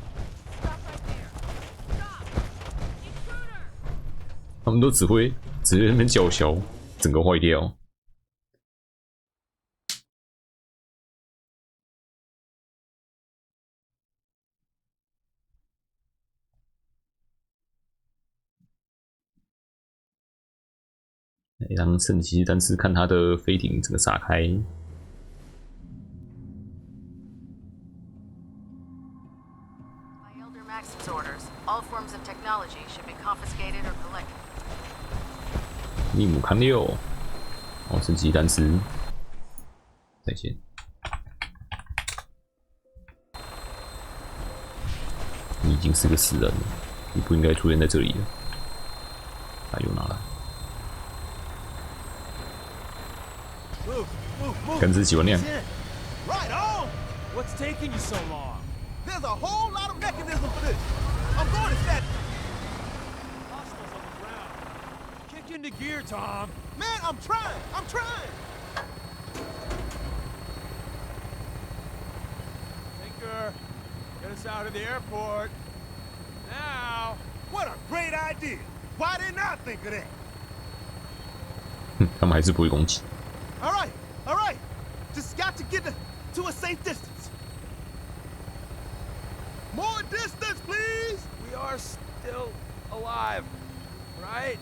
他们都只会在那边叫嚣，整个坏掉。来让圣骑士单次看他的飞艇整个撒开。利姆看六，哦，圣骑士单次，再见。你已经是个死人了，你不应该出现在这里了。啊，又拿来。 跟自己玩量。 Right on. What's taking you so long? There's a whole lot of mechanism for this. I'm going to set. Hostiles on the ground. Kick into gear, Tom. Man, I'm trying. I'm trying. Tinker, get us out of the airport. Now. What a great idea. Why didn't I think of that? 他们还是不会攻击。 All right, all right. Just got to get to a safe distance. More distance, please. We are still alive, right?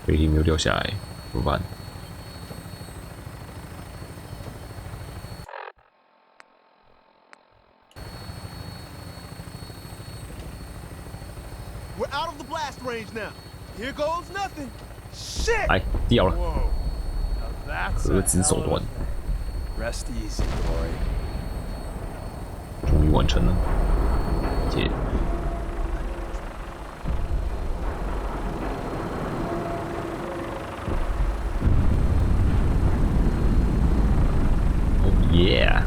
飞机没有掉下来，怎么办？ We're out of the blast range now. Here goes nothing. Shit! 哎，掉了！ Whoa. Now that's 核子手段， Rest easy, Glory. 终于完成了。姐，哦耶！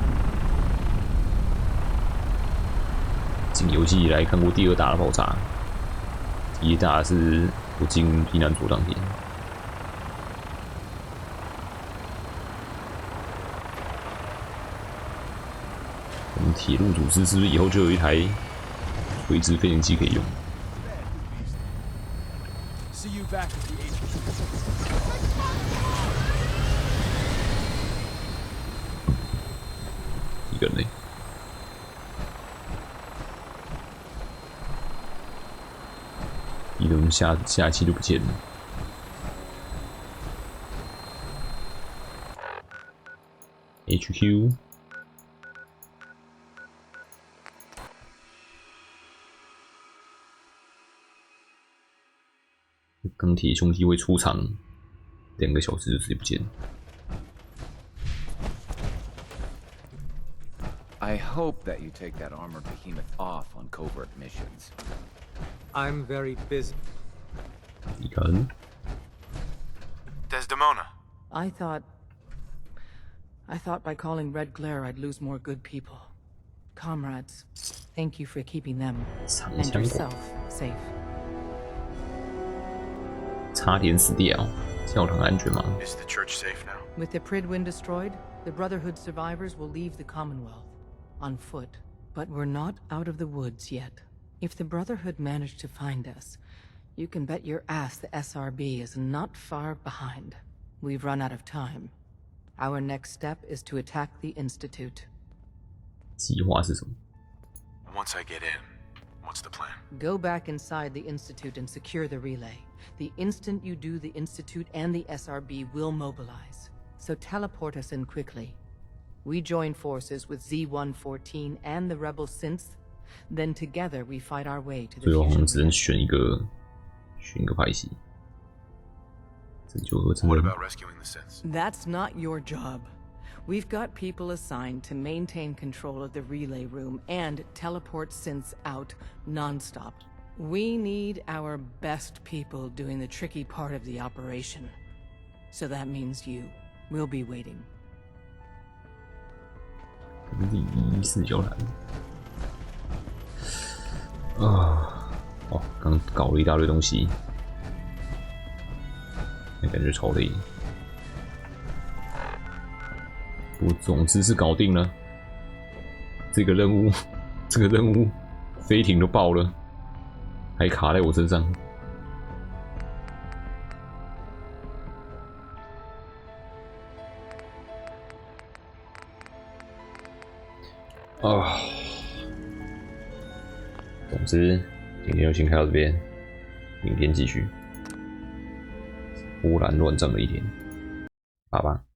进游戏以来看过第2大的爆炸。 第1大是不进避难所当天。我们铁路组织是不是以后就有一台垂直飞行器可以用？ See you back at the agency. 一个人嘞。 一轮下期就不见了。HQ， 钢铁兄弟会出场2个小时就直接不见了。 I hope that you take that armored behemoth off on covert missions. I'm very busy. 一个人。 Desdemona. I thought by calling Red Glare I'd lose more good people. Comrades, thank you for keeping them and yourself safe. 差点死掉，教堂安全吗？ Is the church safe now? With the Pridwin destroyed, the Brotherhood survivors will leave the Commonwealth on foot. But we're not out of the woods yet. If the Brotherhood managed to find us, you can bet your ass the SRB is not far behind. We've run out of time. Our next step is to attack the Institute. 计划是什么？ Once I get in, what's the plan? Go back inside the Institute and secure the relay. The instant you do, the Institute and the SRB will mobilize. So teleport us in quickly. We join forces with Z-114 and the rebel synth. Then together we fight our way to the 最后好像 fusion. 只能选一个派系。拯救合成 What 人。 about rescuing the synths? That's not your job. We've got people assigned to maintain control of the relay room and teleport synths out non-stop. We need our best people doing the tricky part of the operation. So that means you. We'll be waiting. 第一视角栏。啊，哦，刚搞了一大堆东西，那感觉超累。我总之是搞定了。这个任务，飞艇都爆了，还卡在我身上。啊，总之今天就先开到这边，明天继续。波澜乱涨的一天，拜拜。